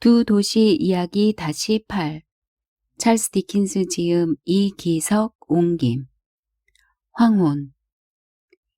두 도시 이야기 다시 8. 찰스 디킨스 지음 이기석 옹김. 황혼.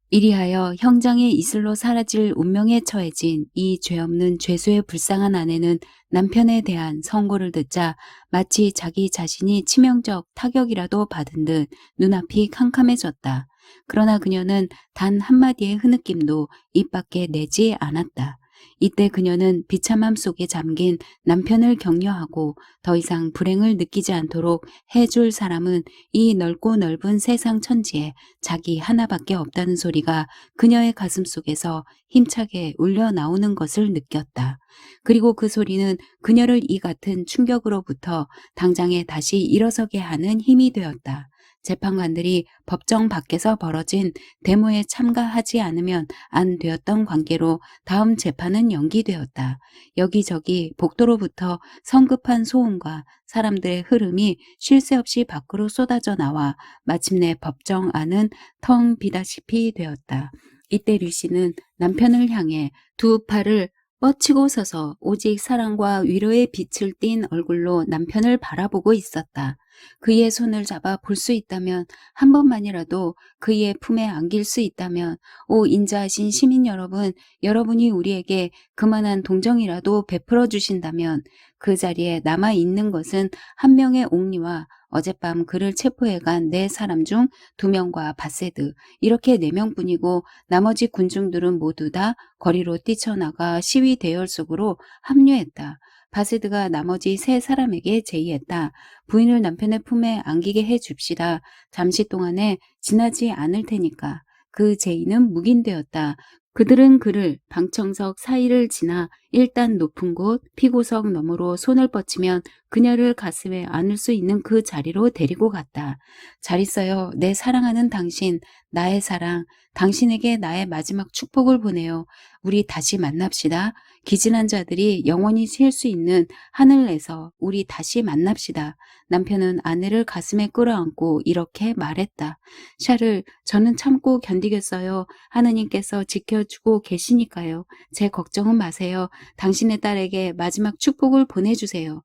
이리하여 형장의 이슬로 사라질 운명에 처해진 이 죄 없는 죄수의 불쌍한 아내는 남편에 대한 선고를 듣자 마치 자기 자신이 치명적 타격이라도 받은 듯 눈앞이 캄캄해졌다. 그러나 그녀는 단 한마디의 흐느낌도 입 밖에 내지 않았다. 이때 그녀는 비참함 속에 잠긴 남편을 격려하고 더 이상 불행을 느끼지 않도록 해줄 사람은 이 넓고 넓은 세상 천지에 자기 하나밖에 없다는 소리가 그녀의 가슴 속에서 힘차게 울려 나오는 것을 느꼈다. 그리고 그 소리는 그녀를 이 같은 충격으로부터 당장에 다시 일어서게 하는 힘이 되었다. 재판관들이 법정 밖에서 벌어진 데모에 참가하지 않으면 안 되었던 관계로 다음 재판은 연기되었다. 여기저기 복도로부터 성급한 소음과 사람들의 흐름이 쉴 새 없이 밖으로 쏟아져 나와 마침내 법정 안은 텅 비다시피 되었다. 이때 류씨는 남편을 향해 두 팔을 뻗치고 서서 오직 사랑과 위로의 빛을 띤 얼굴로 남편을 바라보고 있었다. 그의 손을 잡아 볼 수 있다면, 한 번만이라도 그의 품에 안길 수 있다면, 오 인자하신 시민 여러분, 여러분이 우리에게 그만한 동정이라도 베풀어 주신다면 그 자리에 남아 있는 것은 한 명의 옥리와 어젯밤 그를 체포해간 4사람 중 2명과 바세드, 이렇게 4명뿐이고 나머지 군중들은 모두 다 거리로 뛰쳐나가 시위 대열 속으로 합류했다. 바세드가 나머지 3사람에게 제의했다. 부인을 남편의 품에 안기게 해 줍시다. 잠시 동안에 지나지 않을 테니까. 그 제의는 묵인되었다. 그들은 그를 방청석 사이를 지나 일단 높은 곳 피고석 너머로 손을 뻗치면 그녀를 가슴에 안을 수 있는 그 자리로 데리고 갔다. 잘 있어요. 내 사랑하는 당신, 나의 사랑, 당신에게 나의 마지막 축복을 보내요. 우리 다시 만납시다. 기진한 자들이 영원히 쉴 수 있는 하늘에서 우리 다시 만납시다. 남편은 아내를 가슴에 끌어안고 이렇게 말했다. 샤를, 저는 참고 견디겠어요. 하느님께서 지켜주고 계시니까요. 제 걱정은 마세요. 당신의 딸에게 마지막 축복을 보내주세요.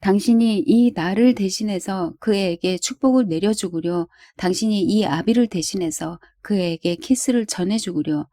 당신이 이 나를 대신해서 그에게 축복을 내려주구려. 당신이 이 아비를 대신해서 그에게 키스를 전해주구려.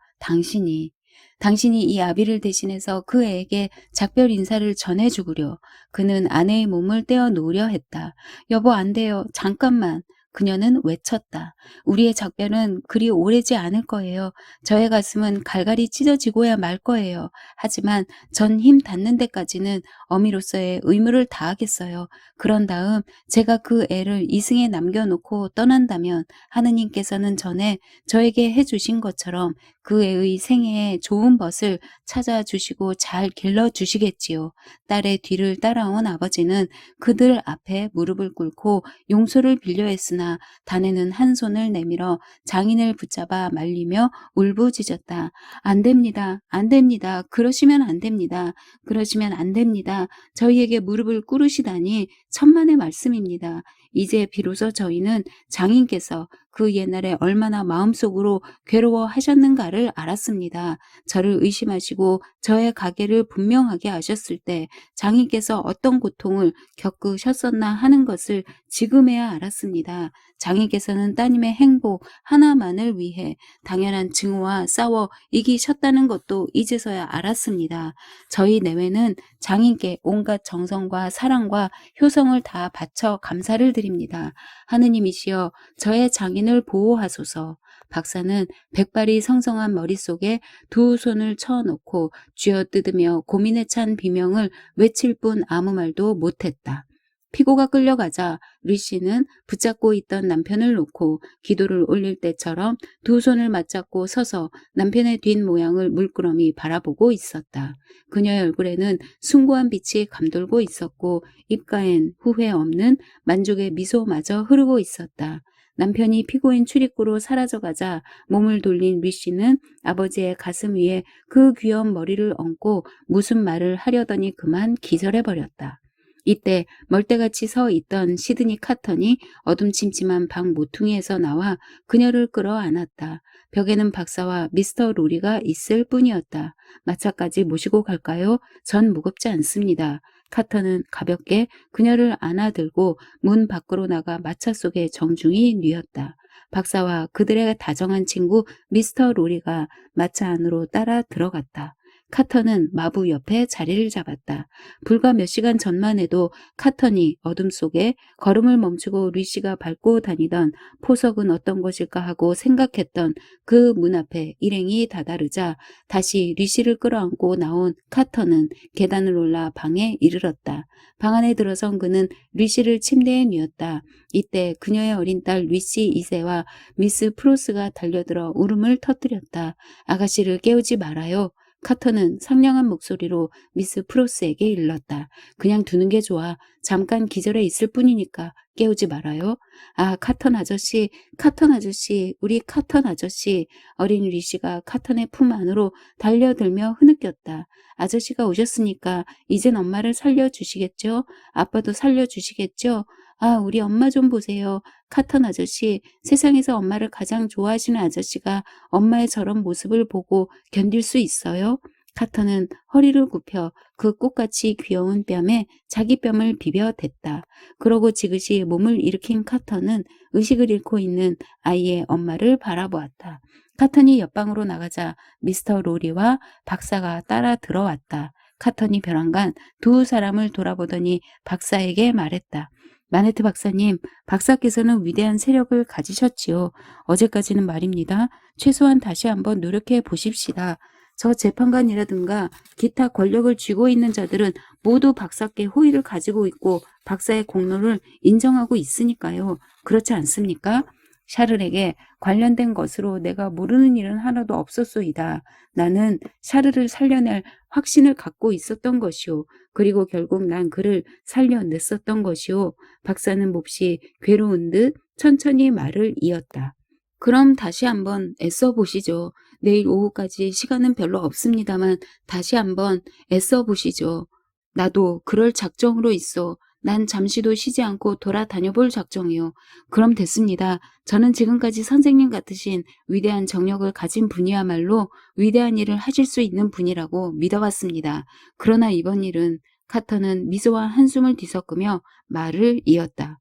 당신이 이 아비를 대신해서 그 애에게 작별 인사를 전해주구려. 그는 아내의 몸을 떼어 놓으려 했다. 여보, 안 돼요. 잠깐만. 그녀는 외쳤다. 우리의 작별은 그리 오래지 않을 거예요. 저의 가슴은 갈갈이 찢어지고야 말 거예요. 하지만 전 힘 닿는 데까지는 어미로서의 의무를 다하겠어요. 그런 다음 제가 그 애를 이승에 남겨놓고 떠난다면 하느님께서는 전에 저에게 해주신 것처럼 그 애의 생애에 좋은 벗을 찾아주시고 잘 길러주시겠지요. 딸의 뒤를 따라온 아버지는 그들 앞에 무릎을 꿇고 용서를 빌려 했으나 다네는 한 손을 내밀어 장인을 붙잡아 말리며 울부짖었다. 안 됩니다. 안 됩니다. 그러시면 안 됩니다. 그러시면 안 됩니다. 저희에게 무릎을 꿇으시다니 천만의 말씀입니다. 이제 비로소 저희는 장인께서 그 옛날에 얼마나 마음속으로 괴로워하셨는가를 알았습니다. 저를 의심하시고 저의 가게를 분명하게 하셨을 때 장인께서 어떤 고통을 겪으셨었나 하는 것을 지금에야 알았습니다. 장인께서는 따님의 행복 하나만을 위해 당연한 증오와 싸워 이기셨다는 것도 이제서야 알았습니다. 저희 내외는 장인께 온갖 정성과 사랑과 효성을 다 바쳐 감사를 드립니다. 하느님이시여 저의 장인을 보호하소서. 박사는 백발이 성성한 머릿속에 두 손을 쳐놓고 쥐어뜯으며 고민에 찬 비명을 외칠 뿐 아무 말도 못했다. 피고가 끌려가자 류씨는 붙잡고 있던 남편을 놓고 기도를 올릴 때처럼 두 손을 맞잡고 서서 남편의 뒷모양을 물끄러미 바라보고 있었다. 그녀의 얼굴에는 숭고한 빛이 감돌고 있었고 입가엔 후회 없는 만족의 미소마저 흐르고 있었다. 남편이 피고인 출입구로 사라져가자 몸을 돌린 류씨는 아버지의 가슴 위에 그 귀여운 머리를 얹고 무슨 말을 하려더니 그만 기절해버렸다. 이때 멀대같이 서 있던 시드니 카턴이 어둠침침한 방 모퉁이에서 나와 그녀를 끌어안았다. 벽에는 박사와 미스터 로리가 있을 뿐이었다. 마차까지 모시고 갈까요? 전 무겁지 않습니다. 카터는 가볍게 그녀를 안아들고 문 밖으로 나가 마차 속에 정중히 뉘었다. 박사와 그들의 다정한 친구 미스터 로리가 마차 안으로 따라 들어갔다. 카터는 마부 옆에 자리를 잡았다. 불과 몇 시간 전만 해도 카턴이 어둠 속에 걸음을 멈추고 리씨가 밟고 다니던 포석은 어떤 것일까 하고 생각했던 그 문 앞에 일행이 다다르자 다시 리씨를 끌어안고 나온 카턴은 계단을 올라 방에 이르렀다. 방 안에 들어선 그는 리씨를 침대에 뉘었다. 이때 그녀의 어린 딸 리씨 2세와 미스 프로스가 달려들어 울음을 터뜨렸다. 아가씨를 깨우지 말아요. 카터는 상냥한 목소리로 미스 프로스에게 일렀다. 그냥 두는 게 좋아. 잠깐 기절해 있을 뿐이니까 깨우지 말아요. 아, 카턴 아저씨, 카턴 아저씨, 우리 카턴 아저씨. 어린 리씨가 카턴의 품 안으로 달려들며 흐느꼈다. 아저씨가 오셨으니까 이젠 엄마를 살려주시겠죠? 아빠도 살려주시겠죠? 아, 우리 엄마 좀 보세요. 카턴 아저씨, 세상에서 엄마를 가장 좋아하시는 아저씨가 엄마의 저런 모습을 보고 견딜 수 있어요? 카터는 허리를 굽혀 그 꽃같이 귀여운 뺨에 자기 뺨을 비벼댔다. 그러고 지그시 몸을 일으킨 카터는 의식을 잃고 있는 아이의 엄마를 바라보았다. 카턴이 옆방으로 나가자 미스터 로리와 박사가 따라 들어왔다. 카턴이 벼랑간 두 사람을 돌아보더니 박사에게 말했다. 마네트 박사님, 박사께서는 위대한 세력을 가지셨지요. 어제까지는 말입니다. 최소한 다시 한번 노력해 보십시다. 저 재판관이라든가 기타 권력을 쥐고 있는 자들은 모두 박사께 호의를 가지고 있고 박사의 공로를 인정하고 있으니까요. 그렇지 않습니까? 샤를에게 관련된 것으로 내가 모르는 일은 하나도 없었소이다. 나는 샤를을 살려낼 확신을 갖고 있었던 것이오. 그리고 결국 난 그를 살려냈었던 것이오. 박사는 몹시 괴로운 듯 천천히 말을 이었다. 그럼 다시 한번 애써 보시죠. 내일 오후까지 시간은 별로 없습니다만 다시 한번 애써 보시죠. 나도 그럴 작정으로 있어. 난 잠시도 쉬지 않고 돌아다녀 볼 작정이요. 그럼 됐습니다. 저는 지금까지 선생님 같으신 위대한 정력을 가진 분이야말로 위대한 일을 하실 수 있는 분이라고 믿어왔습니다. 그러나 이번 일은 카터는 미소와 한숨을 뒤섞으며 말을 이었다.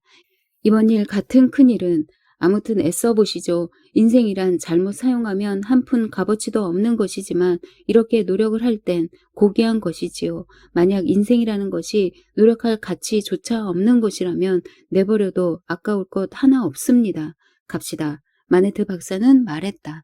이번 일 같은 큰일은 아무튼 애써 보시죠. 인생이란 잘못 사용하면 한 푼 값어치도 없는 것이지만 이렇게 노력을 할 땐 고귀한 것이지요. 만약 인생이라는 것이 노력할 가치조차 없는 것이라면 내버려도 아까울 것 하나 없습니다. 갑시다. 마네트 박사는 말했다.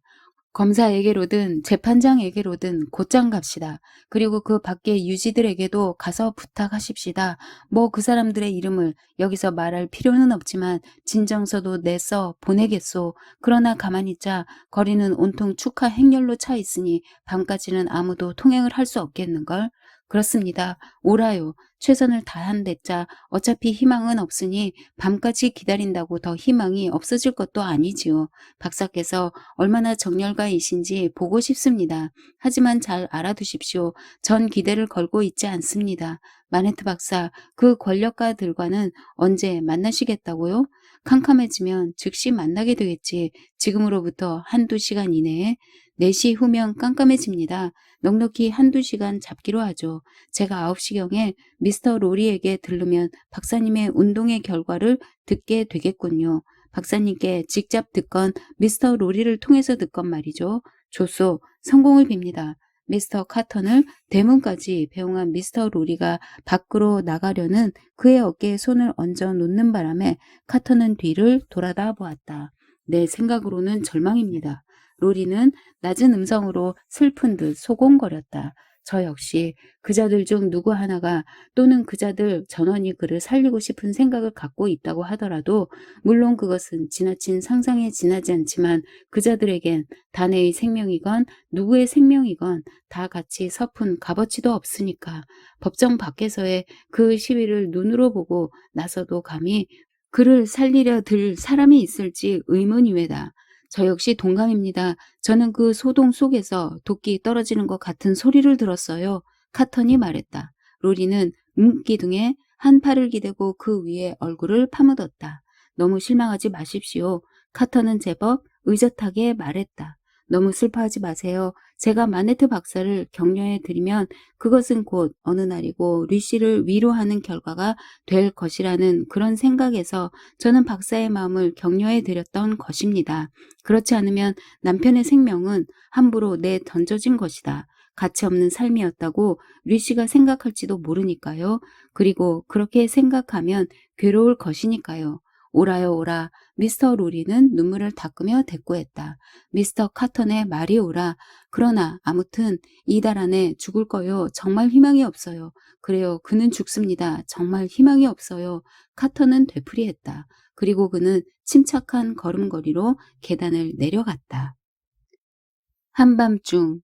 검사에게로든 재판장에게로든 곧장 갑시다. 그리고 그 밖에 유지들에게도 가서 부탁하십시다. 뭐 그 사람들의 이름을 여기서 말할 필요는 없지만 진정서도 내서 보내겠소. 그러나 가만히 있자 거리는 온통 축하 행렬로 차 있으니 밤까지는 아무도 통행을 할 수 없겠는걸. 그렇습니다. 오라요. 최선을 다한댔자 어차피 희망은 없으니 밤까지 기다린다고 더 희망이 없어질 것도 아니지요. 박사께서 얼마나 정열가이신지 보고 싶습니다. 하지만 잘 알아두십시오. 전 기대를 걸고 있지 않습니다. 마네트 박사, 그 권력가들과는 언제 만나시겠다고요? 캄캄해지면 즉시 만나게 되겠지. 지금으로부터 한두 시간 이내에 4시 후면 깜깜해집니다. 넉넉히 한두 시간 잡기로 하죠. 제가 9시경에 미스터 로리에게 들르면 박사님의 운동의 결과를 듣게 되겠군요. 박사님께 직접 듣건 미스터 로리를 통해서 듣건 말이죠. 좋소. 성공을 빕니다. 미스터 카턴을 대문까지 배웅한 미스터 로리가 밖으로 나가려는 그의 어깨에 손을 얹어 놓는 바람에 카턴은 뒤를 돌아다 보았다. 내 생각으로는 절망입니다. 로리는 낮은 음성으로 슬픈 듯 소곤거렸다. 저 역시 그자들 중 누구 하나가 또는 그자들 전원이 그를 살리고 싶은 생각을 갖고 있다고 하더라도 물론 그것은 지나친 상상에 지나지 않지만 그자들에겐 단의 생명이건 누구의 생명이건 다 같이 서푼 값어치도 없으니까 법정 밖에서의 그 시위를 눈으로 보고 나서도 감히 그를 살리려 들 사람이 있을지 의문이외다. 저 역시 동감입니다. 저는 그 소동 속에서 도끼 떨어지는 것 같은 소리를 들었어요. 카턴이 말했다. 로리는 문기둥에 한 팔을 기대고 그 위에 얼굴을 파묻었다. 너무 실망하지 마십시오. 카턴은 제법 의젓하게 말했다. 너무 슬퍼하지 마세요. 제가 마네트 박사를 격려해 드리면 그것은 곧 어느 날이고 류씨를 위로하는 결과가 될 것이라는 그런 생각에서 저는 박사의 마음을 격려해 드렸던 것입니다. 그렇지 않으면 남편의 생명은 함부로 내던져진 것이다. 가치 없는 삶이었다고 류씨가 생각할지도 모르니까요. 그리고 그렇게 생각하면 괴로울 것이니까요. 오라요 오라. 미스터 로리는 눈물을 닦으며 대꾸했다. 미스터 카턴의 말이 오라. 그러나 아무튼 이달 안에 죽을 거요. 정말 희망이 없어요. 그래요. 그는 죽습니다. 정말 희망이 없어요. 카턴은 되풀이했다. 그리고 그는 침착한 걸음걸이로 계단을 내려갔다. 한밤중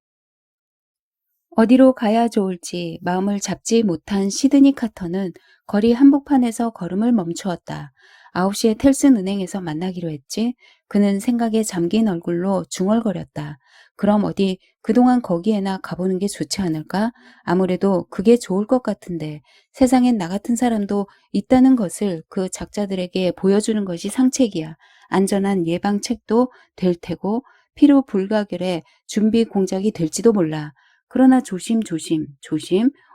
어디로 가야 좋을지 마음을 잡지 못한 시드니 카터는 거리 한복판에서 걸음을 멈추었다. 9시에 텔슨 은행에서 만나기로 했지. 그는 생각에 잠긴 얼굴로 중얼거렸다. 그럼 어디 그동안 거기에나 가보는 게 좋지 않을까? 아무래도 그게 좋을 것 같은데 세상엔 나 같은 사람도 있다는 것을 그 작자들에게 보여주는 것이 상책이야. 안전한 예방책도 될 테고 피로 불가결의 준비 공작이 될지도 몰라. 그러나 조심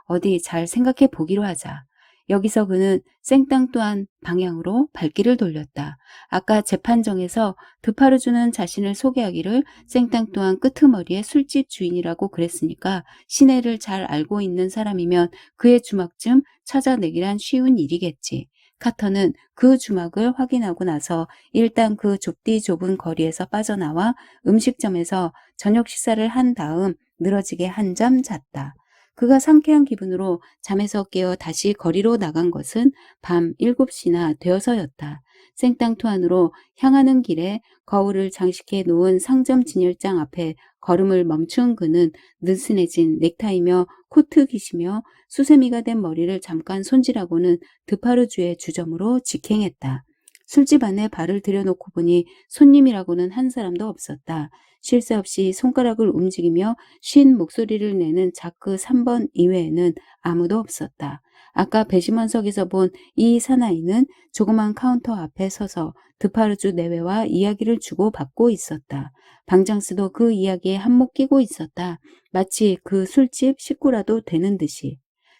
어디 잘 생각해 보기로 하자. 여기서 그는 생땅 또한 방향으로 발길을 돌렸다. 아까 재판정에서 드파르주는 자신을 소개하기를 생땅 또한 끄트머리의 술집 주인이라고 그랬으니까 시내를 잘 알고 있는 사람이면 그의 주막쯤 찾아내기란 쉬운 일이겠지. 카터는 그 주막을 확인하고 나서 일단 그 좁디 좁은 거리에서 빠져나와 음식점에서 저녁 식사를 한 다음 늘어지게 한잠 잤다. 그가 상쾌한 기분으로 잠에서 깨어 다시 거리로 나간 것은 밤 7시나 되어서였다. 생땅투 안으로 향하는 길에 거울을 장식해 놓은 상점 진열장 앞에 걸음을 멈춘 그는 느슨해진 넥타이며 코트 기시며 수세미가 된 머리를 잠깐 손질하고는 드파르주의 주점으로 직행했다. 술집 안에 발을 들여놓고 보니 손님이라고는 한 사람도 없었다. 쉴 새 없이 손가락을 움직이며 쉰 목소리를 내는 자크 3번 이외에는 아무도 없었다. 아까 배심원석에서 본 이 사나이는 조그만 카운터 앞에 서서 드파르주 내외와 이야기를 주고받고 있었다. 방장스도 그 이야기에 한몫 끼고 있었다. 마치 그 술집 식구라도 되는 듯이.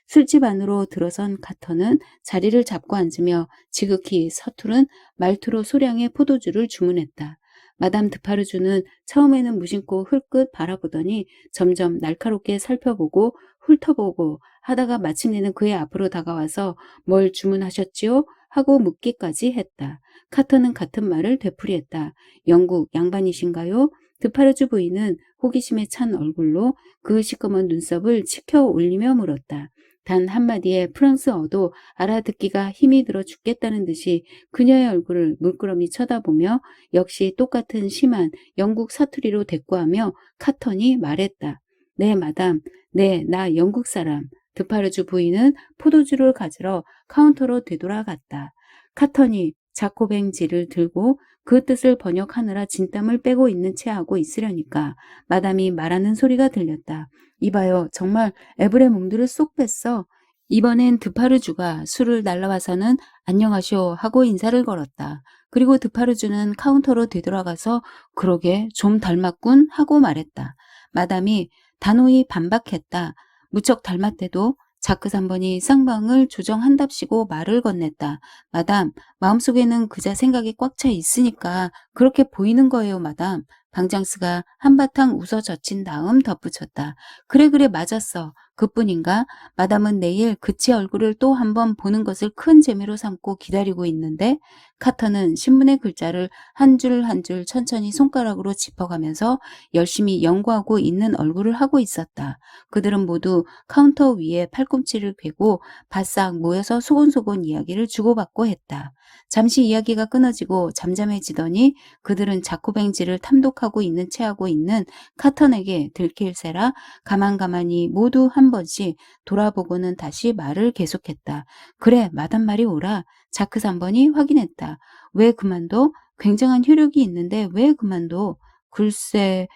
술집 안으로 들어선 카터는 자리를 잡고 앉으며 지극히 서투른 말투로 소량의 포도주를 주문했다. 마담 드파르주는 처음에는 무심코 흘끗 바라보더니 점점 날카롭게 살펴보고 훑어보고 하다가 마침내는 그의 앞으로 다가와서 뭘 주문하셨지요? 하고 묻기까지 했다. 카터는 같은 말을 되풀이했다. 영국 양반이신가요? 드파르주 부인은 호기심에 찬 얼굴로 그 시꺼먼 눈썹을 치켜 올리며 물었다. 단 한마디에 프랑스어도 알아듣기가 힘이 들어 죽겠다는 듯이 그녀의 얼굴을 물끄러미 쳐다보며 역시 똑같은 심한 영국 사투리로 대꾸하며 카턴이 말했다. 네, 마담. 네, 나 영국 사람. 드파르주 부인은 포도주를 가지러 카운터로 되돌아갔다. 카턴이 자코뱅지를 들고 그 뜻을 번역하느라 진땀을 빼고 있는 채 하고 있으려니까 마담이 말하는 소리가 들렸다. 이봐요. 정말 애블의 몽드를 쏙 뺐어. 이번엔 드파르주가 술을 날라와서는 안녕하쇼 하고 인사를 걸었다. 그리고 드파르주는 카운터로 되돌아가서 그러게 좀 닮았군 하고 말했다. 마담이 단호히 반박했다. 무척 닮았대도 자크 3번이 쌍방을 조정한답시고 말을 건넸다. 마담, 마음속에는 그자 생각이 꽉 차 있으니까 그렇게 보이는 거예요, 마담. 방장스가 한바탕 웃어 젖힌 다음 덧붙였다. 그래 맞았어. 그뿐인가? 마담은 내일 그치 얼굴을 또 한 번 보는 것을 큰 재미로 삼고 기다리고 있는데 카터는 신문의 글자를 한 줄 한 줄 천천히 손가락으로 짚어가면서 열심히 연구하고 있는 얼굴을 하고 있었다. 그들은 모두 카운터 위에 팔꿈치를 괴고 바싹 모여서 소곤소곤 이야기를 주고받고 했다. 잠시 이야기가 끊어지고 잠잠해지더니 그들은 자코뱅지를 탐독하고 있는 채 하고 있는 카턴에게 들킬세라 가만가만히 모두 한 번씩 돌아보고는 다시 말을 계속했다. 그래, 마담 말이 옳아. 자크 3번이 확인했다. 왜 그만둬? 굉장한 효력이 있는데 왜 그만둬? 글쎄,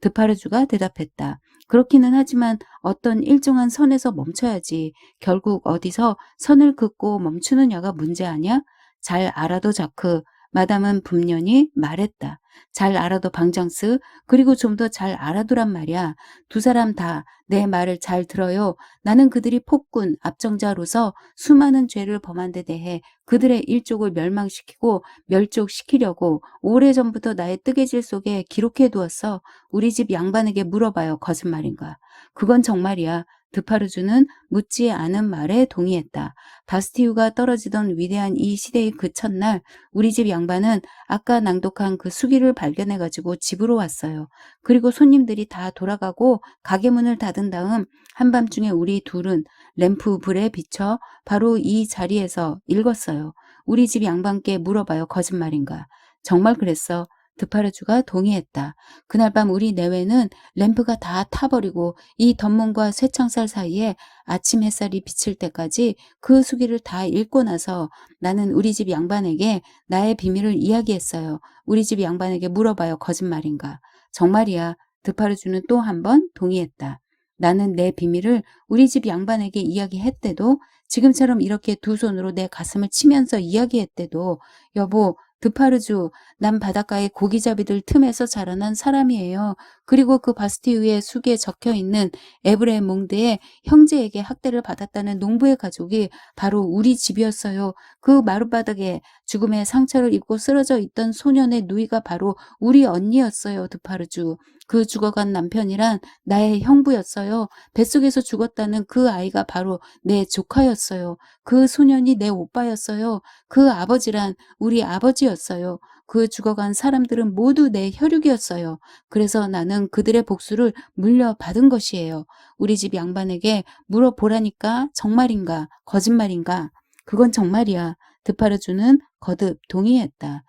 드파르주가 대답했다. 그렇기는 하지만 어떤 일정한 선에서 멈춰야지. 결국 어디서 선을 긋고 멈추느냐가 문제 아니야? 잘 알아도 자크. 마담은 분명히 말했다. 잘 알아도 방정스, 그리고 좀 더 잘 알아두란 말이야. 두 사람 다 내 말을 잘 들어요. 나는 그들이 폭군, 압정자로서 수많은 죄를 범한 데 대해 그들의 일족을 멸망시키고 멸족시키려고 오래전부터 나의 뜨개질 속에 기록해 두었어. 우리 집 양반에게 물어봐요. 거짓말인가? 그건 정말이야. 드파르주는 묻지 않은 말에 동의했다. 바스티유가 떨어지던 위대한 이 시대의 그 첫날 우리 집 양반은 아까 낭독한 그 수기를 발견해가지고 집으로 왔어요. 그리고 손님들이 다 돌아가고 가게 문을 닫은 다음 한밤중에 우리 둘은 램프 불에 비춰 바로 이 자리에서 읽었어요. 우리 집 양반께 물어봐요. 거짓말인가? 정말 그랬어. 드파르주가 동의했다. 그날 밤 우리 내외는 램프가 다 타버리고 이 덧문과 쇠창살 사이에 아침 햇살이 비칠 때까지 그 수기를 다 읽고 나서 나는 우리 집 양반에게 나의 비밀을 이야기했어요. 우리 집 양반에게 물어봐요. 거짓말인가? 정말이야. 드파르주는 또 한 번 동의했다. 나는 내 비밀을 우리 집 양반에게 이야기했대도 지금처럼 이렇게 두 손으로 내 가슴을 치면서 이야기했대도 여보, 드파르주, 난 바닷가의 고기잡이들 틈에서 자라난 사람이에요. 그리고 그 바스티유의 수기에 적혀있는 에브레 몽드의 형제에게 학대를 받았다는 농부의 가족이 바로 우리 집이었어요. 그 마룻바닥에 죽음의 상처를 입고 쓰러져 있던 소년의 누이가 바로 우리 언니였어요. 드파르주. 그 죽어간 남편이란 나의 형부였어요. 뱃속에서 죽었다는 그 아이가 바로 내 조카였어요. 그 소년이 내 오빠였어요. 그 아버지란 우리 아버지였어요. 그 죽어간 사람들은 모두 내 혈육이었어요. 그래서 나는 그들의 복수를 물려받은 것이에요. 우리 집 양반에게 물어보라니까 정말인가 거짓말인가? 그건 정말이야. 드파르주는 거듭 동의했다.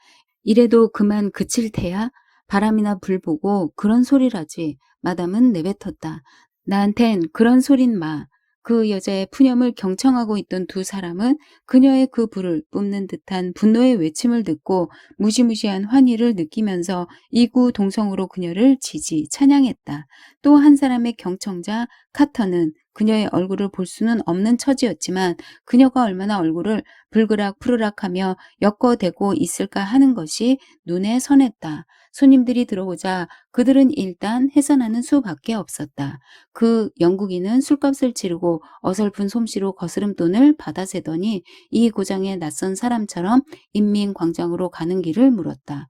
이래도 그만 그칠 테야? 바람이나 불 보고 그런 소리라지. 마담은 내뱉었다. 나한텐 그런 소린 마. 그 여자의 푸념을 경청하고 있던 두 사람은 그녀의 그 불을 뿜는 듯한 분노의 외침을 듣고 무시무시한 환희를 느끼면서 이구동성으로 그녀를 지지 찬양했다. 또 한 사람의 경청자 카터는 그녀의 얼굴을 볼 수는 없는 처지였지만 그녀가 얼마나 얼굴을 불그락 푸르락하며 엮어대고 있을까 하는 것이 눈에 선했다. 손님들이 들어오자 그들은 일단 해산하는 수밖에 없었다. 그 영국인은 술값을 치르고 어설픈 솜씨로 거스름돈을 받아세더니 이 고장에 낯선 사람처럼 인민광장으로 가는 길을 물었다.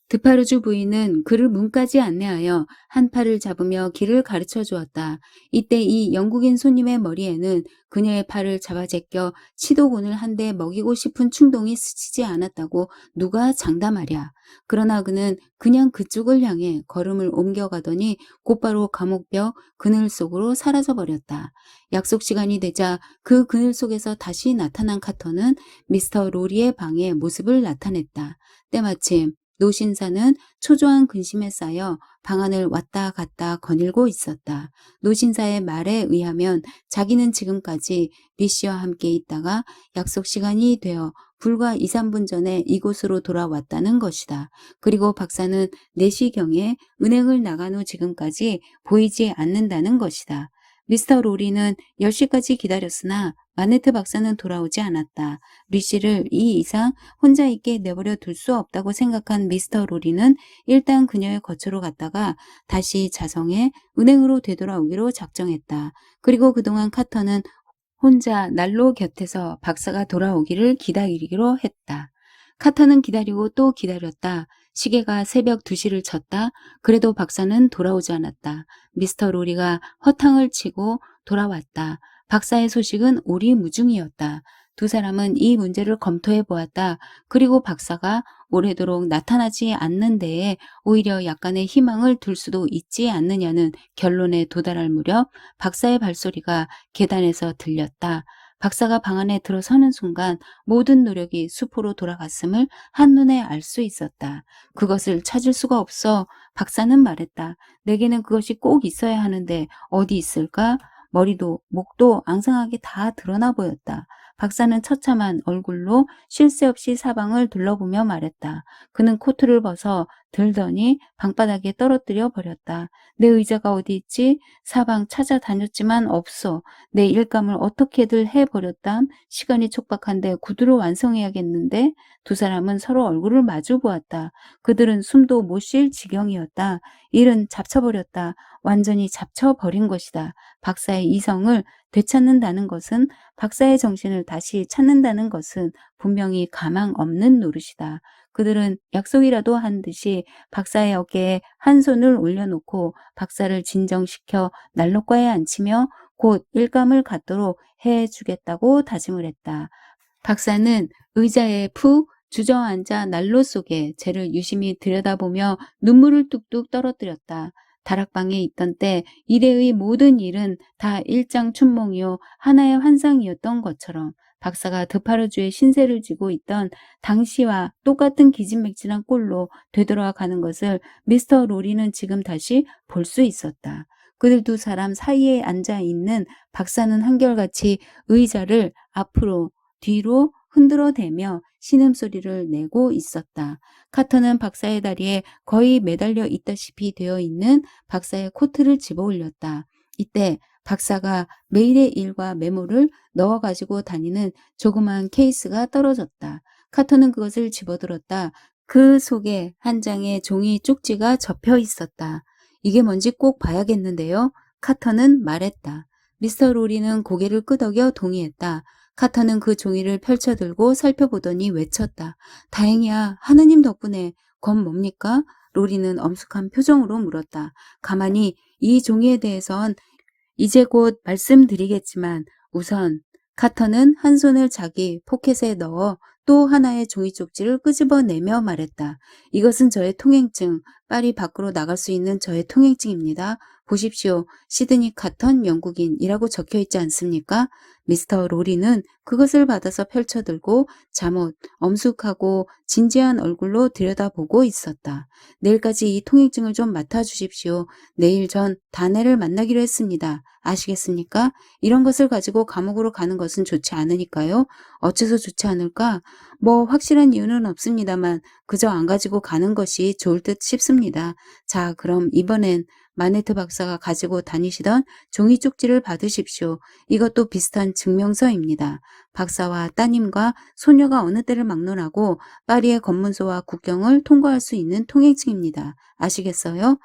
드파르주 부인은 그를 문까지 안내하여 한 팔을 잡으며 길을 가르쳐 주었다. 이때 이 영국인 손님의 머리에는 그녀의 팔을 잡아 제껴 치도곤을 한 대 먹이고 싶은 충동이 스치지 않았다고 누가 장담하랴. 그러나 그는 그냥 그쪽을 향해 걸음을 옮겨가더니 곧바로 감옥벽 그늘 속으로 사라져버렸다. 약속 시간이 되자 그 그늘 속에서 다시 나타난 카터는 미스터 로리의 방에 모습을 나타냈다. 때마침 노신사는 초조한 근심에 쌓여 방안을 왔다 갔다 거닐고 있었다. 노신사의 말에 의하면 자기는 지금까지 리씨와 함께 있다가 약속 시간이 되어 불과 2, 3분 전에 이곳으로 돌아왔다는 것이다. 그리고 박사는 4시경에 은행을 나간 후 지금까지 보이지 않는다는 것이다. 미스터 로리는 10시까지 기다렸으나 마네트 박사는 돌아오지 않았다. 리씨를 이 이상 혼자 있게 내버려 둘 수 없다고 생각한 미스터 로리는 일단 그녀의 거처로 갔다가 다시 자성해 은행으로 되돌아오기로 작정했다. 그리고 그동안 카터는 혼자 난로 곁에서 박사가 돌아오기를 기다리기로 했다. 카터는 기다리고 또 기다렸다. 시계가 새벽 2시를 쳤다. 그래도 박사는 돌아오지 않았다. 미스터 로리가 허탕을 치고 돌아왔다. 박사의 소식은 오리무중이었다. 두 사람은 이 문제를 검토해 보았다. 그리고 박사가 오래도록 나타나지 않는 데에 오히려 약간의 희망을 둘 수도 있지 않느냐는 결론에 도달할 무렵 박사의 발소리가 계단에서 들렸다. 박사가 방 안에 들어서는 순간 모든 노력이 수포로 돌아갔음을 한눈에 알 수 있었다. 그것을 찾을 수가 없어. 박사는 말했다. 내게는 그것이 꼭 있어야 하는데 어디 있을까? 머리도 목도 앙상하게 다 드러나 보였다. 박사는 처참한 얼굴로 쉴 새 없이 사방을 둘러보며 말했다. 그는 코트를 벗어 들더니 방바닥에 떨어뜨려 버렸다. 내 의자가 어디 있지? 사방 찾아다녔지만 없어. 내 일감을 어떻게들 해버렸담. 시간이 촉박한데 구두로 완성해야겠는데. 두 사람은 서로 얼굴을 마주 보았다. 그들은 숨도 못 쉴 지경이었다. 일은 잡쳐버렸다. 완전히 잡쳐버린 것이다. 박사의 이성을 되찾는다는 것은, 박사의 정신을 다시 찾는다는 것은 분명히 가망 없는 노릇이다. 그들은 약속이라도 한 듯이 박사의 어깨에 한 손을 올려놓고 박사를 진정시켜 난로가에 앉히며 곧 일감을 갖도록 해주겠다고 다짐을 했다. 박사는 의자에 푹 주저앉아 난로 속에 쟤를 유심히 들여다보며 눈물을 뚝뚝 떨어뜨렸다. 다락방에 있던 때 일회의 모든 일은 다 일장춘몽이요 하나의 환상이었던 것처럼 박사가 드파르주의 신세를 지고 있던 당시와 똑같은 기진맥진한 꼴로 되돌아가는 것을 미스터 로리는 지금 다시 볼 수 있었다. 그들 두 사람 사이에 앉아 있는 박사는 한결같이 의자를 앞으로 뒤로 흔들어대며 신음소리를 내고 있었다. 카터는 박사의 다리에 거의 매달려 있다시피 되어 있는 박사의 코트를 집어 올렸다. 이때 박사가 매일의 일과 메모를 넣어가지고 다니는 조그만 케이스가 떨어졌다. 카터는 그것을 집어들었다. 그 속에 한 장의 종이 쪽지가 접혀 있었다. 이게 뭔지 꼭 봐야겠는데요. 카터는 말했다. 미스터 로리는 고개를 끄덕여 동의했다. 카터는 그 종이를 펼쳐들고 살펴보더니 외쳤다. 다행이야. 하느님 덕분에. 건 뭡니까? 로리는 엄숙한 표정으로 물었다. 가만히 이 종이에 대해선 이제 곧 말씀드리겠지만 우선 카터는 한 손을 자기 포켓에 넣어 또 하나의 종이 쪽지를 끄집어내며 말했다. 이것은 저의 통행증, 파리 밖으로 나갈 수 있는 저의 통행증입니다. 보십시오. 시드니 카턴 영국인이라고 적혀 있지 않습니까? 미스터 로리는 그것을 받아서 펼쳐들고 잠옷, 엄숙하고 진지한 얼굴로 들여다보고 있었다. 내일까지 이 통행증을 좀 맡아주십시오. 내일 전 다네를 만나기로 했습니다. 아시겠습니까? 이런 것을 가지고 감옥으로 가는 것은 좋지 않으니까요. 어째서 좋지 않을까? 뭐 확실한 이유는 없습니다만 그저 안 가지고 가는 것이 좋을 듯 싶습니다. 자, 그럼 이번엔 마네트 박사가 가지고 다니시던 종이 쪽지를 받으십시오. 이것도 비슷한 증명서입니다. 박사와 따님과 소녀가 어느 때를 막론하고 파리의 검문소와 국경을 통과할 수 있는 통행증입니다. 아시겠어요?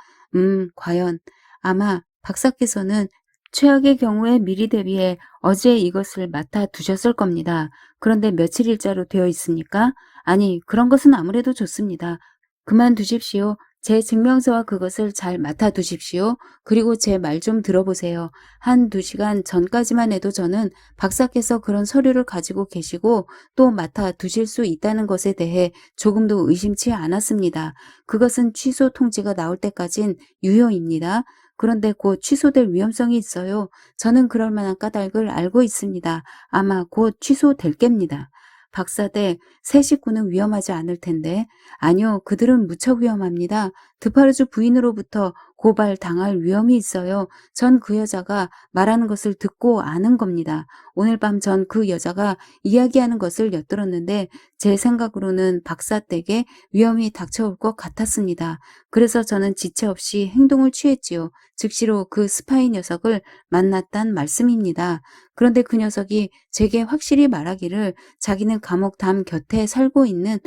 과연 아마 박사께서는 최악의 경우에 미리 대비해 어제 이것을 맡아 두셨을 겁니다. 그런데 며칠 일자로 되어 있으니까? 아니, 그런 것은 아무래도 좋습니다. 그만두십시오. 제 증명서와 그것을 잘 맡아 두십시오. 그리고 제 말 좀 들어보세요. 한 2시간 전까지만 해도 저는 박사께서 그런 서류를 가지고 계시고 또 맡아 두실 수 있다는 것에 대해 조금도 의심치 않았습니다. 그것은 취소 통지가 나올 때까진 유효입니다. 그런데 곧 취소될 위험성이 있어요. 저는 그럴 만한 까닭을 알고 있습니다. 아마 곧 취소될 겁니다. 박사대 새 식구는 위험하지 않을 텐데. 아니요, 그들은 무척 위험합니다. 드파르주 부인으로부터 고발당할 위험이 있어요. 전 그 여자가 말하는 것을 듣고 아는 겁니다. 오늘 밤 전 그 여자가 이야기하는 것을 엿들었는데 제 생각으로는 박사 댁에 위험이 닥쳐올 것 같았습니다. 그래서 저는 지체 없이 행동을 취했지요. 즉시로 그 스파이 녀석을 만났단 말씀입니다. 그런데 그 녀석이 제게 확실히 말하기를 자기는 감옥 담 곁에 살고 있는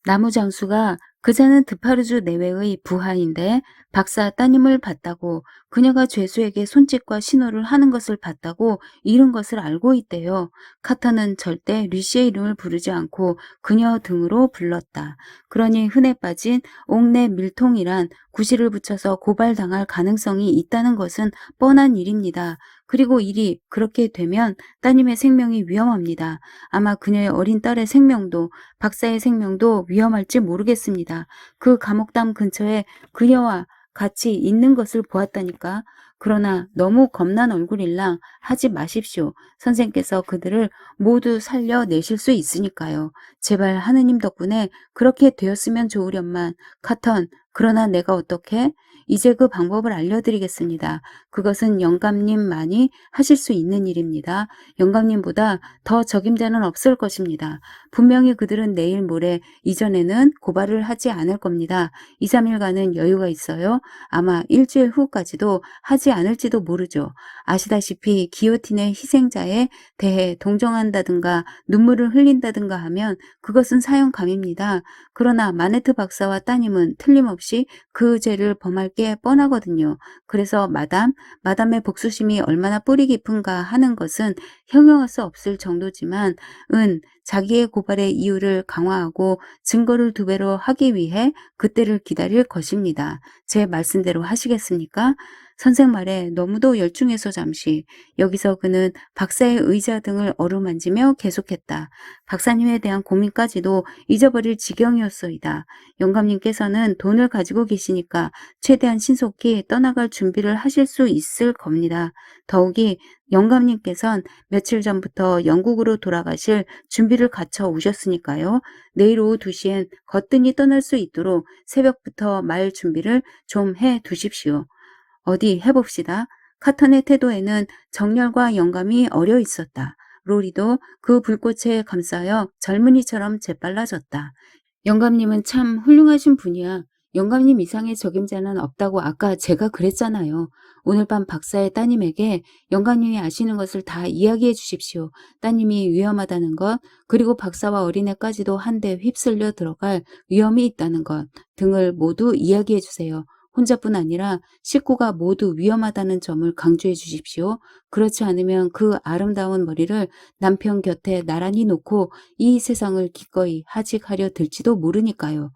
나무장수가 그자는 드파르주 내외의 부하인데 박사 따님을 봤다고, 그녀가 죄수에게 손짓과 신호를 하는 것을 봤다고 이른 것을 알고 있대요. 카터는 절대 류시의 이름을 부르지 않고 그녀 등으로 불렀다. 그러니 흔해 빠진 옥내 밀통이란 구실을 붙여서 고발당할 가능성이 있다는 것은 뻔한 일입니다. 그리고 일이 그렇게 되면 따님의 생명이 위험합니다. 아마 그녀의 어린 딸의 생명도 박사의 생명도 위험할지 모르겠습니다. 그 감옥담 근처에 그녀와 같이 있는 것을 보았다니까. 그러나 너무 겁난 얼굴일랑 하지 마십시오. 선생께서 그들을 모두 살려내실 수 있으니까요. 제발 하느님 덕분에 그렇게 되었으면 좋으련만. 카턴, 그러나 내가 어떻게? 이제 그 방법을 알려드리겠습니다. 그것은 영감님만이 하실 수 있는 일입니다. 영감님보다 더 적임자는 없을 것입니다. 분명히 그들은 내일 모레 이전에는 고발을 하지 않을 겁니다. 2, 3일간은 여유가 있어요. 아마 일주일 후까지도 하지 않을지도 모르죠. 아시다시피 기요틴의 희생자에 대해 동정한다든가 눈물을 흘린다든가 하면 그것은 사형감입니다. 그러나 마네트 박사와 따님은 틀림없이 그 죄를 범할 게 뻔하거든요. 그래서 마담의 복수심이 얼마나 뿌리 깊은가 하는 것은 형용할 수 없을 정도지만 자기의 고발의 이유를 강화하고 증거를 2배로 하기 위해 그때를 기다릴 것입니다. 제 말씀대로 하시겠습니까? 선생 말에 너무도 열중해서 잠시 여기서 그는 박사의 의자 등을 어루만지며 계속했다. 박사님에 대한 고민까지도 잊어버릴 지경이었소이다. 영감님께서는 돈을 가지고 계시니까 최대한 신속히 떠나갈 준비를 하실 수 있을 겁니다. 더욱이 영감님께선 며칠 전부터 영국으로 돌아가실 준비를 갖춰 오셨으니까요. 내일 오후 2시엔 거뜬히 떠날 수 있도록 새벽부터 말 준비를 좀 해 두십시오. 어디 해봅시다. 카턴의 태도에는 정열과 영감이 어려 있었다. 로리도 그 불꽃에 감싸여 젊은이처럼 재빨라졌다. 영감님은 참 훌륭하신 분이야. 영감님 이상의 적임자는 없다고 아까 제가 그랬잖아요. 오늘 밤 박사의 따님에게 영감님이 아시는 것을 다 이야기해 주십시오. 따님이 위험하다는 것, 그리고 박사와 어린애까지도 한데 휩쓸려 들어갈 위험이 있다는 것 등을 모두 이야기해 주세요. 혼자뿐 아니라 식구가 모두 위험하다는 점을 강조해 주십시오. 그렇지 않으면 그 아름다운 머리를 남편 곁에 나란히 놓고 이 세상을 기꺼이 하직하려 들지도 모르니까요.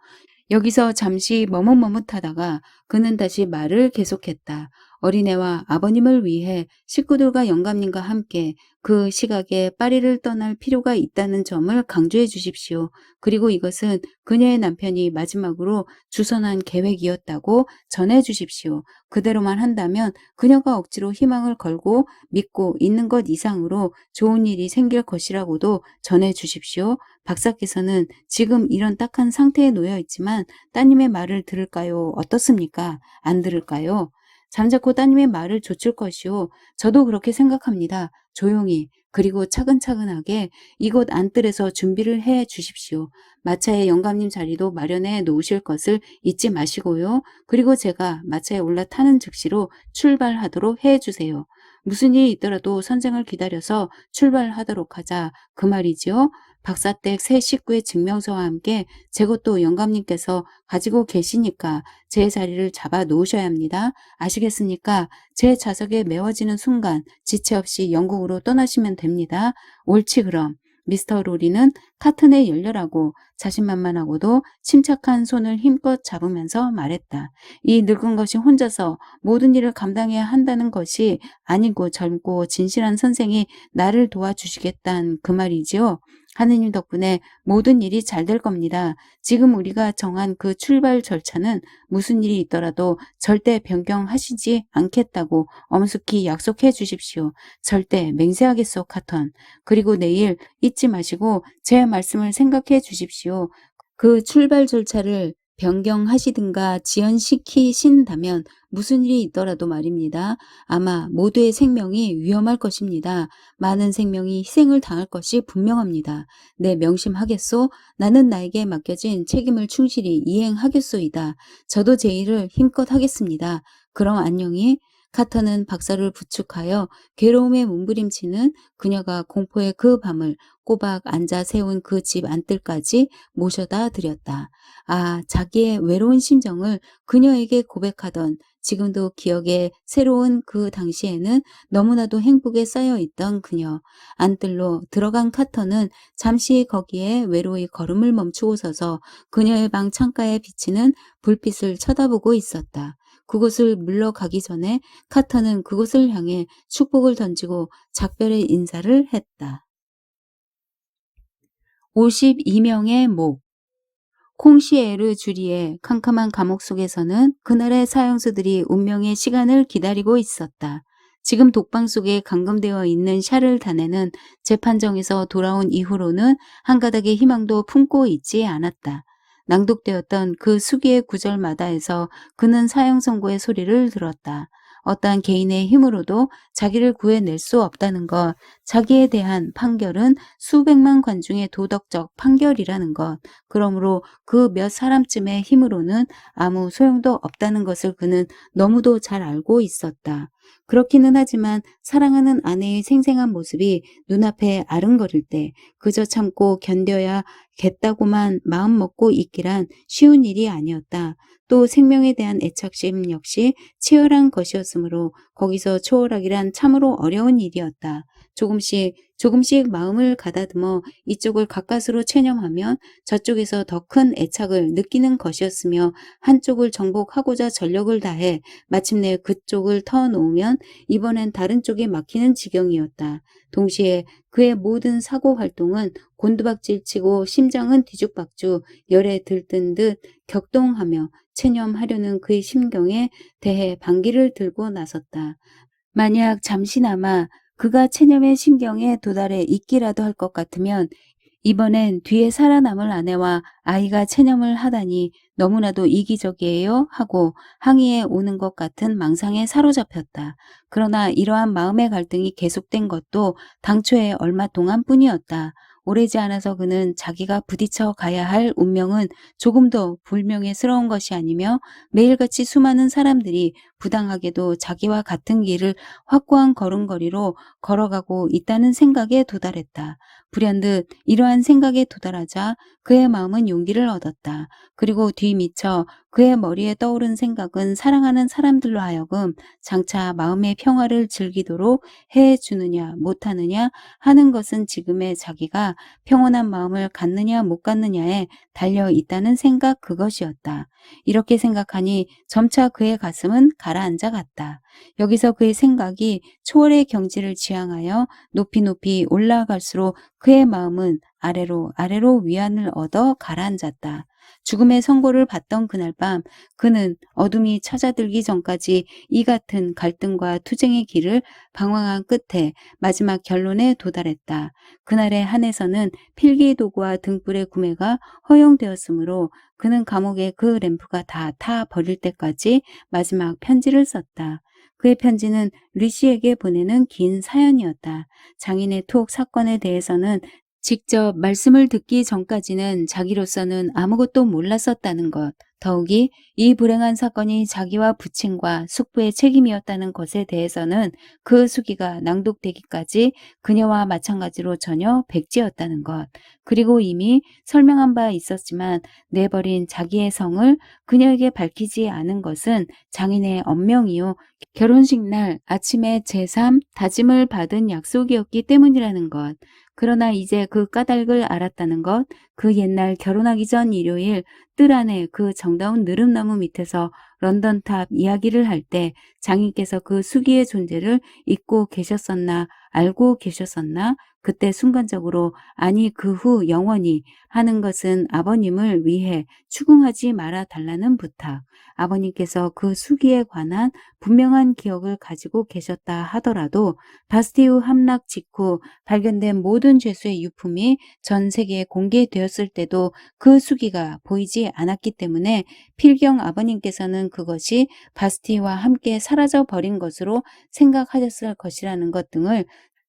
여기서 잠시 머뭇머뭇하다가 그는 다시 말을 계속했다. 어린애와 아버님을 위해 식구들과 영감님과 함께 그 시각에 파리를 떠날 필요가 있다는 점을 강조해 주십시오. 그리고 이것은 그녀의 남편이 마지막으로 주선한 계획이었다고 전해 주십시오. 그대로만 한다면 그녀가 억지로 희망을 걸고 믿고 있는 것 이상으로 좋은 일이 생길 것이라고도 전해 주십시오. 박사께서는 지금 이런 딱한 상태에 놓여 있지만 따님의 말을 들을까요? 어떻습니까? 안 들을까요? 잠자코 따님의 말을 좇을 것이요. 저도 그렇게 생각합니다. 조용히 그리고 차근차근하게 이곳 안뜰에서 준비를 해 주십시오. 마차에 영감님 자리도 마련해 놓으실 것을 잊지 마시고요. 그리고 제가 마차에 올라타는 즉시로 출발하도록 해 주세요. 무슨 일이 있더라도 선생을 기다려서 출발하도록 하자. 그 말이지요. 박사댁 새 식구의 증명서와 함께 제 것도 영감님께서 가지고 계시니까 제 자리를 잡아 놓으셔야 합니다. 아시겠습니까? 제 좌석에 메워지는 순간 지체 없이 영국으로 떠나시면 됩니다. 옳지 그럼. 미스터 로리는 카튼의 열렬하고 자신만만하고도 침착한 손을 힘껏 잡으면서 말했다. 이 늙은 것이 혼자서 모든 일을 감당해야 한다는 것이 아니고 젊고 진실한 선생이 나를 도와주시겠다는 그 말이지요. 하느님 덕분에 모든 일이 잘 될 겁니다. 지금 우리가 정한 그 출발 절차는 무슨 일이 있더라도 절대 변경하시지 않겠다고 엄숙히 약속해 주십시오. 절대 맹세하겠소, 카턴. 그리고 내일 잊지 마시고 제 말씀을 생각해 주십시오. 그 출발 절차를 변경하시든가 지연시키신다면 무슨 일이 있더라도 말입니다. 아마 모두의 생명이 위험할 것입니다. 많은 생명이 희생을 당할 것이 분명합니다. 네, 명심하겠소? 나는 나에게 맡겨진 책임을 충실히 이행하겠소이다. 저도 제 일을 힘껏 하겠습니다. 그럼 안녕히. 카터는 박사를 부축하여 괴로움에 몸부림치는 그녀가 공포의 그 밤을 꼬박 앉아 세운 그 집 안뜰까지 모셔다 드렸다. 아, 자기의 외로운 심정을 그녀에게 고백하던 지금도 기억에 새로운 그 당시에는 너무나도 행복에 쌓여있던 그녀. 안뜰로 들어간 카터는 잠시 거기에 외로이 걸음을 멈추고 서서 그녀의 방 창가에 비치는 불빛을 쳐다보고 있었다. 그곳을 물러가기 전에 카터는 그곳을 향해 축복을 던지고 작별의 인사를 했다. 52명의 목. 콩시에르 주리의 캄캄한 감옥 속에서는 그날의 사형수들이 운명의 시간을 기다리고 있었다. 지금 독방 속에 감금되어 있는 샤를 다네는 재판정에서 돌아온 이후로는 한 가닥의 희망도 품고 있지 않았다. 낭독되었던 그 수기의 구절마다에서 그는 사형 선고의 소리를 들었다. 어떠한 개인의 힘으로도 자기를 구해낼 수 없다는 것, 자기에 대한 판결은 수백만 관중의 도덕적 판결이라는 것, 그러므로 그 몇 사람쯤의 힘으로는 아무 소용도 없다는 것을 그는 너무도 잘 알고 있었다. 그렇기는 하지만 사랑하는 아내의 생생한 모습이 눈앞에 아른거릴 때 그저 참고 견뎌야겠다고만 마음먹고 있기란 쉬운 일이 아니었다. 또 생명에 대한 애착심 역시 치열한 것이었으므로 거기서 초월하기란 참으로 어려운 일이었다. 조금씩 마음을 가다듬어 이쪽을 가까스로 체념하면 저쪽에서 더 큰 애착을 느끼는 것이었으며 한쪽을 정복하고자 전력을 다해 마침내 그쪽을 터놓으면 이번엔 다른 쪽에 막히는 지경이었다. 동시에 그의 모든 사고 활동은 곤두박질치고 심장은 뒤죽박죽 열에 들뜬 듯 격동하며 체념하려는 그의 심경에 대해 반기를 들고 나섰다. 만약 잠시나마 그가 체념의 심경에 도달해 있기라도 할 것 같으면 이번엔 뒤에 살아남을 아내와 아이가 체념을 하다니 너무나도 이기적이에요 하고 항의해 오는 것 같은 망상에 사로잡혔다. 그러나 이러한 마음의 갈등이 계속된 것도 당초에 얼마 동안뿐이었다. 오래지 않아서 그는 자기가 부딪혀 가야 할 운명은 조금도 불명예스러운 것이 아니며 매일같이 수많은 사람들이 부당하게도 자기와 같은 길을 확고한 걸음걸이로 걸어가고 있다는 생각에 도달했다. 불현듯 이러한 생각에 도달하자 그의 마음은 용기를 얻었다. 그리고 뒤미쳐 그의 머리에 떠오른 생각은 사랑하는 사람들로 하여금 장차 마음의 평화를 즐기도록 해주느냐 못하느냐 하는 것은 지금의 자기가 평온한 마음을 갖느냐 못 갖느냐에 달려 있다는 생각 그것이었다. 이렇게 생각하니 점차 그의 가슴은 가라앉아 갔다. 여기서 그의 생각이 초월의 경지를 지향하여 높이 높이 올라갈수록 그의 마음은 아래로 위안을 얻어 가라앉았다. 죽음의 선고를 받던 그날 밤 그는 어둠이 찾아들기 전까지 이 같은 갈등과 투쟁의 길을 방황한 끝에 마지막 결론에 도달했다. 그날에 한해서는 필기도구와 등불의 구매가 허용되었으므로 그는 감옥의 그 램프가 다 타 버릴 때까지 마지막 편지를 썼다. 그의 편지는 리씨에게 보내는 긴 사연이었다. 장인의 투옥 사건에 대해서는 직접 말씀을 듣기 전까지는 자기로서는 아무것도 몰랐었다는 것, 더욱이 이 불행한 사건이 자기와 부친과 숙부의 책임이었다는 것에 대해서는 그 수기가 낭독되기까지 그녀와 마찬가지로 전혀 백지였다는 것, 그리고 이미 설명한 바 있었지만 내버린 자기의 성을 그녀에게 밝히지 않은 것은 장인의 언명이요 결혼식 날 아침에 제3 다짐을 받은 약속이었기 때문이라는 것. 그러나 이제 그 까닭을 알았다는 것, 그 옛날 결혼하기 전 일요일 뜰 안에 그 정다운 느릅나무 밑에서 런던탑 이야기를 할 때 장인께서 그 수기의 존재를 잊고 계셨었나 알고 계셨었나 그때 순간적으로 아니 그 후 영원히 하는 것은 아버님을 위해 추궁하지 말아 달라는 부탁. 아버님께서 그 수기에 관한 분명한 기억을 가지고 계셨다 하더라도 바스티우 함락 직후 발견된 모든 죄수의 유품이 전 세계에 공개되었을 때도 그 수기가 보이지 않았기 때문에 필경 아버님께서는 그것이 바스티와 함께 사라져 버린 것으로 생각하셨을 것이라는 것 등을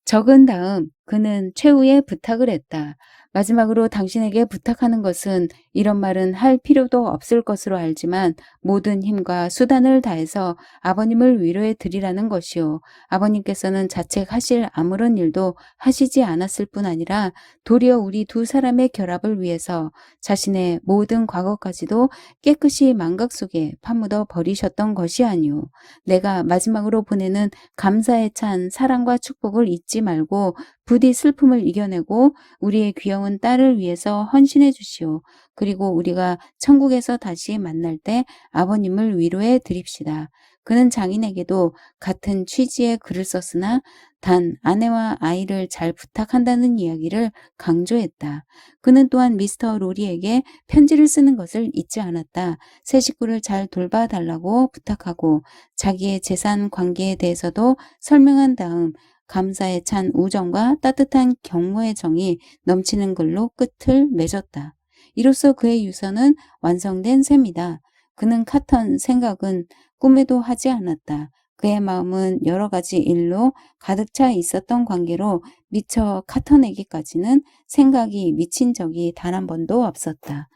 적은 다음 그는 최후의 부탁을 했다. 마지막으로 당신에게 부탁하는 것은 이런 말은 할 필요도 없을 것으로 알지만 모든 힘과 수단을 다해서 아버님을 위로해 드리라는 것이요. 아버님께서는 자책하실 아무런 일도 하시지 않았을 뿐 아니라 도리어 우리 두 사람의 결합을 위해서 자신의 모든 과거까지도 깨끗이 망각 속에 파묻어 버리셨던 것이 아니오. 내가 마지막으로 보내는 감사에 찬 사랑과 축복을 잊지 말고 부디 슬픔을 이겨내고 우리의 귀여운 딸을 위해서 헌신해 주시오. 그리고 우리가 천국에서 다시 만날 때 아버님을 위로해 드립시다. 그는 장인에게도 같은 취지의 글을 썼으나 단 아내와 아이를 잘 부탁한다는 이야기를 강조했다. 그는 또한 미스터 로리에게 편지를 쓰는 것을 잊지 않았다. 새 식구를 잘 돌봐달라고 부탁하고 자기의 재산 관계에 대해서도 설명한 다음 감사에 찬 우정과 따뜻한 경모의 정이 넘치는 글로 끝을 맺었다. 이로써 그의 유서는 완성된 셈이다. 그는 카턴 생각은 꿈에도 하지 않았다. 그의 마음은 여러 가지 일로 가득 차 있었던 관계로 미처 카턴에게까지는 생각이 미친 적이 단 한 번도 없었다.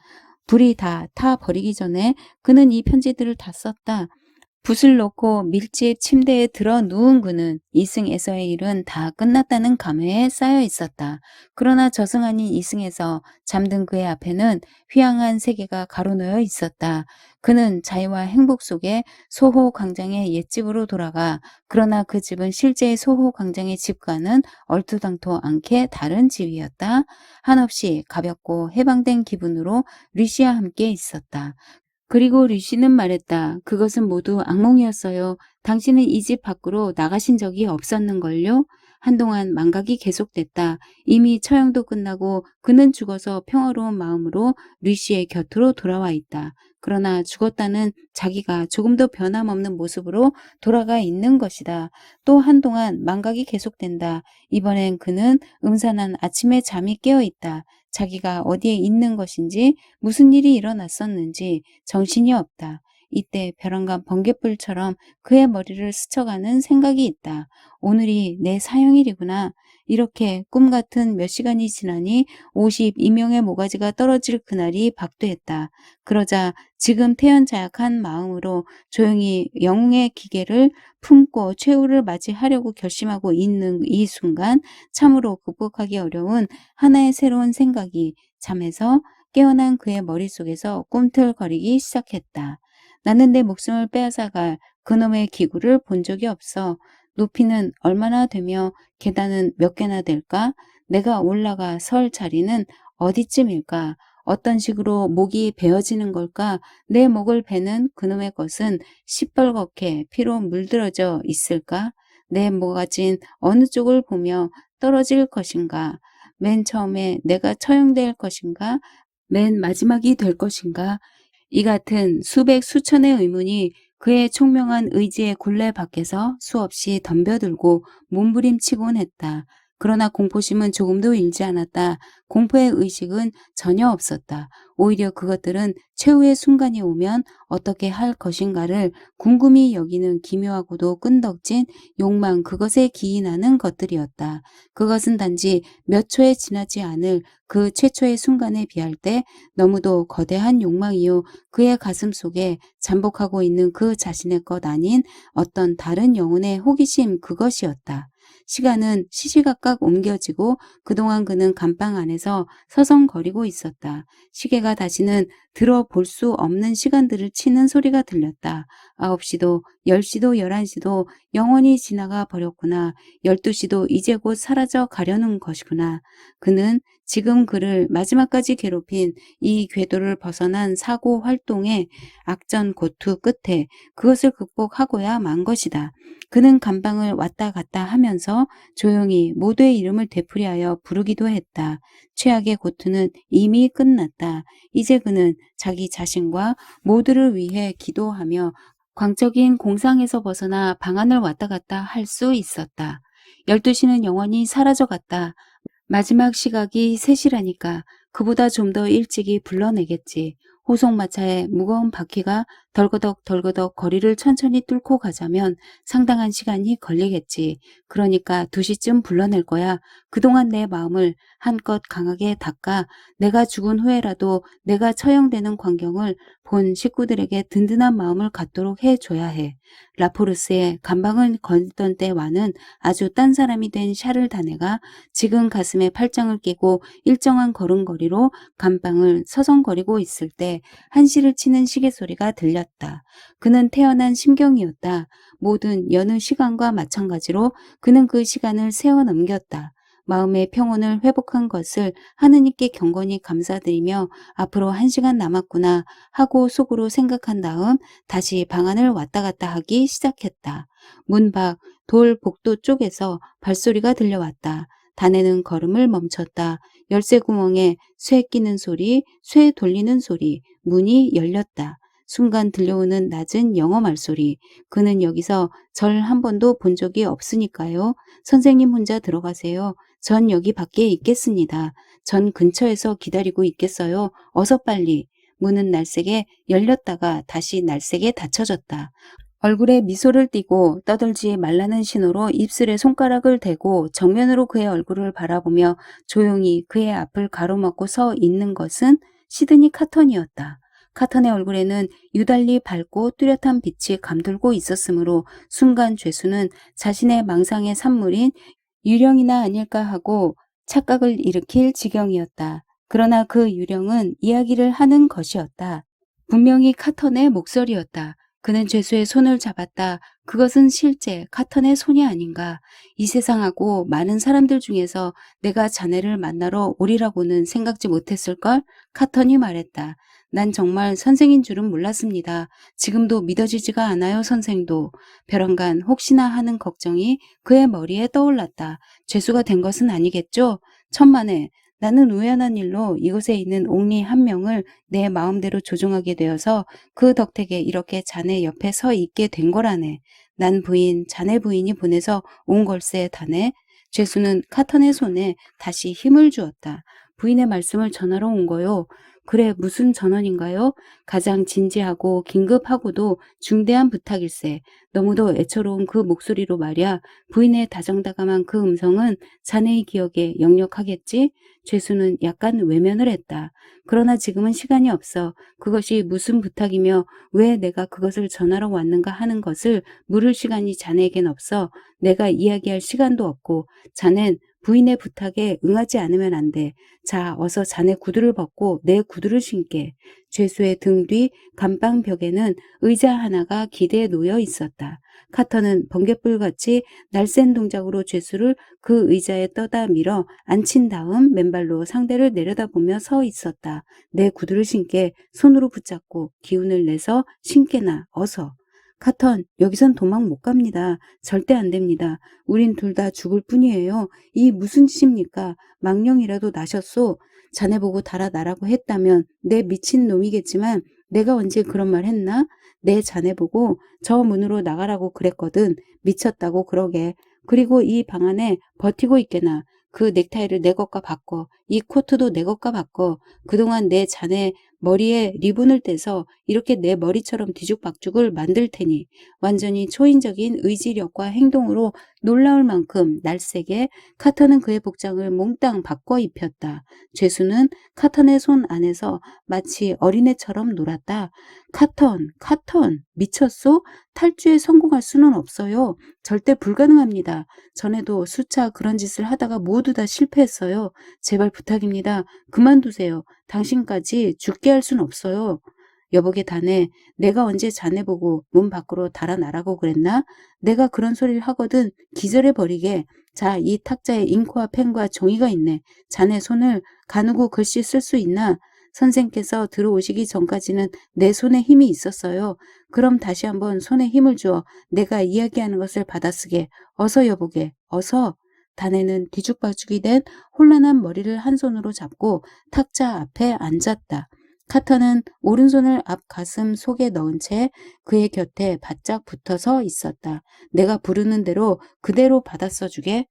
불이 다 타버리기 전에 그는 이 편지들을 다 썼다. 붓을 놓고 밀집 침대에 들어 누운 그는 이승에서의 일은 다 끝났다는 감회에 쌓여 있었다. 그러나 저승 아닌 이승에서 잠든 그의 앞에는 휘황한 세계가 가로놓여 있었다. 그는 자유와 행복 속에 소호 광장의 옛집으로 돌아가 그러나 그 집은 실제의 소호 광장의 집과는 얼토당토 않게 다른 집이었다. 한없이 가볍고 해방된 기분으로 리시와 함께 있었다. 그리고 류씨는 말했다. 그것은 모두 악몽이었어요. 당신은 이 집 밖으로 나가신 적이 없었는걸요? 한동안 망각이 계속됐다. 이미 처형도 끝나고 그는 죽어서 평화로운 마음으로 류씨의 곁으로 돌아와 있다. 그러나 죽었다는 자기가 조금도 변함없는 모습으로 돌아가 있는 것이다. 또 한동안 망각이 계속된다. 이번엔 그는 음산한 아침에 잠이 깨어 있다. 자기가 어디에 있는 것인지 무슨 일이 일어났었는지 정신이 없다. 이때 벼랑간 번갯불처럼 그의 머리를 스쳐가는 생각이 있다. 오늘이 내 사형일이구나. 이렇게 꿈같은 몇 시간이 지나니 52명의 모가지가 떨어질 그날이 박도했다. 그러자 지금 태연자약한 마음으로 조용히 영웅의 기계를 품고 최후를 맞이하려고 결심하고 있는 이 순간 참으로 극복하기 어려운 하나의 새로운 생각이 잠에서 깨어난 그의 머릿속에서 꿈틀거리기 시작했다. 나는 내 목숨을 빼앗아갈 그놈의 기구를 본 적이 없어. 높이는 얼마나 되며 계단은 몇 개나 될까? 내가 올라가 설 자리는 어디쯤일까? 어떤 식으로 목이 베어지는 걸까? 내 목을 베는 그놈의 것은 시뻘겋게 피로 물들어져 있을까? 내 모가진 어느 쪽을 보며 떨어질 것인가? 맨 처음에 내가 처형될 것인가? 맨 마지막이 될 것인가? 이 같은 수백 수천의 의문이 그의 총명한 의지의 굴레 밖에서 수없이 덤벼들고 몸부림치곤 했다. 그러나 공포심은 조금도 일지 않았다. 공포의 의식은 전혀 없었다. 오히려 그것들은 최후의 순간이 오면 어떻게 할 것인가를 궁금히 여기는 기묘하고도 끈덕진 욕망 그것에 기인하는 것들이었다. 그것은 단지 몇 초에 지나지 않을 그 최초의 순간에 비할 때 너무도 거대한 욕망이요. 그의 가슴 속에 잠복하고 있는 그 자신의 것 아닌 어떤 다른 영혼의 호기심 그것이었다. 시간은 시시각각 옮겨지고 그동안 그는 감방 안에서 서성거리고 있었다. 시계가 다시는 들어볼 수 없는 시간들을 치는 소리가 들렸다. 9시도 10시도 11시도 영원히 지나가 버렸구나. 12시도 이제 곧 사라져 가려는 것이구나. 그는 지금 그를 마지막까지 괴롭힌 이 궤도를 벗어난 사고 활동의 악전 고투 끝에 그것을 극복하고야 만 것이다. 그는 감방을 왔다 갔다 하면서 조용히 모두의 이름을 되풀이하여 부르기도 했다. 최악의 고투는 이미 끝났다. 이제 그는 자기 자신과 모두를 위해 기도하며 광적인 공상에서 벗어나 방안을 왔다 갔다 할 수 있었다. 12시는 영원히 사라져갔다. 마지막 시각이 3시라니까 그보다 좀 더 일찍이 불러내겠지. 호송마차의 무거운 바퀴가 덜거덕 거리를 천천히 뚫고 가자면 상당한 시간이 걸리겠지. 그러니까 2시쯤 불러낼 거야. 그동안 내 마음을 한껏 강하게 닦아 내가 죽은 후에라도 내가 처형되는 광경을 본 식구들에게 든든한 마음을 갖도록 해줘야 해. 라포르스의 감방을 거닐던 때와는 아주 딴 사람이 된 샤를 다네가 지금 가슴에 팔짱을 끼고 일정한 걸음걸이로 감방을 서성거리고 있을 때 한시를 치는 시계 소리가 들렸다. 그는 태어난 심경이었다. 모든 여느 시간과 마찬가지로 그는 그 시간을 세워 넘겼다. 마음의 평온을 회복한 것을 하느님께 경건히 감사드리며 앞으로 1시간 남았구나 하고 속으로 생각한 다음 다시 방 안을 왔다 갔다 하기 시작했다. 문 밖 돌 복도 쪽에서 발소리가 들려왔다. 다네는 걸음을 멈췄다. 열쇠 구멍에 쇠 끼는 소리, 쇠 돌리는 소리, 문이 열렸다. 순간 들려오는 낮은 영어 말소리. 그는 여기서 절 한 번도 본 적이 없으니까요. 선생님 혼자 들어가세요. 전 여기 밖에 있겠습니다. 전 근처에서 기다리고 있겠어요. 어서 빨리. 문은 날쌔게 열렸다가 다시 날쌔게 닫혀졌다. 얼굴에 미소를 띠고 떠들지 말라는 신호로 입술에 손가락을 대고 정면으로 그의 얼굴을 바라보며 조용히 그의 앞을 가로막고 서 있는 것은 시드니 카턴이었다. 카턴의 얼굴에는 유달리 밝고 뚜렷한 빛이 감돌고 있었으므로 순간 죄수는 자신의 망상의 산물인 유령이나 아닐까 하고 착각을 일으킬 지경이었다. 그러나 그 유령은 이야기를 하는 것이었다. 분명히 카턴의 목소리였다. 그는 죄수의 손을 잡았다. 그것은 실제 카턴의 손이 아닌가. 이 세상하고 많은 사람들 중에서 내가 자네를 만나러 오리라고는 생각지 못했을걸? 카턴이 말했다. 난 정말 선생인 줄은 몰랐습니다. 지금도 믿어지지가 않아요, 선생도. 벼랑간 혹시나 하는 걱정이 그의 머리에 떠올랐다. 죄수가 된 것은 아니겠죠? 천만에. 나는 우연한 일로 이곳에 있는 옥리 한 명을 내 마음대로 조종하게 되어서 그 덕택에 이렇게 자네 옆에 서 있게 된 거라네. 난 부인, 자네 부인이 보내서 온 걸세, 다네. 죄수는 카턴의 손에 다시 힘을 주었다. 부인의 말씀을 전하러 온 거요. 그래, 무슨 전원인가요? 가장 진지하고 긴급하고도 중대한 부탁일세. 너무도 애처로운 그 목소리로 말이야. 부인의 다정다감한 그 음성은 자네의 기억에 역력하겠지? 죄수는 약간 외면을 했다. 그러나 지금은 시간이 없어. 그것이 무슨 부탁이며 왜 내가 그것을 전하러 왔는가 하는 것을 물을 시간이 자네에겐 없어. 내가 이야기할 시간도 없고 자넨 부인의 부탁에 응하지 않으면 안 돼. 자, 어서 자네 구두를 벗고 내 구두를 신게. 죄수의 등 뒤 감방벽에는 의자 하나가 기대에 놓여 있었다. 카터는 번갯불같이 날쌘 동작으로 죄수를 그 의자에 떠다 밀어 앉힌 다음 맨발로 상대를 내려다보며 서 있었다. 내 구두를 신게. 손으로 붙잡고 기운을 내서 신게나 어서. 카턴, 여기선 도망 못 갑니다. 절대 안 됩니다. 우린 둘 다 죽을 뿐이에요. 이 무슨 짓입니까? 망령이라도 나셨소. 자네 보고 달아나라고 했다면 내 미친 놈이겠지만 내가 언제 그런 말 했나? 내 자네 보고 저 문으로 나가라고 그랬거든. 미쳤다고 그러게. 그리고 이 방 안에 버티고 있게나. 그 넥타이를 내 것과 바꿔. 이 코트도 내 것과 바꿔. 그동안 내 자네 머리에 리본을 떼서 이렇게 내 머리처럼 뒤죽박죽을 만들 테니 완전히 초인적인 의지력과 행동으로 놀라울 만큼 날쌔게 카턴은 그의 복장을 몽땅 바꿔 입혔다. 죄수는 카턴의 손 안에서 마치 어린애처럼 놀았다. 카턴, 미쳤소? 탈주에 성공할 수는 없어요. 절대 불가능합니다. 전에도 수차 그런 짓을 하다가 모두 다 실패했어요. 제발 부탁입니다. 그만두세요. 당신까지 죽게 할 순 없어요. 여보게 다네, 내가 언제 자네 보고 문 밖으로 달아나라고 그랬나? 내가 그런 소리를 하거든 기절해버리게. 자, 이 탁자에 잉크와 펜과 종이가 있네. 자네 손을 가누고 글씨 쓸 수 있나? 선생께서 들어오시기 전까지는 내 손에 힘이 있었어요. 그럼 다시 한번 손에 힘을 주어 내가 이야기하는 것을 받아쓰게. 어서 여보게, 어서. 다네는 뒤죽박죽이 된 혼란한 머리를 한 손으로 잡고 탁자 앞에 앉았다. 카터는 오른손을 앞 가슴 속에 넣은 채 그의 곁에 바짝 붙어서 있었다. 내가 부르는 대로 그대로 받아 써주게.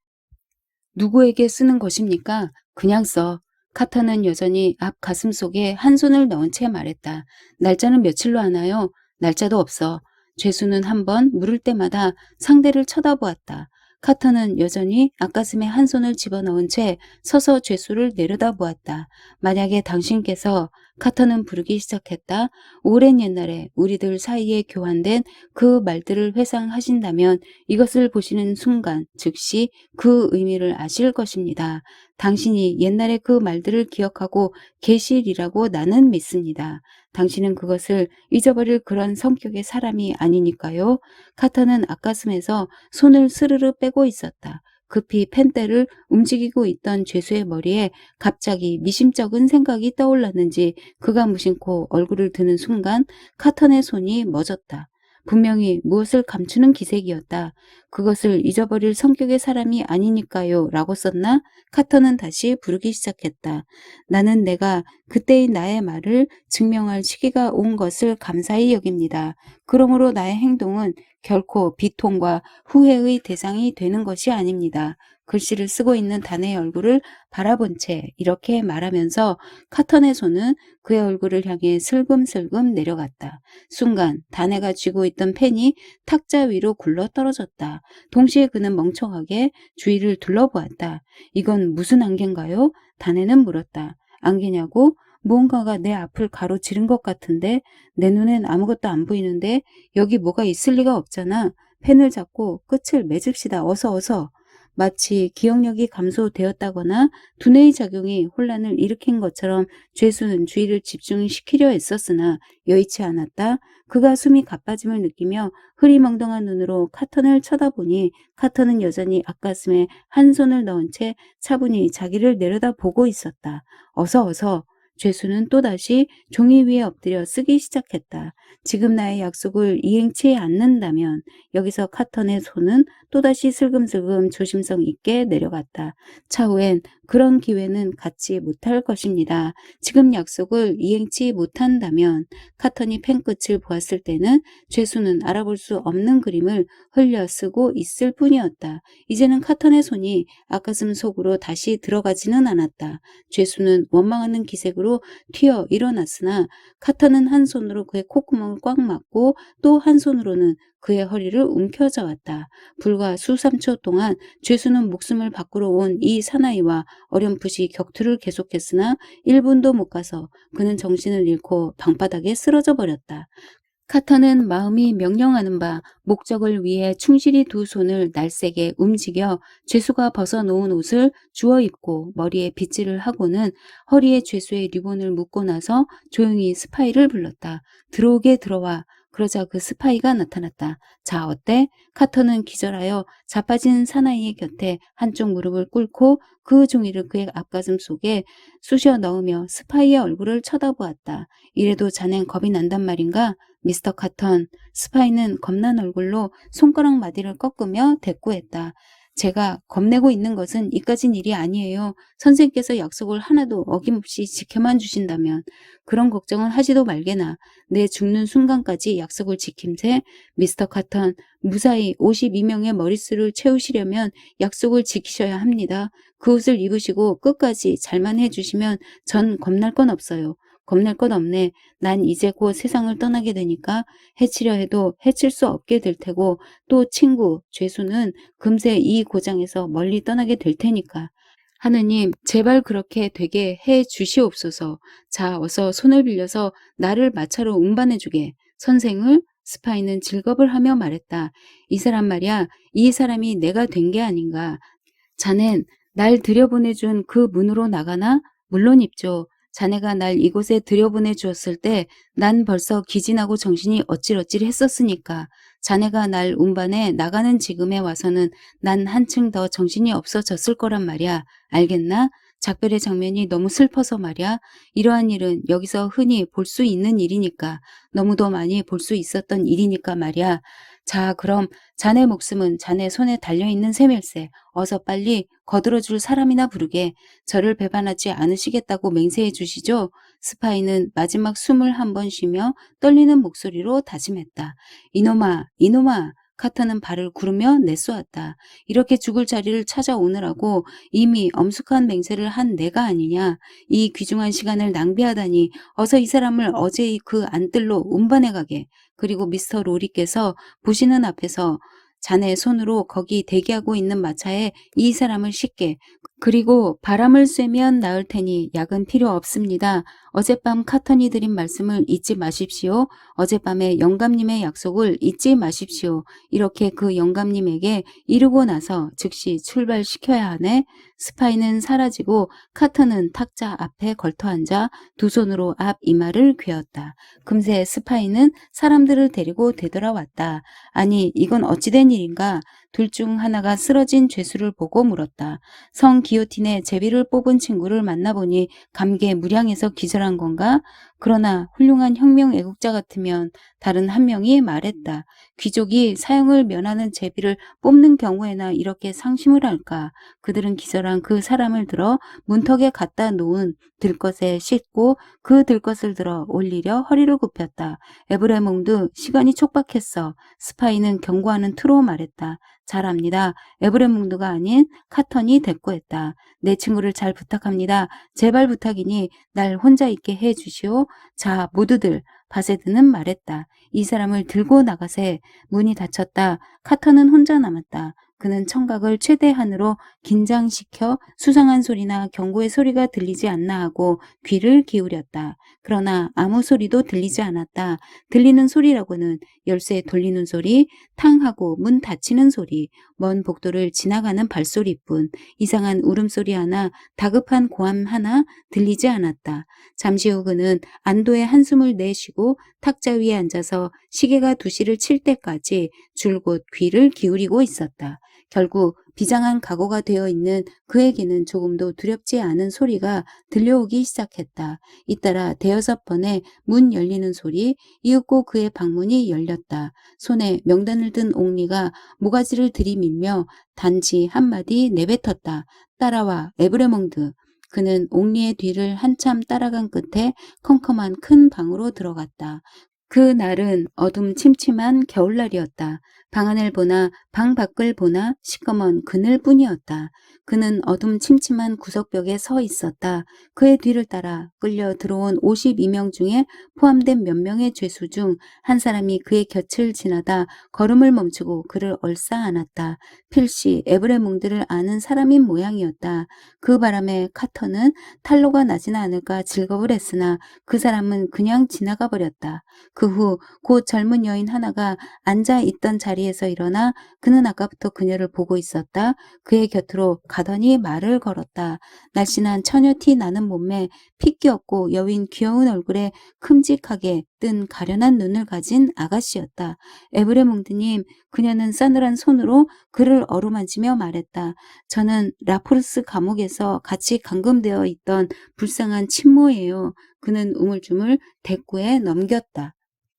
누구에게 쓰는 것입니까? 그냥 써. 카터는 여전히 앞 가슴 속에 한 손을 넣은 채 말했다. 날짜는 며칠로 하나요? 날짜도 없어. 죄수는 한 번 물을 때마다 상대를 쳐다보았다. 카터는 여전히 앞가슴에 한 손을 집어넣은 채 서서 죄수를 내려다보았다. 만약에 당신께서 카터는 부르기 시작했다. 오랜 옛날에 우리들 사이에 교환된 그 말들을 회상하신다면 이것을 보시는 순간 즉시 그 의미를 아실 것입니다. 당신이 옛날에 그 말들을 기억하고 계시리라고 나는 믿습니다. 당신은 그것을 잊어버릴 그런 성격의 사람이 아니니까요. 카터는 앞가슴에서 손을 스르르 빼고 있었다. 급히 펜대를 움직이고 있던 죄수의 머리에 갑자기 미심쩍은 생각이 떠올랐는지 그가 무심코 얼굴을 드는 순간 카턴의 손이 멎었다. 분명히 무엇을 감추는 기색이었다. 그것을 잊어버릴 성격의 사람이 아니니까요 라고 썼나? 카턴은 다시 부르기 시작했다. 나는 내가 그때의 나의 말을 증명할 시기가 온 것을 감사히 여깁니다. 그러므로 나의 행동은 결코 비통과 후회의 대상이 되는 것이 아닙니다. 글씨를 쓰고 있는 단의 얼굴을 바라본 채 이렇게 말하면서 카턴의 손은 그의 얼굴을 향해 슬금슬금 내려갔다. 순간 단애가 쥐고 있던 펜이 탁자 위로 굴러 떨어졌다. 동시에 그는 멍청하게 주위를 둘러보았다. 이건 무슨 안개인가요? 단애는 물었다. 안개냐고? 무언가가 내 앞을 가로지른 것 같은데 내 눈엔 아무것도 안 보이는데 여기 뭐가 있을 리가 없잖아. 펜을 잡고 끝을 맺읍시다. 어서 어서. 마치 기억력이 감소되었다거나 두뇌의 작용이 혼란을 일으킨 것처럼 죄수는 주의를 집중시키려 했었으나 여의치 않았다. 그가 숨이 가빠짐을 느끼며 흐리멍덩한 눈으로 카턴을 쳐다보니 카턴은 여전히 앞가슴에 한 손을 넣은 채 차분히 자기를 내려다보고 있었다. 어서 어서. 죄수는 또다시 종이 위에 엎드려 쓰기 시작했다. 지금 나의 약속을 이행치 않는다면 여기서 카턴의 손은 또다시 슬금슬금 조심성 있게 내려갔다. 차후엔 그런 기회는 갖지 못할 것입니다. 지금 약속을 이행치 못한다면 카턴이 펜끝을 보았을 때는 죄수는 알아볼 수 없는 그림을 흘려 쓰고 있을 뿐이었다. 이제는 카턴의 손이 앞가슴 속으로 다시 들어가지는 않았다. 죄수는 원망하는 기색으로 튀어 일어났으나 카턴은 한 손으로 그의 콧구멍을 꽉 막고 또 한 손으로는 그의 허리를 움켜잡았다. 불과 수삼초 동안 죄수는 목숨을 바꾸러 온 이 사나이와 어렴풋이 격투를 계속했으나 1분도 못 가서 그는 정신을 잃고 방바닥에 쓰러져 버렸다. 카턴은 마음이 명령하는 바 목적을 위해 충실히 두 손을 날쌔게 움직여 죄수가 벗어놓은 옷을 주워 입고 머리에 빗질을 하고는 허리에 죄수의 리본을 묶고 나서 조용히 스파이를 불렀다. 들어오게 들어와. 그러자 그 스파이가 나타났다. 자, 어때? 카턴은 기절하여 자빠진 사나이의 곁에 한쪽 무릎을 꿇고 그 종이를 그의 앞가슴 속에 쑤셔 넣으며 스파이의 얼굴을 쳐다보았다. 이래도 자넨 겁이 난단 말인가? 미스터 카턴. 스파이는 겁난 얼굴로 손가락 마디를 꺾으며 대꾸했다. 제가 겁내고 있는 것은 이까진 일이 아니에요. 선생님께서 약속을 하나도 어김없이 지켜만 주신다면 그런 걱정은 하지도 말게나. 내 죽는 순간까지 약속을 지킴세. 미스터 카턴, 무사히 52명의 머릿수를 채우시려면 약속을 지키셔야 합니다. 그 옷을 입으시고 끝까지 잘만 해주시면 전 겁날 건 없어요. 겁낼 것 없네. 난 이제 곧 세상을 떠나게 되니까 해치려 해도 해칠 수 없게 될 테고 또 친구, 죄수는 금세 이 고장에서 멀리 떠나게 될 테니까. 하느님, 제발 그렇게 되게 해 주시옵소서. 자, 어서 손을 빌려서 나를 마차로 운반해주게. 선생을? 스파이는 질겁을 하며 말했다. 이 사람 말이야, 이 사람이 내가 된 게 아닌가. 자넨 날 들여보내준 그 문으로 나가나? 물론 입죠. 자네가 날 이곳에 들여보내 주었을 때 난 벌써 기진하고 정신이 어찔어찔 했었으니까. 자네가 날 운반해 나가는 지금에 와서는 난 한층 더 정신이 없어졌을 거란 말이야. 알겠나? 작별의 장면이 너무 슬퍼서 말이야. 이러한 일은 여기서 흔히 볼 수 있는 일이니까. 너무도 많이 볼 수 있었던 일이니까 말이야. 자, 그럼 자네 목숨은 자네 손에 달려있는 셈일세. 어서 빨리 거들어줄 사람이나 부르게. 저를 배반하지 않으시겠다고 맹세해 주시죠. 스파이는 마지막 숨을 한 번 쉬며 떨리는 목소리로 다짐했다. 이놈아, 이놈아. 카터는 발을 구르며 내쏘았다. 이렇게 죽을 자리를 찾아오느라고 이미 엄숙한 맹세를 한 내가 아니냐. 이 귀중한 시간을 낭비하다니 어서 이 사람을 어제의 그 안뜰로 운반해 가게. 그리고 미스터 로리께서 보시는 앞에서 자네 손으로 거기 대기하고 있는 마차에 이 사람을 싣게. 그리고 바람을 쐬면 나을 테니 약은 필요 없습니다. 어젯밤 카턴이 드린 말씀을 잊지 마십시오. 어젯밤에 영감님의 약속을 잊지 마십시오. 이렇게 그 영감님에게 이르고 나서 즉시 출발시켜야 하네. 스파이는 사라지고 카턴은 탁자 앞에 걸터앉아 두 손으로 앞 이마를 괴었다. 금세 스파이는 사람들을 데리고 되돌아왔다. 아니, 이건 어찌된 일인가? 둘 중 하나가 쓰러진 죄수를 보고 물었다. 성 기요틴에 제비를 뽑은 친구를 만나보니 감개무량해서 기절한 건가? 그러나 훌륭한 혁명 애국자 같으면 다른 한 명이 말했다. 귀족이 사형을 면하는 제비를 뽑는 경우에나 이렇게 상심을 할까? 그들은 기절한 그 사람을 들어 문턱에 갖다 놓은 들것에 싣고 그 들것을 들어 올리려 허리를 굽혔다. 에브레몽드, 시간이 촉박했어. 스파이는 경고하는 투로 말했다. 잘 압니다. 에브레몽드가 아닌 카턴이 대꾸했다. 내 친구를 잘 부탁합니다. 제발 부탁이니 날 혼자 있게 해 주시오. 자, 모두들. 바세드는 말했다. 이 사람을 들고 나가세. 문이 닫혔다. 카턴은 혼자 남았다. 그는 청각을 최대한으로 긴장시켜 수상한 소리나 경고의 소리가 들리지 않나 하고 귀를 기울였다. 그러나 아무 소리도 들리지 않았다. 들리는 소리라고는 열쇠 돌리는 소리, 탕하고 문 닫히는 소리, 먼 복도를 지나가는 발소리뿐. 이상한 울음소리 하나, 다급한 고함 하나 들리지 않았다. 잠시 후 그는 안도의 한숨을 내쉬고 탁자 위에 앉아서 시계가 2시를 칠 때까지 줄곧 귀를 기울이고 있었다. 결국 비장한 각오가 되어 있는 그에게는 조금도 두렵지 않은 소리가 들려오기 시작했다. 잇따라 5번의 문 열리는 소리, 이윽고 그의 방문이 열렸다. 손에 명단을 든 옥리가 모가지를 들이밀며 단지 한마디 내뱉었다. 따라와, 에브레몽드. 그는 옥리의 뒤를 한참 따라간 끝에 컴컴한 큰 방으로 들어갔다. 그 날은 어둠 침침한 겨울날이었다. 방 안을 보나 방 밖을 보나 시꺼먼 그늘뿐이었다. 그는 어둠 침침한 구석벽에 서 있었다. 그의 뒤를 따라 끌려 들어온 52명 중에 포함된 몇 명의 죄수 중 한 사람이 그의 곁을 지나다 걸음을 멈추고 그를 얼싸안았다. 필시 에브레몽드를 아는 사람인 모양이었다. 그 바람에 카터는 탈로가 나지는 않을까 즐거울 했으나 그 사람은 그냥 지나가 버렸다. 그 후 곧 젊은 여인 하나가 앉아있던 자리에서 일어나 그는 아까부터 그녀를 보고 있었다. 그의 곁으로 가더니 말을 걸었다. 날씬한 처녀티 나는 몸매, 피 끼었고 여윈 귀여운 얼굴에 큼직하게 뜬 가련한 눈을 가진 아가씨였다. 에브레몽드님, 그녀는 싸늘한 손으로 그를 어루만지며 말했다. 저는 라포르스 감옥에서 같이 감금되어 있던 불쌍한 친모예요. 그는 우물쭈물 대꾸에 넘겼다.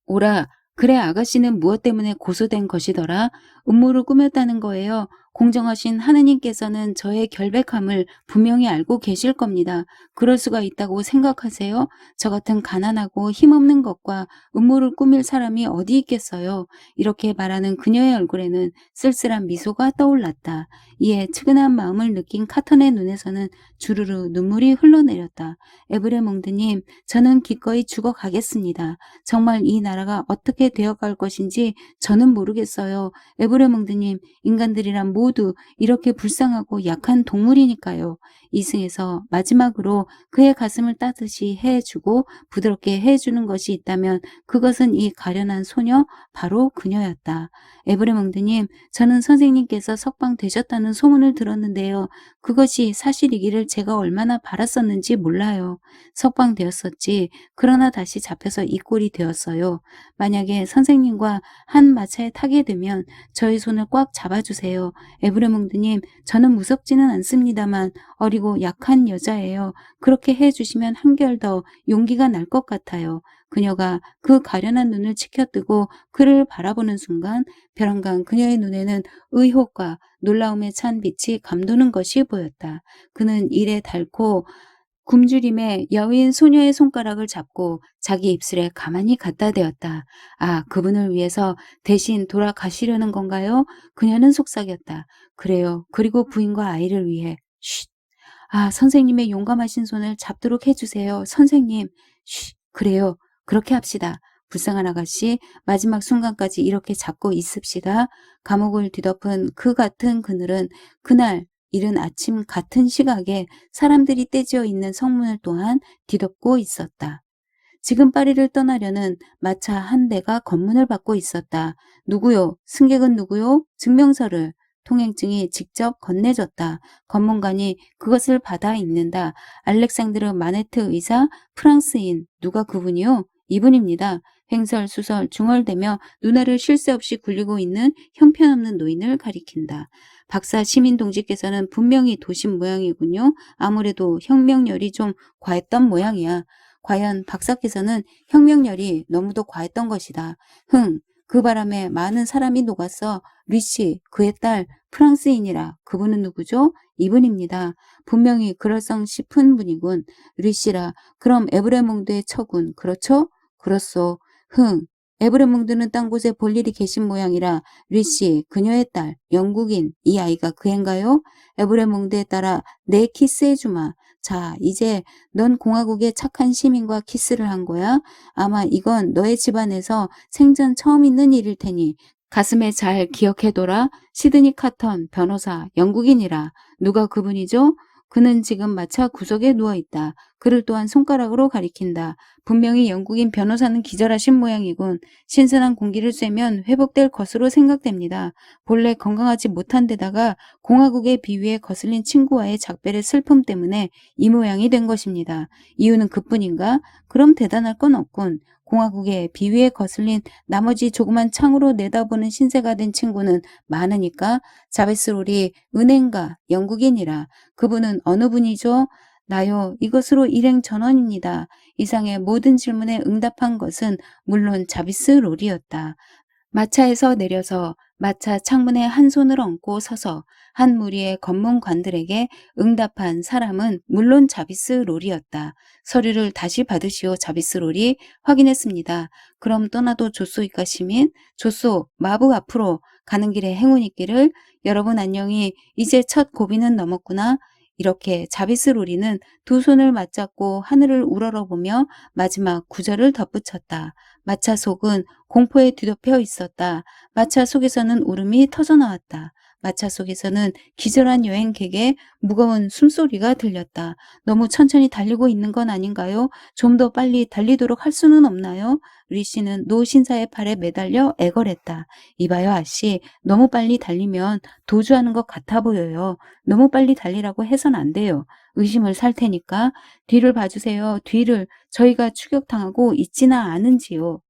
오라, 그래 아가씨는 무엇 때문에 고소된 것이더라? 음모를 꾸몄다는 거예요. 공정하신 하느님께서는 저의 결백함을 분명히 알고 계실 겁니다. 그럴 수가 있다고 생각하세요? 저 같은 가난하고 힘없는 것과 음모를 꾸밀 사람이 어디 있겠어요? 이렇게 말하는 그녀의 얼굴에는 쓸쓸한 미소가 떠올랐다. 이에 측은한 마음을 느낀 카턴의 눈에서는 주르르 눈물이 흘러내렸다. 에브레몽드님, 저는 기꺼이 죽어가겠습니다. 정말 이 나라가 어떻게 되어갈 것인지 저는 모르겠어요. 에브레몽드님, 인간들이란 모두 이렇게 불쌍하고 약한 동물이니까요. 이승에서 마지막으로 그의 가슴을 따뜻이 해주고 부드럽게 해주는 것이 있다면 그것은 이 가련한 소녀, 바로 그녀였다. 에브레몽드님, 저는 선생님께서 석방되셨다는 소문을 들었는데요. 그것이 사실이기를 제가 얼마나 바랐었는지 몰라요. 석방되었었지. 그러나 다시 잡혀서 이 꼴이 되었어요. 만약에 선생님과 한 마차에 타게 되면 저의 손을 꽉 잡아주세요. 에브레몽드님, 저는 무섭지는 않습니다만 어리고 약한 여자예요. 그렇게 해주시면 한결 더 용기가 날 것 같아요. 그녀가 그 가련한 눈을 치켜뜨고 그를 바라보는 순간 벼랑간 그녀의 눈에는 의혹과 놀라움에 찬 빛이 감도는 것이 보였다. 그는 이래 닳고 굶주림에 여인 소녀의 손가락을 잡고 자기 입술에 가만히 갖다 대었다. 아, 그분을 위해서 대신 돌아가시려는 건가요? 그녀는 속삭였다. 그래요. 그리고 부인과 아이를 위해. 쉿. 아, 선생님의 용감하신 손을 잡도록 해주세요. 선생님. 쉿. 그래요. 그렇게 합시다. 불쌍한 아가씨, 마지막 순간까지 이렇게 잡고 있읍시다. 감옥을 뒤덮은 그 같은 그늘은 그날 이른 아침 같은 시각에 사람들이 떼지어 있는 성문을 또한 뒤덮고 있었다. 지금 파리를 떠나려는 마차 한 대가 검문을 받고 있었다. 누구요? 승객은 누구요? 증명서를. 통행증이 직접 건네줬다. 검문관이 그것을 받아 읽는다. 알렉상드르 마네트 의사, 프랑스인. 누가 그분이요? 이분입니다. 횡설수설 중얼대며 눈알을 쉴 새 없이 굴리고 있는 형편없는 노인을 가리킨다. 박사 시민동지께서는 분명히 도신 모양이군요. 아무래도 혁명열이 좀 과했던 모양이야. 과연 박사께서는 혁명열이 너무도 과했던 것이다. 그 바람에 많은 사람이 녹았어. 리씨, 그의 딸, 프랑스인이라. 그분은 누구죠? 이분입니다. 분명히 그럴성 싶은 분이군. 리씨라. 그럼 에브레몽드의 처군. 그렇죠? 그렇소. 에브레몽드는 딴 곳에 볼 일이 계신 모양이라. 리씨, 그녀의 딸, 영국인. 이 아이가 그 애인가요? 에브레몽드에 따라 내 키스해주마. 자, 이제 넌 공화국의 착한 시민과 키스를 한 거야? 아마 이건 너의 집안에서 생전 처음 있는 일일 테니 가슴에 잘 기억해둬라. 시드니 카턴 변호사 영국인이라. 누가 그분이죠? 그는 지금 마차 구석에 누워있다. 그를 또한 손가락으로 가리킨다. 분명히 영국인 변호사는 기절하신 모양이군. 신선한 공기를 쐬면 회복될 것으로 생각됩니다. 본래 건강하지 못한 데다가 공화국의 비위에 거슬린 친구와의 작별의 슬픔 때문에 이 모양이 된 것입니다. 이유는 그뿐인가? 그럼 대단할 건 없군. 공화국의 비위에 거슬린 나머지 조그만 창으로 내다보는 신세가 된 친구는 많으니까. 자베스 롤이 은행가 영국인이라. 그분은 어느 분이죠? 나요. 이것으로 일행 전원입니다. 이상의 모든 질문에 응답한 것은 물론 자비스 롤이었다. 마차에서 내려서 마차 창문에 한 손을 얹고 서서 한 무리의 검문관들에게 응답한 사람은 물론 자비스 롤이었다. 서류를 다시 받으시오. 자비스 롤이 확인했습니다. 그럼 떠나도 좋소이까 시민? 좋소. 마부 앞으로 가는 길에 행운 있기를. 여러분 안녕히. 이제 첫 고비는 넘었구나. 이렇게 자비스 롤이는 두 손을 맞잡고 하늘을 우러러보며 마지막 구절을 덧붙였다. 마차 속은 공포에 뒤덮여 있었다. 마차 속에서는 울음이 터져나왔다. 마차 속에서는 기절한 여행객의 무거운 숨소리가 들렸다. 너무 천천히 달리고 있는 건 아닌가요? 좀 더 빨리 달리도록 할 수는 없나요? 리씨는 노 신사의 팔에 매달려 애걸했다. 이봐요 아씨, 너무 빨리 달리면 도주하는 것 같아 보여요. 너무 빨리 달리라고 해선 안 돼요. 의심을 살 테니까. 뒤를 봐주세요. 뒤를. 저희가 추격당하고 있지나 않은지요.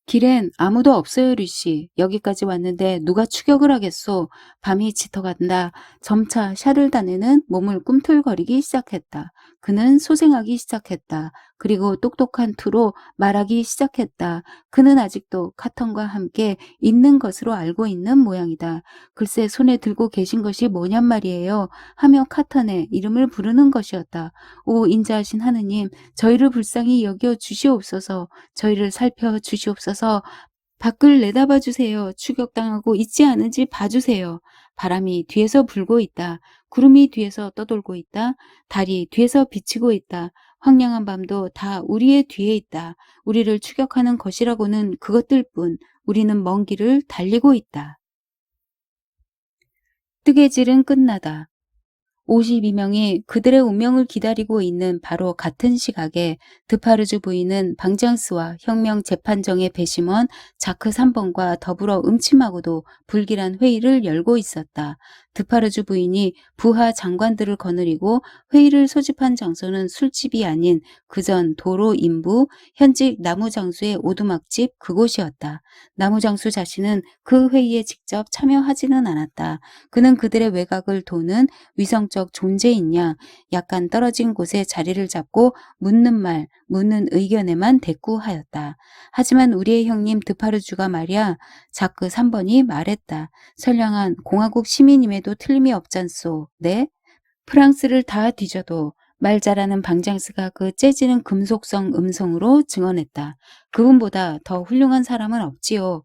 길엔 아무도 없어요, 리씨. 여기까지 왔는데 누가 추격을 하겠소. 밤이 짙어간다. 점차 샤를단에는 몸을 꿈틀거리기 시작했다. 그는 소생하기 시작했다. 그리고 똑똑한 투로 말하기 시작했다. 그는 아직도 카턴과 함께 있는 것으로 알고 있는 모양이다. 글쎄 손에 들고 계신 것이 뭐냔 말이에요. 하며 카턴의 이름을 부르는 것이었다. 오 인자하신 하느님, 저희를 불쌍히 여겨 주시옵소서. 저희를 살펴 주시옵소서. 밖을 내다봐 주세요. 추격당하고 있지 않은지 봐주세요. 바람이 뒤에서 불고 있다. 구름이 뒤에서 떠돌고 있다. 달이 뒤에서 비치고 있다. 황량한 밤도 다 우리의 뒤에 있다. 우리를 추격하는 것이라고는 그것들뿐. 우리는 먼 길을 달리고 있다. 뜨개질은 끝나다. 52명이 그들의 운명을 기다리고 있는 바로 같은 시각에 드파르주 부인은 방장스와 혁명 재판정의 배심원 자크 3번과 더불어 음침하고도 불길한 회의를 열고 있었다. 드파르주 부인이 부하 장관들을 거느리고 회의를 소집한 장소는 술집이 아닌 그전 도로 인부 현직 나무장수의 오두막집 그곳이었다. 나무장수 자신은 그 회의에 직접 참여하지는 않았다. 그는 그들의 외곽을 도는 위성적 존재이냐 약간 떨어진 곳에 자리를 잡고 묻는 말, 묻는 의견에만 대꾸하였다. 하지만 우리의 형님 드파르주가 말이야. 자크 3번이 말했다. 선량한 공화국 시민임에도 틀림이 없잖소. 네? 프랑스를 다 뒤져도 말 잘하는 방장스가 그 째지는 금속성 음성으로 증언했다. 그분보다 더 훌륭한 사람은 없지요.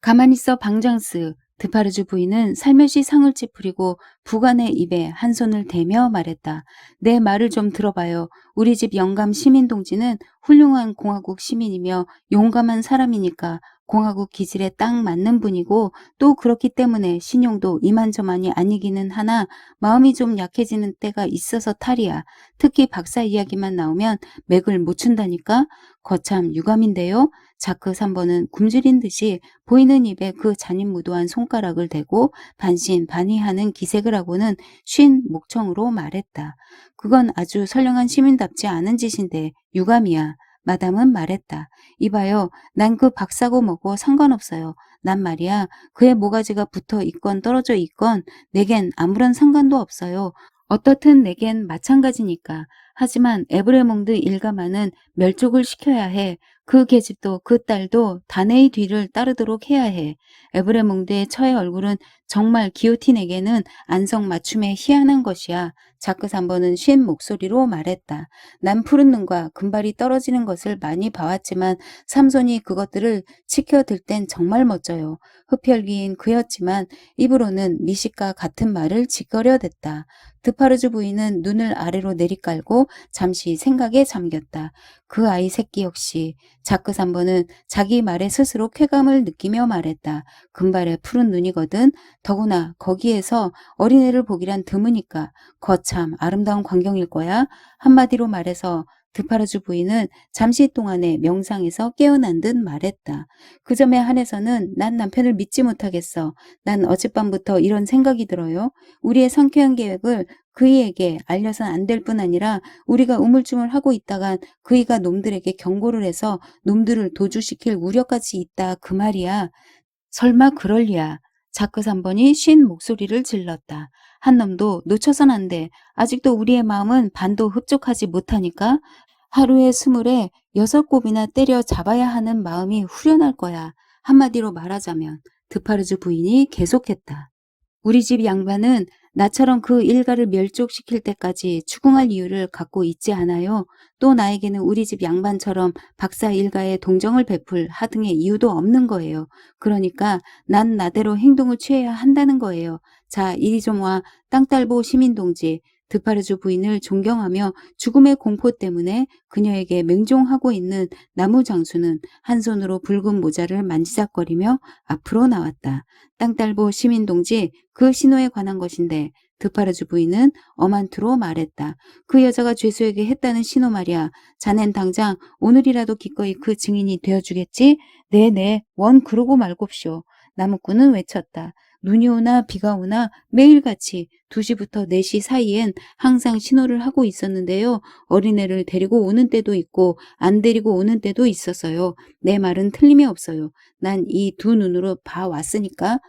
가만히 있어 방장스. 드파르주 부인은 살며시 상을 찌푸리고 부관의 입에 한 손을 대며 말했다. 내 말을 좀 들어봐요. 우리 집 영감 시민동지는 훌륭한 공화국 시민이며 용감한 사람이니까 공화국 기질에 딱 맞는 분이고 또 그렇기 때문에 신용도 이만저만이 아니기는 하나 마음이 좀 약해지는 때가 있어서 탈이야. 특히 박사 이야기만 나오면 맥을 못 춘다니까? 거참 유감인데요. 자크 3번은 굶주린 듯이 보이는 입에 그 잔인무도한 손가락을 대고 반신반의하는 기색을 하고는 쉰 목청으로 말했다. 그건 아주 선량한 시민답지 않은 짓인데 유감이야. 마담은 말했다. 이봐요. 난 그 박사고 뭐고 상관없어요. 난 말이야. 그의 모가지가 붙어 있건 떨어져 있건 내겐 아무런 상관도 없어요. 어떻든 내겐 마찬가지니까. 하지만 에브레몽드 일가만은 멸족을 시켜야 해. 그 계집도 그 딸도 다네의 뒤를 따르도록 해야 해. 에브레몽드의 처의 얼굴은 정말 기요틴에게는 안성맞춤에 희한한 것이야. 자크 3번은 쉰 목소리로 말했다. 난 푸른 눈과 금발이 떨어지는 것을 많이 봐왔지만 삼손이 그것들을 치켜들 땐 정말 멋져요. 흡혈귀인 그였지만 입으로는 미식과 같은 말을 짓거려댔다. 드파르주 부인은 눈을 아래로 내리깔고 잠시 생각에 잠겼다. 그 아이 새끼 역시. 자크 3번은 자기 말에 스스로 쾌감을 느끼며 말했다. 금발의 푸른 눈이거든. 더구나 거기에서 어린애를 보기란 드무니까 거참 아름다운 광경일 거야. 한마디로 말해서 드파르주 부인은 잠시 동안의 명상에서 깨어난 듯 말했다. 그 점에 한해서는 난 남편을 믿지 못하겠어. 난 어젯밤부터 이런 생각이 들어요. 우리의 상쾌한 계획을 그이에게 알려선 안 될 뿐 아니라 우리가 우물쭈물하고 있다간 그이가 놈들에게 경고를 해서 놈들을 도주시킬 우려까지 있다 그 말이야. 설마 그럴 리야. 자크 3번이 쉰 목소리를 질렀다. 한 놈도 놓쳐선 안 돼. 아직도 우리의 마음은 반도 흡족하지 못하니까 하루에 20에 6곱이나 때려 잡아야 하는 마음이 후련할 거야. 한마디로 말하자면 드파르즈 부인이 계속했다. 우리 집 양반은 나처럼 그 일가를 멸족시킬 때까지 추궁할 이유를 갖고 있지 않아요. 또 나에게는 우리 집 양반처럼 박사 일가에 동정을 베풀 하등의 이유도 없는 거예요. 그러니까 난 나대로 행동을 취해야 한다는 거예요. 자, 이리 좀 와. 땅딸보 시민동지. 드파르주 부인을 존경하며 죽음의 공포 때문에 그녀에게 맹종하고 있는 나무 장수는 한 손으로 붉은 모자를 만지작거리며 앞으로 나왔다. 땅딸보 시민동지, 그 신호에 관한 것인데 드파르주 부인은 엄한 투로 말했다. 그 여자가 죄수에게 했다는 신호 말이야. 자넨 당장 오늘이라도 기꺼이 그 증인이 되어주겠지? 네네, 원 그러고 말곱쇼. 나무꾼은 외쳤다. 눈이 오나 비가 오나 매일같이 2시부터 4시 사이엔 항상 신호를 하고 있었는데요. 어린애를 데리고 오는 때도 있고 안 데리고 오는 때도 있었어요. 내 말은 틀림이 없어요. 난 이 두 눈으로 봐왔으니까.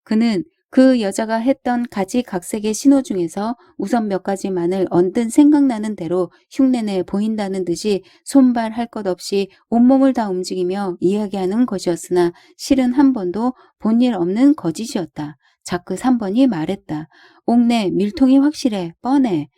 그는 그 여자가 했던 가지각색의 신호 중에서 우선 몇 가지만을 언뜻 생각나는 대로 흉내내 보인다는 듯이 손발할 것 없이 온몸을 다 움직이며 이야기하는 것이었으나 실은 한 번도 본 일 없는 거짓이었다. 자크 3번이 말했다. 옥내 밀통이 확실해, 뻔해.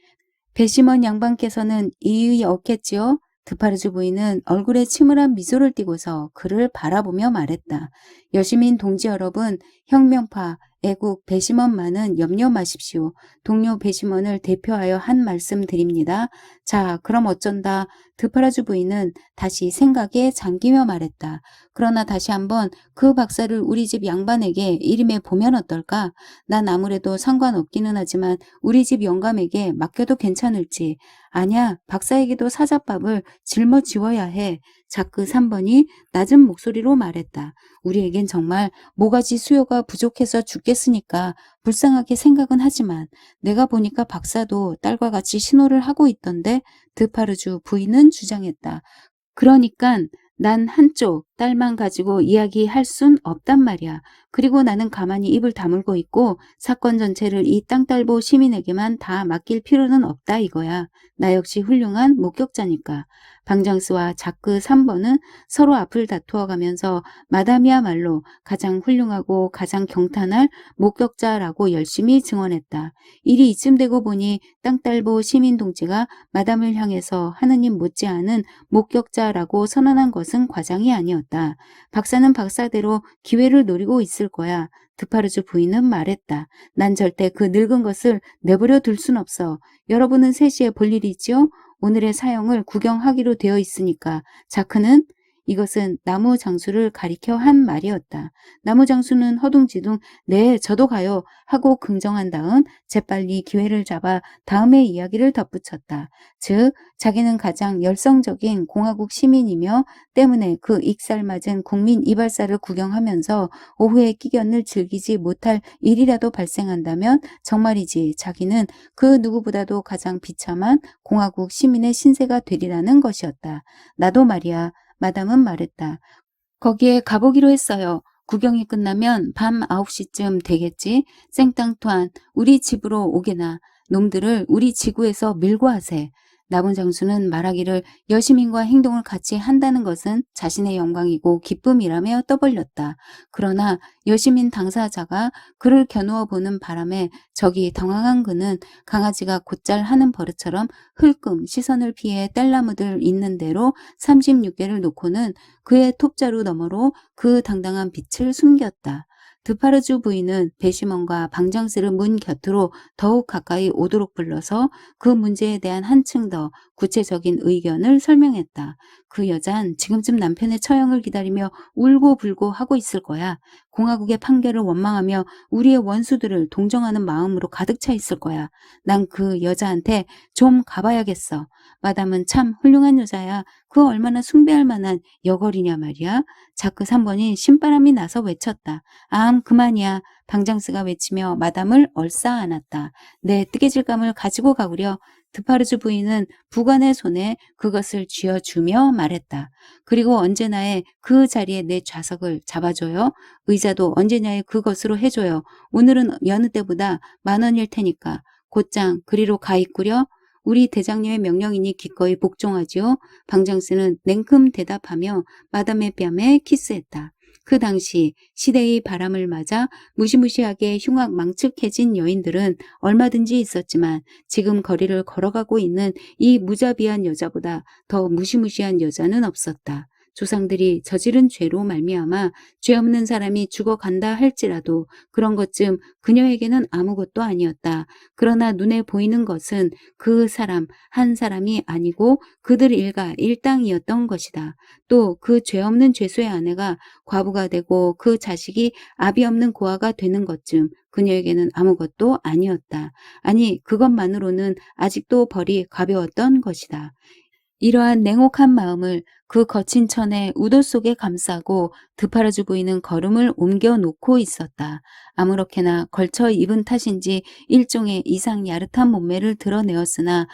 배심원 양반께서는 이의 없겠지요? 드파르주 부인은 얼굴에 침울한 미소를 띠고서 그를 바라보며 말했다. 여시민 동지 여러분, 혁명파, 애국 배심원만은 염려 마십시오. 동료 배심원을 대표하여 한 말씀 드립니다. 자, 그럼 어쩐다. 드파라주 부인은 다시 생각에 잠기며 말했다. 그러나 다시 한번 그 박사를 우리 집 양반에게 이름해 보면 어떨까? 난 아무래도 상관없기는 하지만 우리 집 영감에게 맡겨도 괜찮을지. 아냐, 박사에게도 사자밥을 짊어지워야 해. 자크 3번이 낮은 목소리로 말했다. 우리에겐 정말 모가지 수요가 부족해서 죽겠으니까 불쌍하게 생각은 하지만 내가 보니까 박사도 딸과 같이 신호를 하고 있던데 드파르주 부인은 주장했다. 그러니깐 난 한쪽 딸만 가지고 이야기할 순 없단 말이야. 그리고 나는 가만히 입을 다물고 있고 사건 전체를 이 땅딸보 시민에게만 다 맡길 필요는 없다 이거야. 나 역시 훌륭한 목격자니까. 방장스와 자크 3번은 서로 앞을 다투어 가면서 마담이야말로 가장 훌륭하고 가장 경탄할 목격자라고 열심히 증언했다. 일이 이쯤 되고 보니 땅딸보 시민 동지가 마담을 향해서 하느님 못지않은 목격자라고 선언한 것은 과장이 아니었다. 박사는 박사대로 기회를 노리고 있을 거야. 드파르주 부인은 말했다. 난 절대 그 늙은 것을 내버려 둘 순 없어. 여러분은 3시에 볼 일이 있지요? 오늘의 사형을 구경하기로 되어 있으니까. 자크는 이것은 나무 장수를 가리켜 한 말이었다. 나무 장수는 허둥지둥 네 저도 가요 하고 긍정한 다음 재빨리 기회를 잡아 다음의 이야기를 덧붙였다. 즉 자기는 가장 열성적인 공화국 시민이며 때문에 그 익살맞은 국민 이발사를 구경하면서 오후에 끼견을 즐기지 못할 일이라도 발생한다면 정말이지 자기는 그 누구보다도 가장 비참한 공화국 시민의 신세가 되리라는 것이었다. 나도 말이야. 마담은 말했다. 거기에 가보기로 했어요. 구경이 끝나면 밤 9시쯤 되겠지. 생땅투안 우리 집으로 오게나. 놈들을 우리 지구에서 밀고 하세. 나본 장수는 말하기를 여시민과 행동을 같이 한다는 것은 자신의 영광이고 기쁨이라며 떠벌렸다. 그러나 여시민 당사자가 그를 겨누어 보는 바람에 적이 당황한 그는 강아지가 곧잘 하는 버릇처럼 흘끔 시선을 피해 뗄나무들 있는 대로 36개를 놓고는 그의 톱자루 너머로 그 당당한 빛을 숨겼다. 드파르주 부인은 배시몬과 방장스를 문 곁으로 더욱 가까이 오도록 불러서 그 문제에 대한 한층 더 구체적인 의견을 설명했다. 그 여잔 지금쯤 남편의 처형을 기다리며 울고불고 하고 있을 거야. 공화국의 판결을 원망하며 우리의 원수들을 동정하는 마음으로 가득 차 있을 거야. 난 그 여자한테 좀 가봐야겠어. 마담은 참 훌륭한 여자야. 그 얼마나 숭배할 만한 여걸이냐 말이야. 자크 3번이 신바람이 나서 외쳤다. 그만이야. 방장스가 외치며 마담을 얼싸안았다. 내 뜨개질감을 가지고 가구려. 드파르주 부인은 부관의 손에 그것을 쥐어주며 말했다. 그리고 언제나의 그 자리에 내 좌석을 잡아줘요. 의자도 언제냐의 그것으로 해줘요. 오늘은 여느 때보다 10,000원일 테니까. 곧장 그리로 가 있구려. 우리 대장님의 명령이니 기꺼이 복종하지요. 방장스는 냉큼 대답하며 마담의 뺨에 키스했다. 그 당시 시대의 바람을 맞아 무시무시하게 흉악망측해진 여인들은 얼마든지 있었지만 지금 거리를 걸어가고 있는 이 무자비한 여자보다 더 무시무시한 여자는 없었다. 조상들이 저지른 죄로 말미암아 죄 없는 사람이 죽어간다 할지라도 그런 것쯤 그녀에게는 아무것도 아니었다. 그러나 눈에 보이는 것은 그 사람 한 사람이 아니고 그들 일가 일당이었던 것이다. 또 그 죄 없는 죄수의 아내가 과부가 되고 그 자식이 아비 없는 고아가 되는 것쯤 그녀에게는 아무것도 아니었다. 아니 그것만으로는 아직도 벌이 가벼웠던 것이다. 이러한 냉혹한 마음을 그 거친 천의 우도 속에 감싸고 드파르주 부인은 걸음을 옮겨 놓고 있었다. 아무렇게나 걸쳐 입은 탓인지 일종의 이상 야릇한 몸매를 드러내었으나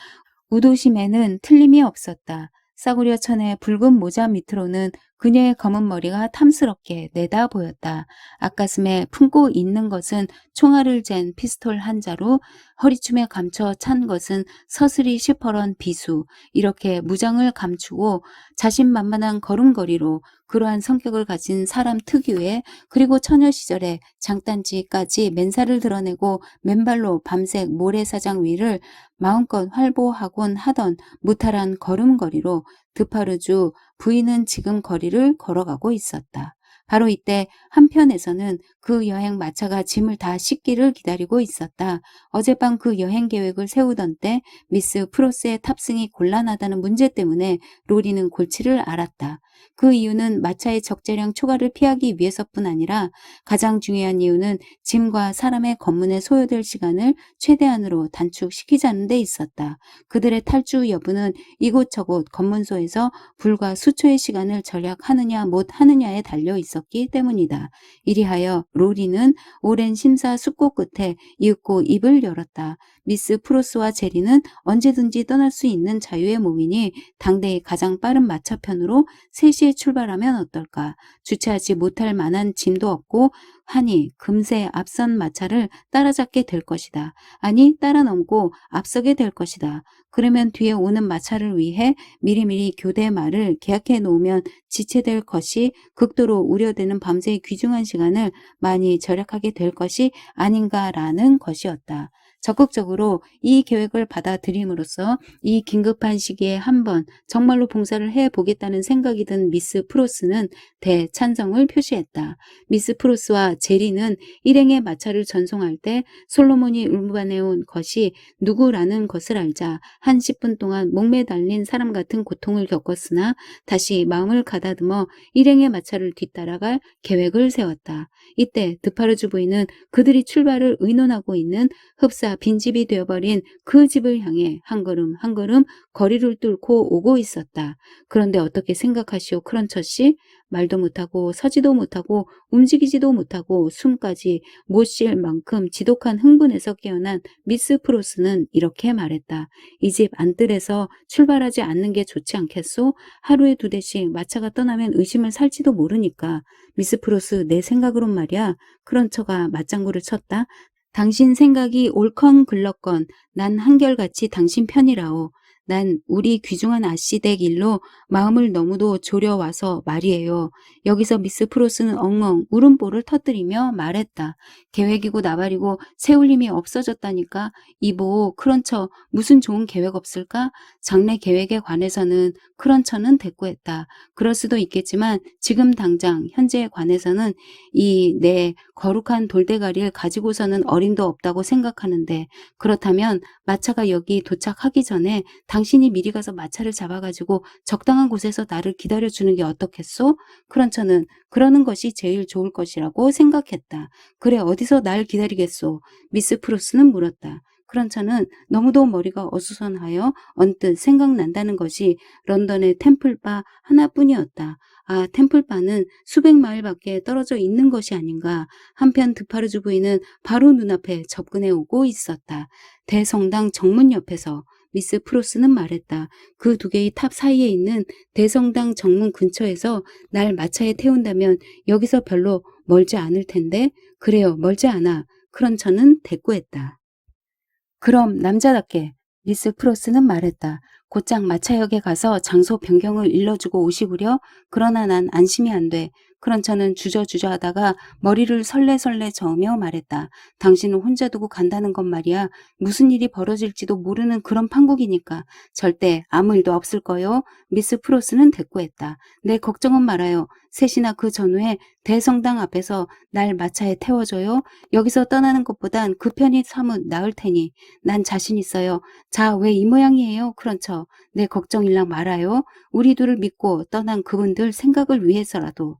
우도심에는 틀림이 없었다. 싸구려 천의 붉은 모자 밑으로는 그녀의 검은 머리가 탐스럽게 내다 보였다. 앞가슴에 품고 있는 것은 총알을 잰 피스톨 한 자루, 허리춤에 감춰 찬 것은 서슬이 시퍼런 비수, 이렇게 무장을 감추고 자신만만한 걸음걸이로 그러한 성격을 가진 사람 특유의 그리고 처녀 시절에 장단지까지 맨살을 드러내고 맨발로 밤색 모래사장 위를 마음껏 활보하곤 하던 무탈한 걸음걸이로 드파르주 부인은 지금 거리를 걸어가고 있었다. 바로 이때 한편에서는 그 여행 마차가 짐을 다 싣기를 기다리고 있었다. 어젯밤 그 여행 계획을 세우던 때 미스 프로스의 탑승이 곤란하다는 문제 때문에 로리는 골치를 앓았다. 그 이유는 마차의 적재량 초과를 피하기 위해서뿐 아니라 가장 중요한 이유는 짐과 사람의 검문에 소요될 시간을 최대한으로 단축시키자는 데 있었다. 그들의 탈주 여부는 이곳저곳 검문소에서 불과 수초의 시간을 절약하느냐 못하느냐에 달려 있었기 때문이다. 이리하여 로리는 오랜 심사숙고 끝에 이윽고 입을 열었다. 미스 프로스와 제리는 언제든지 떠날 수 있는 자유의 몸이니 당대의 가장 빠른 마차편으로 3시에 출발하면 어떨까? 주체하지 못할 만한 짐도 없고 하니 금세 앞선 마차를 따라잡게 될 것이다. 아니 따라넘고 앞서게 될 것이다. 그러면 뒤에 오는 마차를 위해 미리미리 교대 말을 계약해 놓으면 지체될 것이 극도로 우려되는 밤새의 귀중한 시간을 많이 절약하게 될 것이 아닌가라는 것이었다. 적극적으로 이 계획을 받아들임으로써 이 긴급한 시기에 한번 정말로 봉사를 해보겠다는 생각이 든 미스 프로스는 대찬성을 표시했다. 미스 프로스와 제리는 일행의 마차를 전송할 때 솔로몬이 울부해온 것이 누구라는 것을 알자 한 10분 동안 목매 달린 사람 같은 고통을 겪었으나 다시 마음을 가다듬어 일행의 마차를 뒤따라갈 계획을 세웠다. 이때 드파르주 부인은 그들이 출발을 의논하고 있는 흡사 빈집이 되어버린 그 집을 향해 한 걸음 한 걸음 거리를 뚫고 오고 있었다. 그런데 어떻게 생각하시오, 크런처 씨? 말도 못하고 서지도 못하고 움직이지도 못하고 숨까지 못 쉴 만큼 지독한 흥분에서 깨어난 미스 프로스는 이렇게 말했다. 이 집 안뜰에서 출발하지 않는 게 좋지 않겠소? 하루에 2대씩 마차가 떠나면 의심을 살지도 모르니까. 미스 프로스, 내 생각으론 말이야. 크런처가 맞장구를 쳤다. 당신 생각이 옳건 글렀건 난 한결같이 당신 편이라오. 난 우리 귀중한 아씨댁 일로 마음을 너무도 졸여와서 말이에요. 여기서 미스 프로스는 엉엉 울음보를 터뜨리며 말했다. 계획이고 나발이고 세울 힘이 없어졌다니까. 이보, 크런처 무슨 좋은 계획 없을까? 장래 계획에 관해서는 크런처는 대꾸했다. 그럴 수도 있겠지만 지금 당장 현재에 관해서는 이 내 거룩한 돌대가리를 가지고서는 어림도 없다고 생각하는데, 그렇다면 마차가 여기 도착하기 전에 당신이 미리 가서 마차를 잡아가지고 적당한 곳에서 나를 기다려주는 게 어떻겠소? 크런처는 그러는 것이 제일 좋을 것이라고 생각했다. 그래, 어디서 날 기다리겠소? 미스 프로스는 물었다. 크런처는 너무도 머리가 어수선하여 언뜻 생각난다는 것이 런던의 템플바 하나뿐이었다. 아, 템플바는 수백 마일밖에 떨어져 있는 것이 아닌가. 한편 드파르주 부인은 바로 눈앞에 접근해 오고 있었다. 대성당 정문 옆에서. 미스 프로스는 말했다. 그 2개의 탑 사이에 있는 대성당 정문 근처에서 날 마차에 태운다면 여기서 별로 멀지 않을 텐데. 그래요, 멀지 않아. 크런처는 대꾸했다. 그럼 남자답게, 미스 프로스는 말했다. 곧장 마차역에 가서 장소 변경을 일러주고 오시구려. 그러나 난 안심이 안 돼. 크런처는 주저주저 하다가 머리를 설레설레 저으며 말했다. 당신을 혼자 두고 간다는 건 말이야. 무슨 일이 벌어질지도 모르는 그런 판국이니까 절대 아무 일도 없을 거요. 미스 프로스는 대꾸했다. 내 걱정은 말아요. 셋이나 그 전후에 대성당 앞에서 날 마차에 태워줘요. 여기서 떠나는 것보단 그 편이 사뭇 나을 테니. 난 자신 있어요. 자, 왜 이 모양이에요, 크런처? 내 걱정일랑 말아요. 우리 둘을 믿고 떠난 그분들 생각을 위해서라도.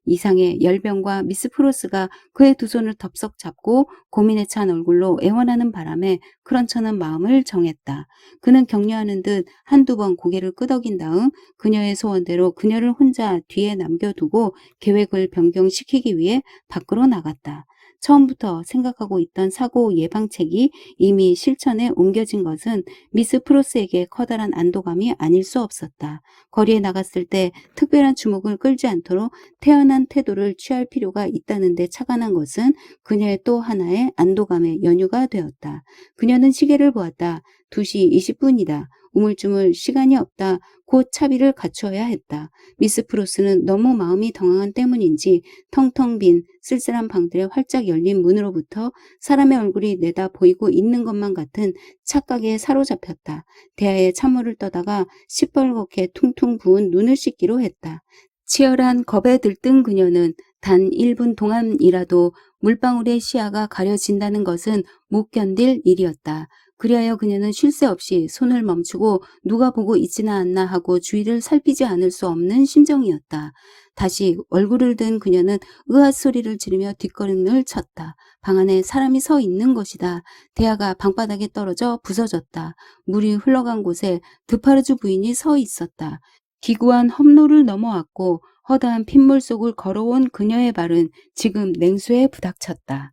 이상의 열병과 미스 프로스가 그의 2 손을 덥석 잡고 고민에 찬 얼굴로 애원하는 바람에 크런처는 마음을 정했다. 그는 격려하는 듯 1~2번 고개를 끄덕인 다음 그녀의 소원대로 그녀를 혼자 뒤에 남겨두고 계획을 변경시키기 위해 밖으로 나갔다. 처음부터 생각하고 있던 사고 예방책이 이미 실천에 옮겨진 것은 미스 프로스에게 커다란 안도감이 아닐 수 없었다. 거리에 나갔을 때 특별한 주목을 끌지 않도록 태연한 태도를 취할 필요가 있다는 데 착안한 것은 그녀의 또 하나의 안도감의 연유가 되었다. 그녀는 시계를 보았다. 2시 20분이다. 우물쭈물 시간이 없다. 곧 차비를 갖추어야 했다. 미스 프로스는 너무 마음이 당황한 때문인지 텅텅 빈 쓸쓸한 방들의 활짝 열린 문으로부터 사람의 얼굴이 내다 보이고 있는 것만 같은 착각에 사로잡혔다. 대야에 찬물을 떠다가 시뻘겋게 퉁퉁 부은 눈을 씻기로 했다. 치열한 겁에 들뜬 그녀는 단 1분 동안이라도 물방울의 시야가 가려진다는 것은 못 견딜 일이었다. 그리하여 그녀는 쉴 새 없이 손을 멈추고 누가 보고 있지나 않나 하고 주위를 살피지 않을 수 없는 심정이었다. 다시 얼굴을 든 그녀는 으앗 소리를 지르며 뒷걸음을 쳤다. 방 안에 사람이 서 있는 것이다. 대야가 방바닥에 떨어져 부서졌다. 물이 흘러간 곳에 드파르주 부인이 서 있었다. 기구한 험로를 넘어왔고 허다한 핏물 속을 걸어온 그녀의 발은 지금 냉수에 부닥쳤다.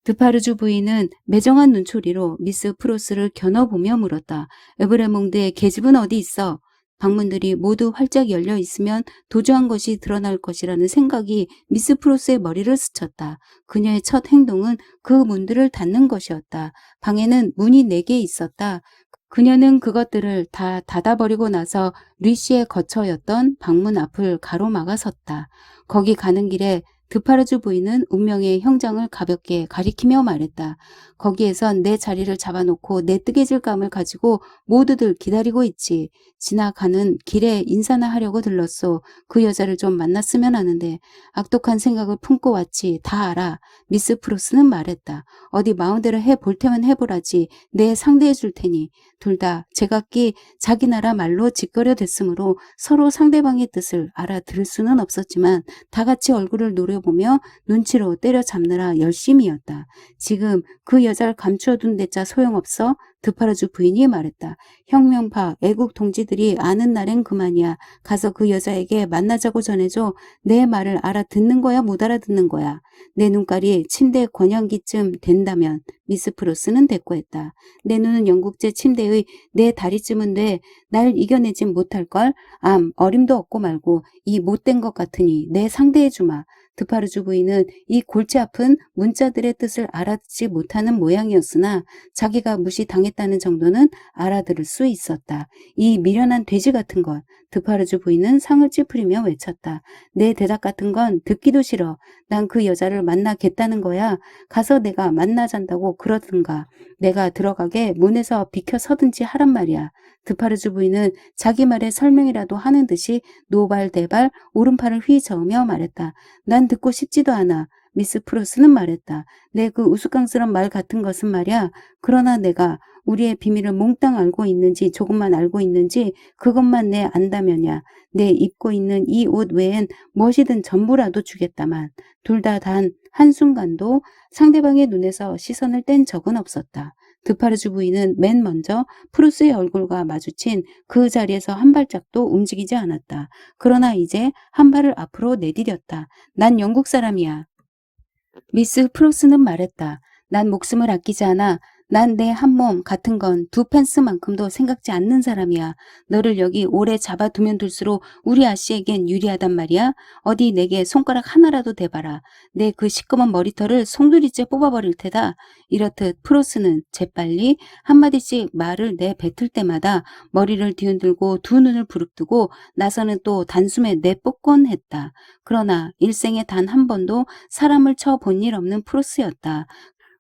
드파르주 부인은 매정한 눈초리로 미스 프로스를 겨눠보며 물었다. 에브레몽드의 계집은 어디 있어? 방문들이 모두 활짝 열려 있으면 도주한 것이 드러날 것이라는 생각이 미스 프로스의 머리를 스쳤다. 그녀의 첫 행동은 그 문들을 닫는 것이었다. 방에는 문이 4개 있었다. 그녀는 그것들을 다 닫아버리고 나서 리시의 거처였던 방문 앞을 가로막아 섰다. 거기 가는 길에 드파르주 부인은 운명의 형장을 가볍게 가리키며 말했다. 거기에선 내 자리를 잡아놓고 내 뜨개질감을 가지고 모두들 기다리고 있지. 지나가는 길에 인사나 하려고 들렀소. 그 여자를 좀 만났으면 하는데 악독한 생각을 품고 왔지. 다 알아. 미스 프로스는 말했다. 어디 마음대로 해볼 테면 해보라지. 내 상대해 줄 테니. 둘 다 제각기 자기 나라 말로 짓거려 댔으므로 서로 상대방의 뜻을 알아들을 수는 없었지만 다 같이 얼굴을 노려보며 눈치로 때려잡느라 열심이었다. 지금 그 여자를 감추어둔 데짜 소용없어? 드파르주 부인이 말했다. 혁명파 애국 동지들이 아는 날엔 그만이야. 가서 그 여자에게 만나자고 전해줘. 내 말을 알아듣는 거야 못 알아듣는 거야. 내 눈깔이 침대 권양기쯤 된다면 미스 프로스는 대꾸했다. 내 눈은 영국제 침대의 내 다리쯤은 돼. 날 이겨내진 못할걸? 어림도 없고 말고 이 못된 것 같으니 내 상대해주마. 드파르주 부인은 이 골치 아픈 문자들의 뜻을 알아듣지 못하는 모양이었으나 자기가 무시당했다는 정도는 알아들을 수 있었다. 이 미련한 돼지 같은 것. 드파르주 부인은 상을 찌푸리며 외쳤다. 내 대답 같은 건 듣기도 싫어. 난 그 여자를 만나겠다는 거야. 가서 내가 만나잔다고 그러든가. 내가 들어가게 문에서 비켜 서든지 하란 말이야. 드파르주 부인은 자기 말에 설명이라도 하는 듯이 노발대발 오른팔을 휘저으며 말했다. 난 듣고 싶지도 않아. 미스 프로스는 말했다. 내 그 우스꽝스런 말 같은 것은 말이야. 그러나 내가 우리의 비밀을 몽땅 알고 있는지 조금만 알고 있는지 그것만 내 안다면야. 내 입고 있는 이 옷 외엔 무엇이든 전부라도 주겠다만. 둘 다 단 한순간도 상대방의 눈에서 시선을 뗀 적은 없었다. 드파르주 부인은 맨 먼저 프루스의 얼굴과 마주친 그 자리에서 한 발짝도 움직이지 않았다. 그러나 이제 한 발을 앞으로 내디뎠다. 난 영국 사람이야. 미스 프로스는 말했다. 난 목숨을 아끼지 않아. 난 내 한 몸 같은 건 두 펜스만큼도 생각지 않는 사람이야. 너를 여기 오래 잡아두면 둘수록 우리 아씨에겐 유리하단 말이야. 어디 내게 손가락 하나라도 대봐라. 내 그 시꺼먼 머리털을 송두리째 뽑아버릴 테다. 이렇듯 프로스는 재빨리 한마디씩 말을 내뱉을 때마다 머리를 뒤흔들고 두 눈을 부릅뜨고 나서는 또 단숨에 내뻗곤 했다. 그러나 일생에 단 한 번도 사람을 쳐 본 일 없는 프로스였다.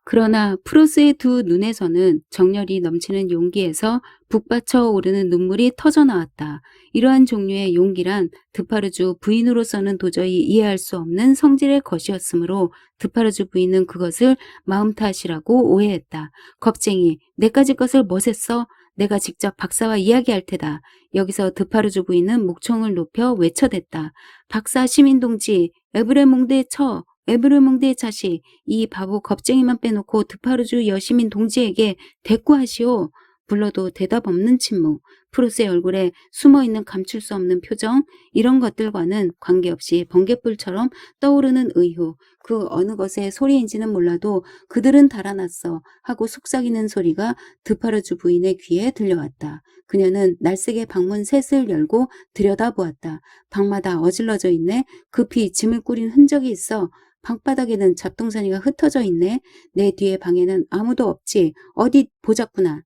그러나 프로스의 두 눈에서는 정열이 넘치는 용기에서 북받쳐 오르는 눈물이 터져 나왔다. 이러한 종류의 용기란 드파르주 부인으로서는 도저히 이해할 수 없는 성질의 것이었으므로 드파르주 부인은 그것을 마음 탓이라고 오해했다. 겁쟁이, 내까지 것을 멋했어? 내가 직접 박사와 이야기할 테다. 여기서 드파르주 부인은 목청을 높여 외쳐댔다. 박사 시민동지, 에브레몽드에 쳐. 에브르몽드의 자식, 이 바보 겁쟁이만 빼놓고 드파르주 여시민 동지에게 대꾸하시오. 불러도 대답 없는 침묵, 프로스의 얼굴에 숨어있는 감출 수 없는 표정, 이런 것들과는 관계없이 번갯불처럼 떠오르는 의후, 그 어느 것의 소리인지는 몰라도 그들은 달아났어 하고 속삭이는 소리가 드파르주 부인의 귀에 들려왔다. 그녀는 날쌔게 방문 셋을 열고 들여다보았다. 방마다 어질러져 있네. 급히 짐을 꾸린 흔적이 있어. 방바닥에는 잡동사니가 흩어져 있네. 내 뒤에 방에는 아무도 없지. 어디 보자꾸나.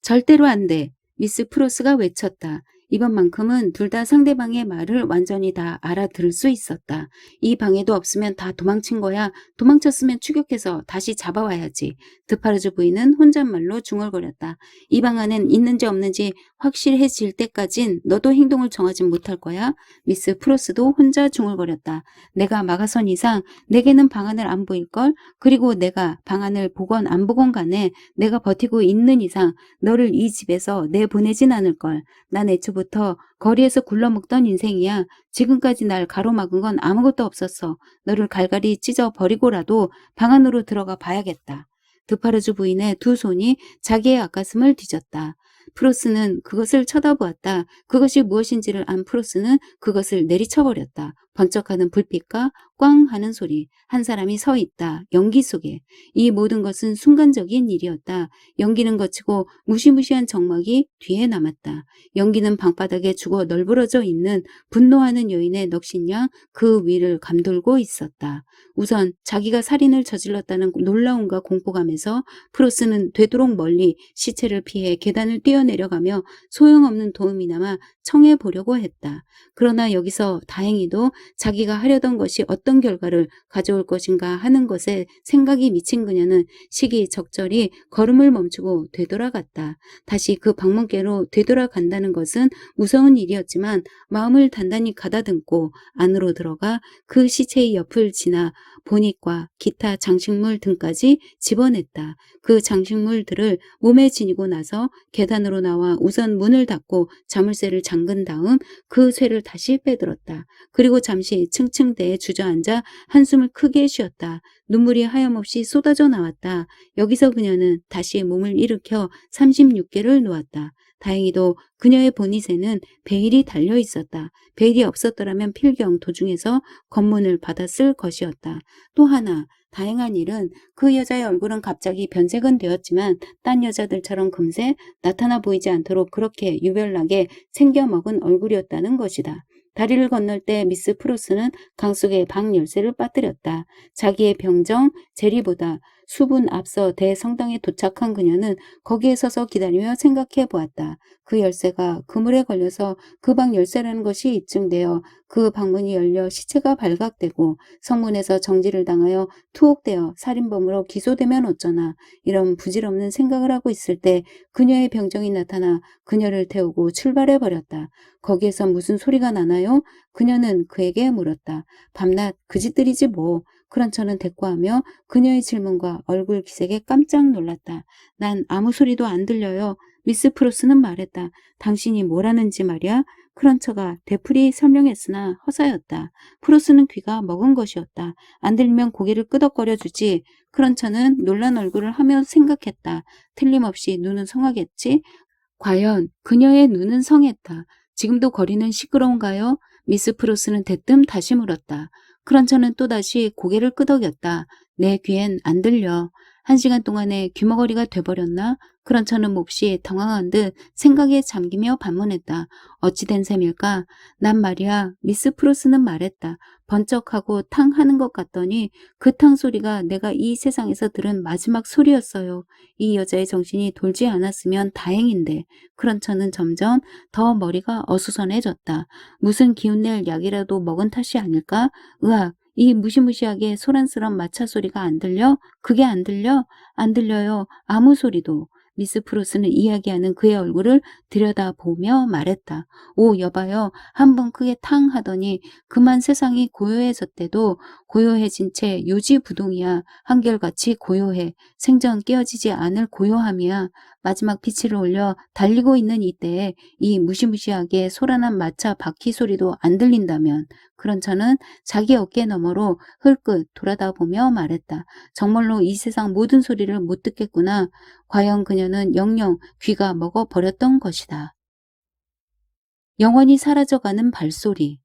절대로 안 돼. 미스 프로스가 외쳤다. 이번만큼은 둘 다 상대방의 말을 완전히 다 알아들을 수 있었다. 이 방에도 없으면 다 도망친 거야. 도망쳤으면 추격해서 다시 잡아와야지. 드파르주 부인은 혼잣말로 중얼거렸다. 이 방 안엔 있는지 없는지 확실해질 때까진 너도 행동을 정하진 못할 거야. 미스 프로스도 혼자 중얼거렸다. 내가 막아선 이상 내게는 방안을 안 보일걸? 그리고 내가 방안을 보건 안 보건 간에 내가 버티고 있는 이상 너를 이 집에서 내보내진 않을걸. 난 애초부터 거리에서 굴러먹던 인생이야. 지금까지 날 가로막은 건 아무것도 없었어. 너를 갈갈이 찢어버리고라도 방 안으로 들어가 봐야겠다. 드파르주 부인의 두 손이 자기의 앞가슴을 뒤졌다. 프로스는 그것을 쳐다보았다. 그것이 무엇인지를 안 프로스는 그것을 내리쳐버렸다. 번쩍하는 불빛과 꽝 하는 소리. 한 사람이 서 있다. 연기 속에. 이 모든 것은 순간적인 일이었다. 연기는 거치고 무시무시한 정막이 뒤에 남았다. 연기는 방바닥에 죽어 널브러져 있는 분노하는 여인의 넋신양 그 위를 감돌고 있었다. 우선 자기가 살인을 저질렀다는 놀라움과 공포감에서 프로스는 되도록 멀리 시체를 피해 계단을 뛰어 뛰어내려가며 소용없는 도움이나마 청해 보려고 했다. 그러나 여기서 다행히도 자기가 하려던 것이 어떤 결과를 가져올 것인가 하는 것에 생각이 미친 그녀는 시기적절히 걸음을 멈추고 되돌아갔다. 다시 그 방문께로 되돌아간다는 것은 무서운 일이었지만 마음을 단단히 가다듬고 안으로 들어가 그 시체의 옆을 지나 보닛과 기타 장식물 등까지 집어냈다. 그 장식물들을 몸에 지니고 나서 계단으로 나와 우선 문을 닫고 자물쇠를 잠근 다음 그 쇠를 다시 빼들었다. 그리고 잠시 층층대에 주저앉아 한숨을 크게 쉬었다. 눈물이 하염없이 쏟아져 나왔다. 여기서 그녀는 다시 몸을 일으켜 36개를 놓았다. 다행히도 그녀의 보닛에는 베일이 달려 있었다. 베일이 없었더라면 필경 도중에서 검문을 받았을 것이었다. 또 하나 다행한 일은 그 여자의 얼굴은 갑자기 변색은 되었지만 딴 여자들처럼 금세 나타나 보이지 않도록 그렇게 유별나게 생겨먹은 얼굴이었다는 것이다. 다리를 건널 때 미스 프로스는 강 속에 방 열쇠를 빠뜨렸다. 자기의 병정 제리보다 수분 앞서 대성당에 도착한 그녀는 거기에 서서 기다리며 생각해 보았다. 그 열쇠가 그물에 걸려서 그 방 열쇠라는 것이 입증되어 그 방문이 열려 시체가 발각되고 성문에서 정지를 당하여 투옥되어 살인범으로 기소되면 어쩌나. 이런 부질없는 생각을 하고 있을 때 그녀의 병정이 나타나 그녀를 태우고 출발해 버렸다. 거기에서 무슨 소리가 나나요? 그녀는 그에게 물었다. 밤낮 그 짓들이지 뭐. 크런처는 대꾸하며 그녀의 질문과 얼굴 기색에 깜짝 놀랐다. 난 아무 소리도 안 들려요. 미스 프로스는 말했다. 당신이 뭐라는지 말이야? 크런처가 되풀이 설명했으나 허사였다. 프로스는 귀가 먹은 것이었다. 안 들리면 고개를 끄덕거려 주지. 크런처는 놀란 얼굴을 하며 생각했다. 틀림없이 눈은 성하겠지? 과연 그녀의 눈은 성했다. 지금도 거리는 시끄러운가요? 미스 프로스는 대뜸 다시 물었다. 크런처는 또다시 고개를 끄덕였다. 내 귀엔 안 들려. 1시간 동안에 귀머거리가 돼버렸나? 크런처는 몹시 당황한 듯 생각에 잠기며 반문했다. 어찌된 셈일까? 난 말이야. 미스 프로스는 말했다. 번쩍하고 탕 하는 것 같더니 그 탕 소리가 내가 이 세상에서 들은 마지막 소리였어요. 이 여자의 정신이 돌지 않았으면 다행인데. 크런처는 점점 더 머리가 어수선해졌다. 무슨 기운낼 약이라도 먹은 탓이 아닐까? 으악. 이 무시무시하게 소란스런 마차 소리가 안 들려? 그게 안 들려? 안 들려요. 아무 소리도. 미스 프로스는 이야기하는 그의 얼굴을 들여다보며 말했다. 오, 여봐요. 한번 크게 탕 하더니 그만 세상이 고요해졌대도 고요해진 채 요지부동이야. 한결같이 고요해. 생전 깨어지지 않을 고요함이야. 마지막 피치를 올려 달리고 있는 이때에 이 무시무시하게 소란한 마차 바퀴 소리도 안 들린다면 크런처는 자기 어깨 너머로 흘끗 돌아다보며 말했다. 정말로 이 세상 모든 소리를 못 듣겠구나. 과연 그녀는 영영 귀가 먹어버렸던 것이다. 영원히 사라져가는 발소리.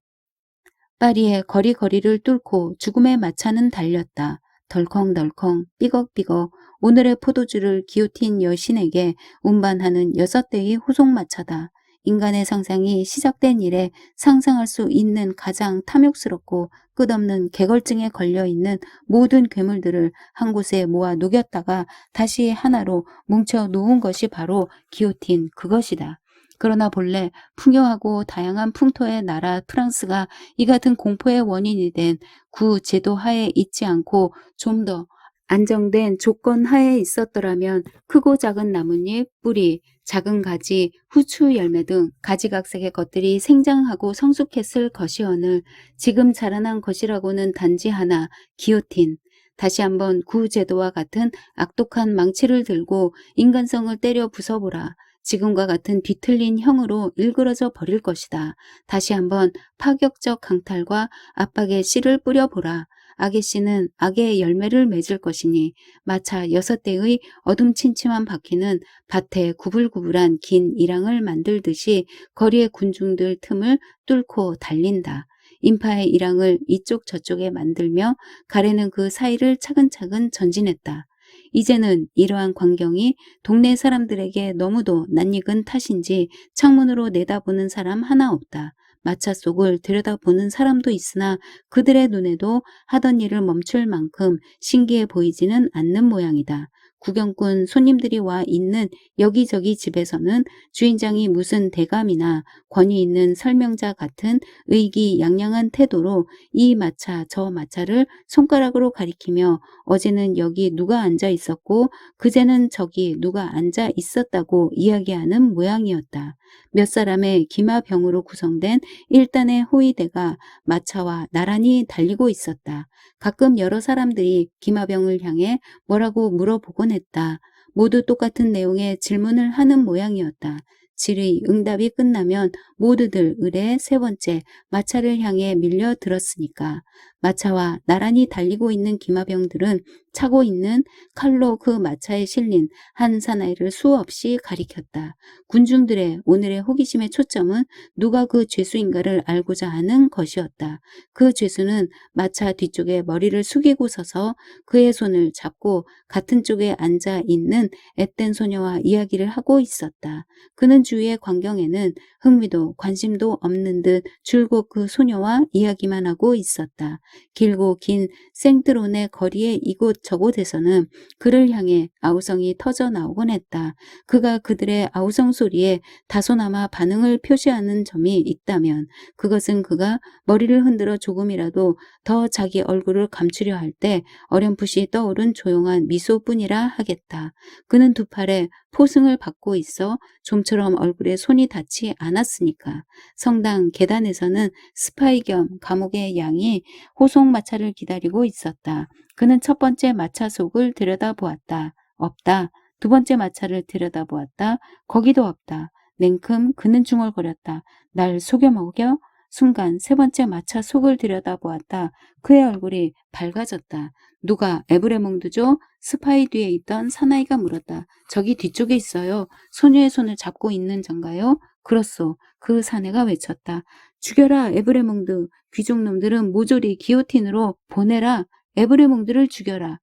파리의 거리거리를 뚫고 죽음의 마차는 달렸다. 덜컹덜컹 삐걱삐걱 오늘의 포도주를 기요틴 여신에게 운반하는 6대의 호송마차다. 인간의 상상이 시작된 이래 상상할 수 있는 가장 탐욕스럽고 끝없는 개걸증에 걸려있는 모든 괴물들을 한 곳에 모아 녹였다가 다시 하나로 뭉쳐 놓은 것이 바로 기요틴 그것이다. 그러나 본래 풍요하고 다양한 풍토의 나라 프랑스가 이 같은 공포의 원인이 된 구 제도 하에 있지 않고 좀 더 안정된 조건 하에 있었더라면 크고 작은 나뭇잎, 뿌리, 작은 가지, 후추 열매 등 가지각색의 것들이 생장하고 성숙했을 것이오늘 지금 자라난 것이라고는 단지 하나, 기요틴. 다시 한번 구제도와 같은 악독한 망치를 들고 인간성을 때려 부숴보라. 지금과 같은 뒤틀린 형으로 일그러져 버릴 것이다. 다시 한번 파격적 강탈과 압박의 씨를 뿌려보라. 악의 씨는 악의 열매를 맺을 것이니 마차 6대의 어둠침침한 바퀴는 밭에 구불구불한 긴 일항을 만들듯이 거리의 군중들 틈을 뚫고 달린다. 인파의 일항을 이쪽 저쪽에 만들며 가래는 그 사이를 차근차근 전진했다. 이제는 이러한 광경이 동네 사람들에게 너무도 낯익은 탓인지 창문으로 내다보는 사람 하나 없다. 마차 속을 들여다보는 사람도 있으나 그들의 눈에도 하던 일을 멈출 만큼 신기해 보이지는 않는 모양이다. 구경꾼 손님들이 와 있는 여기저기 집에서는 주인장이 무슨 대감이나 권위 있는 설명자 같은 의기양양한 태도로 이 마차 저 마차를 손가락으로 가리키며 어제는 여기 누가 앉아 있었고 그제는 저기 누가 앉아 있었다고 이야기하는 모양이었다. 몇 사람의 기마병으로 구성된 1단의 호위대가 마차와 나란히 달리고 있었다. 가끔 여러 사람들이 기마병을 향해 뭐라고 물어보곤 했다. 모두 똑같은 내용의 질문을 하는 모양이었다. 질의 응답이 끝나면 모두들 의례 세 번째 마차를 향해 밀려들었으니까. 마차와 나란히 달리고 있는 기마병들은 차고 있는 칼로 그 마차에 실린 한 사나이를 수없이 가리켰다. 군중들의 오늘의 호기심의 초점은 누가 그 죄수인가를 알고자 하는 것이었다. 그 죄수는 마차 뒤쪽에 머리를 숙이고 서서 그의 손을 잡고 같은 쪽에 앉아 있는 앳된 소녀와 이야기를 하고 있었다. 그는 주위의 광경에는 흥미도 관심도 없는 듯 줄곧 그 소녀와 이야기만 하고 있었다. 길고 긴 생트론의 거리의 이곳저곳에서는 그를 향해 아우성이 터져 나오곤 했다. 그가 그들의 아우성 소리에 다소나마 반응을 표시하는 점이 있다면 그것은 그가 머리를 흔들어 조금이라도 더 자기 얼굴을 감추려 할 때 어렴풋이 떠오른 조용한 미소뿐이라 하겠다. 그는 두 팔에 포승을 받고 있어 좀처럼 얼굴에 손이 닿지 않았으니까. 성당 계단에서는 스파이 겸 감옥의 양이 호송마차를 기다리고 있었다. 그는 첫 번째 마차 속을 들여다보았다. 없다. 두 번째 마차를 들여다보았다. 거기도 없다. 냉큼 그는 중얼거렸다. 날 속여먹여? 순간 세 번째 마차 속을 들여다보았다. 그의 얼굴이 밝아졌다. 누가 에브레몽드죠? 스파이 뒤에 있던 사나이가 물었다. 저기 뒤쪽에 있어요. 소녀의 손을 잡고 있는 잔가요? 그렇소. 그 사내가 외쳤다. 죽여라 에브레몽드. 귀족놈들은 모조리 기요틴으로 보내라. 에브레몽드를 죽여라.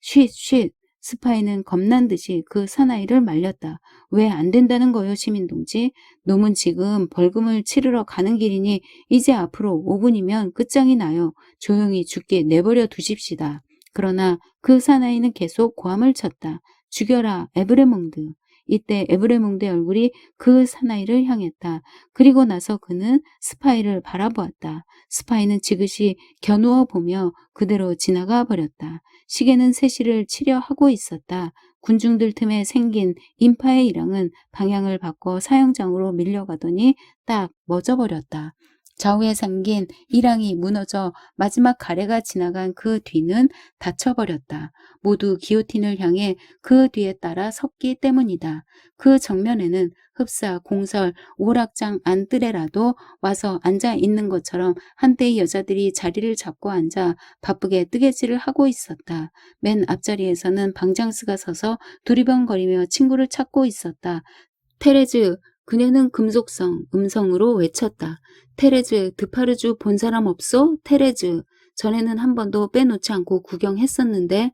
쉿. 스파이는 겁난 듯이 그 사나이를 말렸다. 왜 안 된다는 거요, 시민동지? 놈은 지금 벌금을 치르러 가는 길이니 이제 앞으로 5분이면 끝장이 나요. 조용히 죽게 내버려 두십시다. 그러나 그 사나이는 계속 고함을 쳤다. 죽여라, 에브레몽드. 이때 에브레몽드의 얼굴이 그 사나이를 향했다. 그리고 나서 그는 스파이를 바라보았다. 스파이는 지그시 겨누어 보며 그대로 지나가 버렸다. 시계는 3시를 치려 하고 있었다. 군중들 틈에 생긴 인파의 일랑은 방향을 바꿔 사형장으로 밀려가더니 딱 멎어버렸다. 좌우에 생긴 일랑이 무너져 마지막 가래가 지나간 그 뒤는 닫혀버렸다. 모두 기요틴을 향해 그 뒤에 따라 섰기 때문이다. 그 정면에는 흡사, 공설, 오락장 안뜰에라도 와서 앉아 있는 것처럼 한때의 여자들이 자리를 잡고 앉아 바쁘게 뜨개질을 하고 있었다. 맨 앞자리에서는 방장스가 서서 두리번거리며 친구를 찾고 있었다. 테레즈, 그녀는 금속성, 음성으로 외쳤다. 테레즈, 드파르주 본 사람 없소? 테레즈. 전에는 한 번도 빼놓지 않고 구경했었는데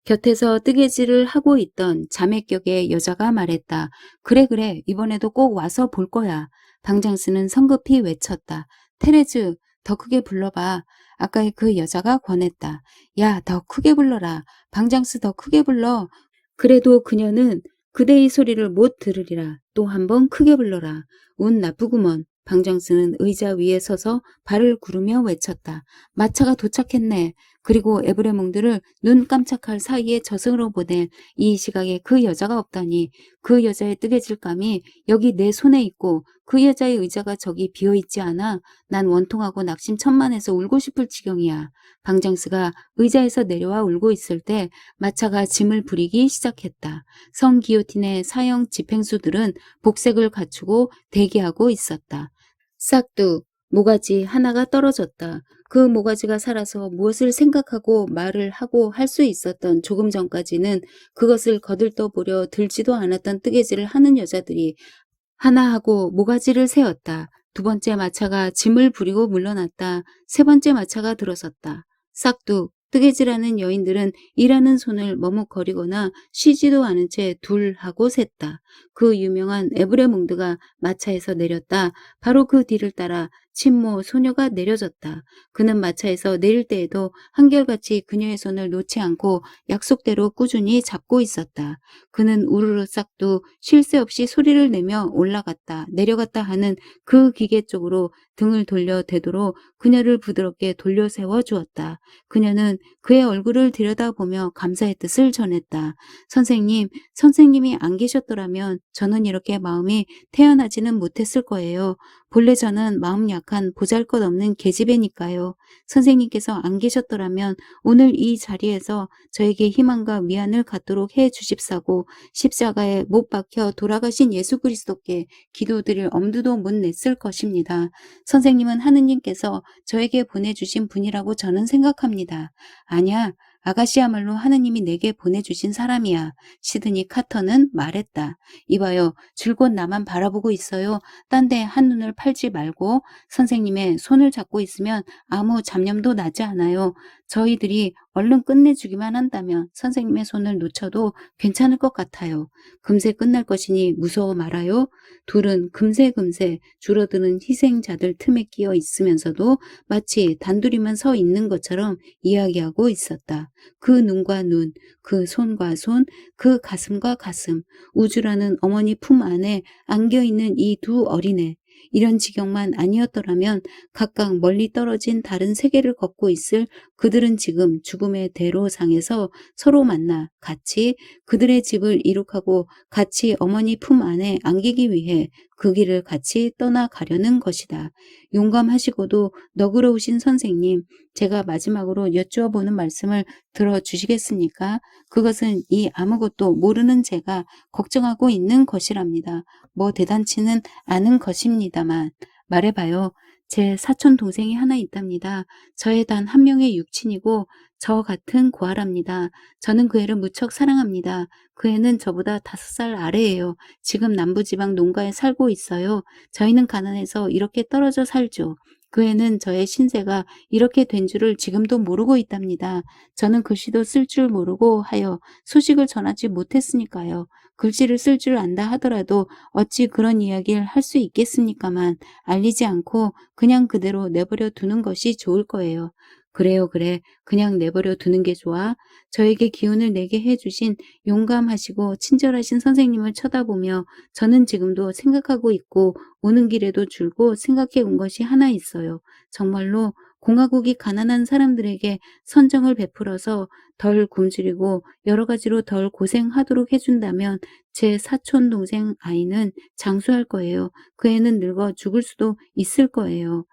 곁에서 뜨개질을 하고 있던 자매격의 여자가 말했다. 그래, 이번에도 꼭 와서 볼 거야. 방장스는 성급히 외쳤다. 테레즈, 더 크게 불러봐. 아까 그 여자가 권했다. 야, 더 크게 불러라. 방장스 더 크게 불러. 그래도 그녀는 그대의 소리를 못 들으리라. 또 한 번 크게 불러라. 운 나쁘구먼. 방장스는 의자 위에 서서 발을 구르며 외쳤다. 마차가 도착했네. 그리고 에브레몽드를 눈 깜짝할 사이에 저승으로 보낸 이 시각에 그 여자가 없다니. 그 여자의 뜨개질감이 여기 내 손에 있고 그 여자의 의자가 저기 비어있지 않아. 난 원통하고 낙심천만해서 울고 싶을 지경이야. 방장스가 의자에서 내려와 울고 있을 때 마차가 짐을 부리기 시작했다. 성 기요틴의 사형 집행수들은 복색을 갖추고 대기하고 있었다. 싹둑, 모가지 하나가 떨어졌다. 그 모가지가 살아서 무엇을 생각하고 말을 하고 할 수 있었던 조금 전까지는 그것을 거들떠보려 들지도 않았던 뜨개질을 하는 여자들이 하나 하고 모가지를 세웠다. 두 번째 마차가 짐을 부리고 물러났다. 세 번째 마차가 들어섰다. 싹둑, 뜨개질하는 여인들은 일하는 손을 머뭇거리거나 쉬지도 않은 채 둘 하고 셌다. 그 유명한 에브레몽드가 마차에서 내렸다. 바로 그 뒤를 따라 친모 소녀가 내려졌다. 그는 마차에서 내릴 때에도 한결같이 그녀의 손을 놓지 않고 약속대로 꾸준히 잡고 있었다. 그는 우르르 싹도 쉴 새 없이 소리를 내며 올라갔다 내려갔다 하는 그 기계 쪽으로 등을 돌려 되도록 그녀를 부드럽게 돌려 세워 주었다. 그녀는 그의 얼굴을 들여다보며 감사의 뜻을 전했다. 선생님, 선생님이 안 계셨더라면 저는 이렇게 마음이 태어나지는 못했을 거예요. 본래 저는 마음 약한 보잘것없는 계집애니까요. 선생님께서 안 계셨더라면 오늘 이 자리에서 저에게 희망과 위안을 갖도록 해 주십사고 십자가에 못 박혀 돌아가신 예수 그리스도께 기도드릴 엄두도 못 냈을 것입니다. 선생님은 하느님께서 저에게 보내주신 분이라고 저는 생각합니다. 아니야. 아가씨야말로 하느님이 내게 보내주신 사람이야. 시드니 카터는 말했다. 이봐요. 줄곧 나만 바라보고 있어요. 딴 데 한눈을 팔지 말고 선생님의 손을 잡고 있으면 아무 잡념도 나지 않아요. 저희들이 얼른 끝내주기만 한다면 선생님의 손을 놓쳐도 괜찮을 것 같아요. 금세 끝날 것이니 무서워 말아요. 둘은 금세 줄어드는 희생자들 틈에 끼어 있으면서도 마치 단둘이만 서 있는 것처럼 이야기하고 있었다. 그 눈과 눈, 그 손과 손, 그 가슴과 가슴, 우주라는 어머니 품 안에 안겨있는 이 두 어린애. 이런 지경만 아니었더라면 각각 멀리 떨어진 다른 세계를 걷고 있을 그들은 지금 죽음의 대로상에서 서로 만나 같이 그들의 집을 이룩하고 같이 어머니 품 안에 안기기 위해 그 길을 같이 떠나가려는 것이다. 용감하시고도 너그러우신 선생님, 제가 마지막으로 여쭈어보는 말씀을 들어주시겠습니까? 그것은 이 아무것도 모르는 제가 걱정하고 있는 것이랍니다. 뭐 대단치는 않은 것입니다만. 말해봐요. 제 사촌 동생이 하나 있답니다. 저의 단 한 명의 육친이고 저 같은 고아랍니다. 저는 그 애를 무척 사랑합니다. 그 애는 저보다 5살 아래예요. 지금 남부지방 농가에 살고 있어요. 저희는 가난해서 이렇게 떨어져 살죠. 그 애는 저의 신세가 이렇게 된 줄을 지금도 모르고 있답니다. 저는 글씨도 쓸 줄 모르고 하여 소식을 전하지 못했으니까요. 글씨를 쓸 줄 안다 하더라도 어찌 그런 이야기를 할 수 있겠습니까만 알리지 않고 그냥 그대로 내버려 두는 것이 좋을 거예요. 그래요, 그래. 그냥 내버려 두는 게 좋아. 저에게 기운을 내게 해주신 용감하시고 친절하신 선생님을 쳐다보며 저는 지금도 생각하고 있고 오는 길에도 줄곧 생각해 온 것이 하나 있어요. 정말로 공화국이 가난한 사람들에게 선정을 베풀어서 덜 굶주리고 여러 가지로 덜 고생하도록 해준다면 제 사촌 동생 아이는 장수할 거예요. 그 애는 늙어 죽을 수도 있을 거예요.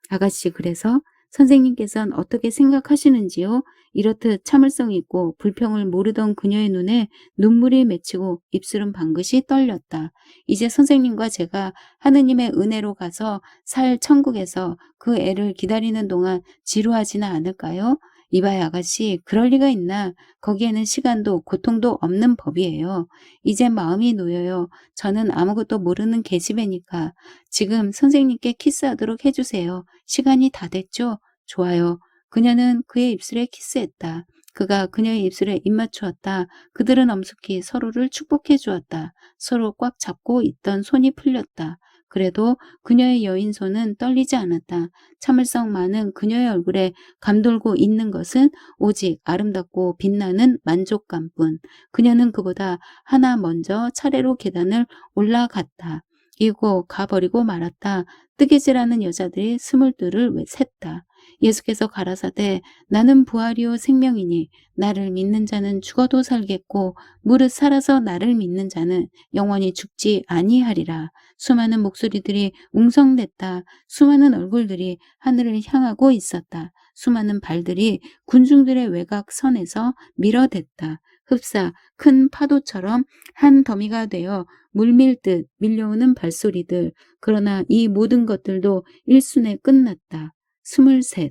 아가씨, 그래서 선생님께서는 어떻게 생각하시는지요? 이렇듯 참을성 있고 불평을 모르던 그녀의 눈에 눈물이 맺히고 입술은 방긋이 떨렸다. 이제 선생님과 제가 하느님의 은혜로 가서 살 천국에서 그 애를 기다리는 동안 지루하지는 않을까요? 이봐요, 아가씨, 그럴 리가 있나? 거기에는 시간도 고통도 없는 법이에요. 이제 마음이 놓여요. 저는 아무것도 모르는 계집애니까. 지금 선생님께 키스하도록 해주세요. 시간이 다 됐죠? 좋아요. 그녀는 그의 입술에 키스했다. 그가 그녀의 입술에 입 맞추었다. 그들은 엄숙히 서로를 축복해 주었다. 서로 꽉 잡고 있던 손이 풀렸다. 그래도 그녀의 여인 손은 떨리지 않았다. 참을성 많은 그녀의 얼굴에 감돌고 있는 것은 오직 아름답고 빛나는 만족감뿐. 그녀는 그보다 하나 먼저 차례로 계단을 올라갔다. 이고 가버리고 말았다. 뜨개질하는 여자들이 스물둘을 셌다. 예수께서 가라사대 나는 부활이요 생명이니 나를 믿는 자는 죽어도 살겠고 무릇 살아서 나를 믿는 자는 영원히 죽지 아니하리라. 수많은 목소리들이 웅성댔다. 수많은 얼굴들이 하늘을 향하고 있었다. 수많은 발들이 군중들의 외곽선에서 밀어댔다. 흡사 큰 파도처럼 한 더미가 되어 물밀듯 밀려오는 발소리들. 그러나 이 모든 것들도 일순에 끝났다. 23.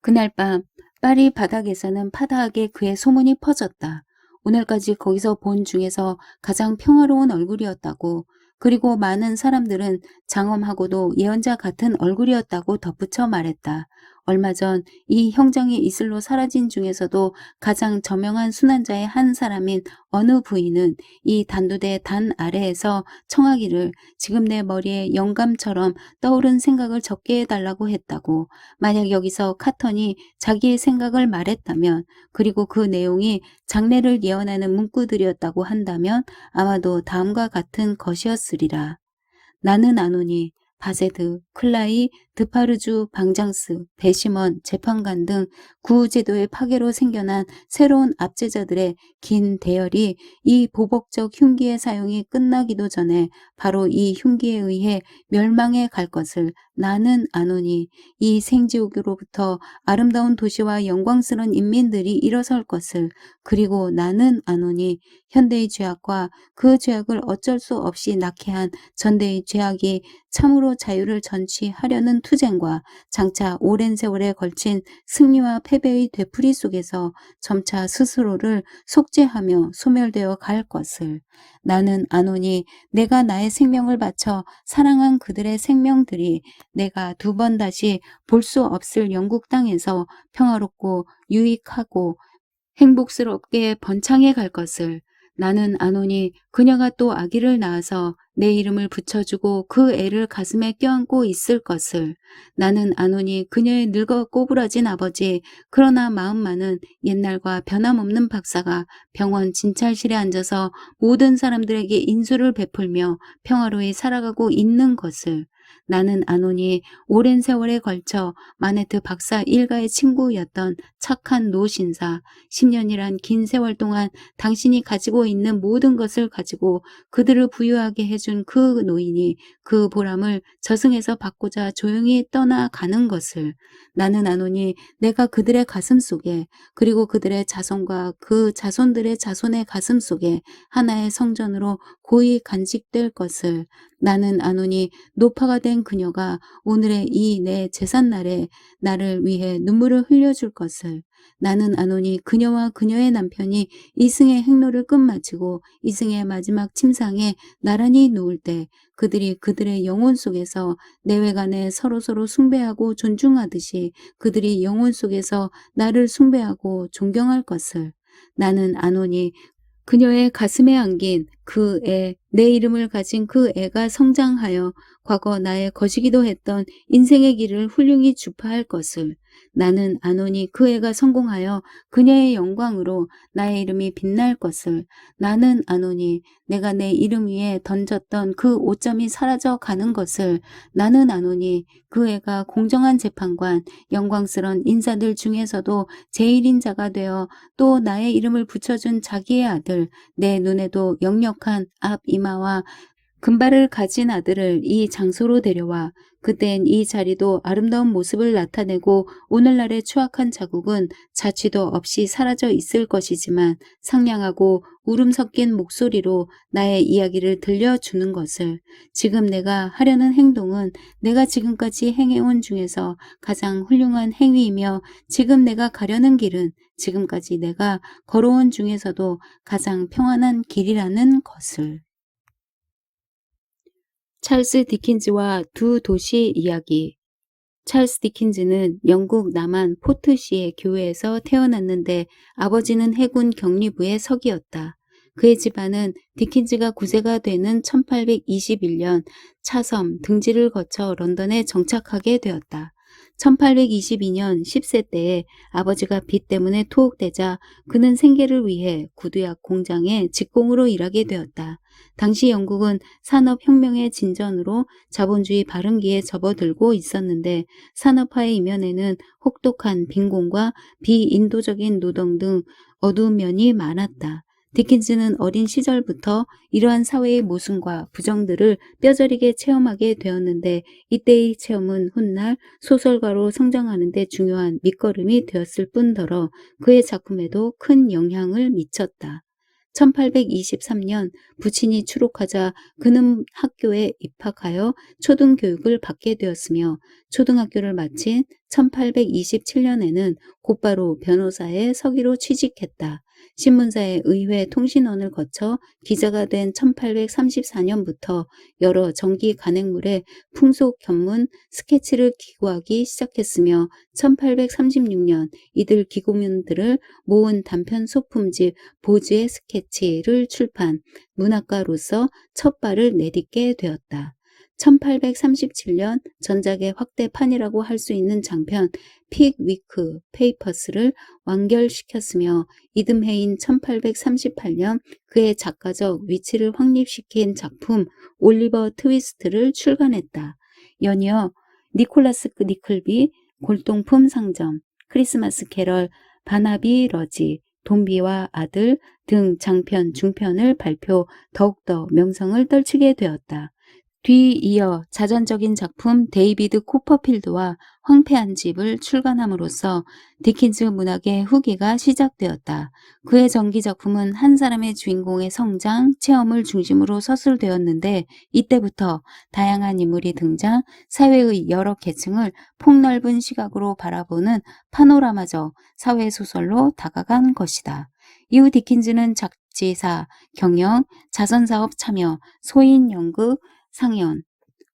그날 밤 파리 바닥에서는 파다하게 그의 소문이 퍼졌다. 오늘까지 거기서 본 중에서 가장 평화로운 얼굴이었다고. 그리고 많은 사람들은 장엄하고도 예언자 같은 얼굴이었다고 덧붙여 말했다. 얼마 전 이 형장이 이슬로 사라진 중에서도 가장 저명한 순환자의 한 사람인 어느 부인은 이 단두대 단 아래에서 청하기를 지금 내 머리에 영감처럼 떠오른 생각을 적게 해달라고 했다고. 만약 여기서 카턴이 자기의 생각을 말했다면, 그리고 그 내용이 장래를 예언하는 문구들이었다고 한다면 아마도 다음과 같은 것이었으리라. 나는 아노니, 바세드, 클라이, 드파르주, 방장스, 배시먼, 재판관 등 구제도의 파괴로 생겨난 새로운 압제자들의 긴 대열이 이 보복적 흉기의 사용이 끝나기도 전에 바로 이 흉기에 의해 멸망해 갈 것을 나는 아노니, 이 생지옥으로부터 아름다운 도시와 영광스러운 인민들이 일어설 것을, 그리고 나는 아노니, 현대의 죄악과 그 죄악을 어쩔 수 없이 낳게 한 전대의 죄악이 참으로 자유를 전취하려는 투쟁과 장차 오랜 세월에 걸친 승리와 패배의 되풀이 속에서 점차 스스로를 속죄하며 소멸되어 갈 것을. 나는 아노니, 내가 나의 생명을 바쳐 사랑한 그들의 생명들이 내가 두 번 다시 볼 수 없을 영국 땅에서 평화롭고 유익하고 행복스럽게 번창해 갈 것을. 나는 아노니, 그녀가 또 아기를 낳아서 내 이름을 붙여주고 그 애를 가슴에 껴안고 있을 것을. 나는 아노니, 그녀의 늙어 꼬부라진 아버지, 그러나 마음만은 옛날과 변함없는 박사가 병원 진찰실에 앉아서 모든 사람들에게 인수를 베풀며 평화로이 살아가고 있는 것을. 나는 아노니, 오랜 세월에 걸쳐 마네트 박사 일가의 친구였던 착한 노신사, 10년이란 긴 세월 동안 당신이 가지고 있는 모든 것을 가지고 그들을 부유하게 해준 그 노인이 그 보람을 저승에서 받고자 조용히 떠나가는 것을. 나는 아노니, 내가 그들의 가슴 속에, 그리고 그들의 자손과 그 자손들의 자손의 가슴 속에 하나의 성전으로 고이 간직될 것을. 나는 아노니, 노파가 된 그녀가 오늘의 이 내 제삿날에 나를 위해 눈물을 흘려줄 것을. 나는 아노니, 그녀와 그녀의 남편이 이승의 행로를 끝마치고 이승의 마지막 침상에 나란히 누울 때 그들이 그들의 영혼 속에서 내외간에 서로서로 숭배하고 존중하듯이 그들이 영혼 속에서 나를 숭배하고 존경할 것을. 나는 아노니, 그녀의 가슴에 안긴 그 애, 내 이름을 가진 그 애가 성장하여 과거 나의 것이기도 했던 인생의 길을 훌륭히 주파할 것을. 나는 아노니, 그 애가 성공하여 그녀의 영광으로 나의 이름이 빛날 것을. 나는 아노니, 내가 내 이름 위에 던졌던 그 오점이 사라져 가는 것을. 나는 아노니, 그 애가 공정한 재판관, 영광스러운 인사들 중에서도 제일인 자가 되어 또 나의 이름을 붙여준 자기의 아들, 내 눈에도 역력한 앞 이마와 금발을 가진 아들을 이 장소로 데려와 그땐 이 자리도 아름다운 모습을 나타내고 오늘날의 추악한 자국은 자취도 없이 사라져 있을 것이지만 상냥하고 울음 섞인 목소리로 나의 이야기를 들려주는 것을. 지금 내가 하려는 행동은 내가 지금까지 행해온 중에서 가장 훌륭한 행위이며 지금 내가 가려는 길은 지금까지 내가 걸어온 중에서도 가장 평안한 길이라는 것을. 찰스 디킨즈와 두 도시 이야기. 찰스 디킨즈는 영국 남한 포트시의 교회에서 태어났는데 아버지는 해군 격리부의 석이었다. 그의 집안은 디킨즈가 9세가 되는 1821년 차섬 등지를 거쳐 런던에 정착하게 되었다. 1822년 10세 때에 아버지가 빚 때문에 투옥되자 그는 생계를 위해 구두약 공장에 직공으로 일하게 되었다. 당시 영국은 산업혁명의 진전으로 자본주의 발흥기에 접어들고 있었는데 산업화의 이면에는 혹독한 빈곤과 비인도적인 노동 등 어두운 면이 많았다. 디킨즈는 어린 시절부터 이러한 사회의 모순과 부정들을 뼈저리게 체험하게 되었는데 이때의 체험은 훗날 소설가로 성장하는 데 중요한 밑거름이 되었을 뿐더러 그의 작품에도 큰 영향을 미쳤다. 1823년 부친이 추록하자 그는 학교에 입학하여 초등교육을 받게 되었으며 초등학교를 마친 1827년에는 곧바로 변호사의 서기로 취직했다. 신문사의 의회 통신원을 거쳐 기자가 된 1834년부터 여러 정기 간행물에 풍속 견문 스케치를 기고하기 시작했으며 1836년 이들 기고문들을 모은 단편 소품집 보즈의 스케치를 출판, 문학가로서 첫 발을 내딛게 되었다. 1837년 전작의 확대판이라고 할 수 있는 장편 픽위크 페이퍼스를 완결시켰으며 이듬해인 1838년 그의 작가적 위치를 확립시킨 작품 올리버 트위스트를 출간했다. 연이어 니콜라스 니클비, 골동품 상점, 크리스마스 캐럴, 바나비 러지, 돈비와 아들 등 장편, 중편을 발표 더욱더 명성을 떨치게 되었다. 뒤이어 자전적인 작품 데이비드 코퍼필드와 황폐한 집을 출간함으로써 디킨즈 문학의 후기가 시작되었다. 그의 전기 작품은 한 사람의 주인공의 성장, 체험을 중심으로 서술되었는데 이때부터 다양한 인물이 등장, 사회의 여러 계층을 폭넓은 시각으로 바라보는 파노라마적 사회소설로 다가간 것이다. 이후 디킨즈는 잡지사, 경영, 자선사업 참여, 소인 연극, 상연,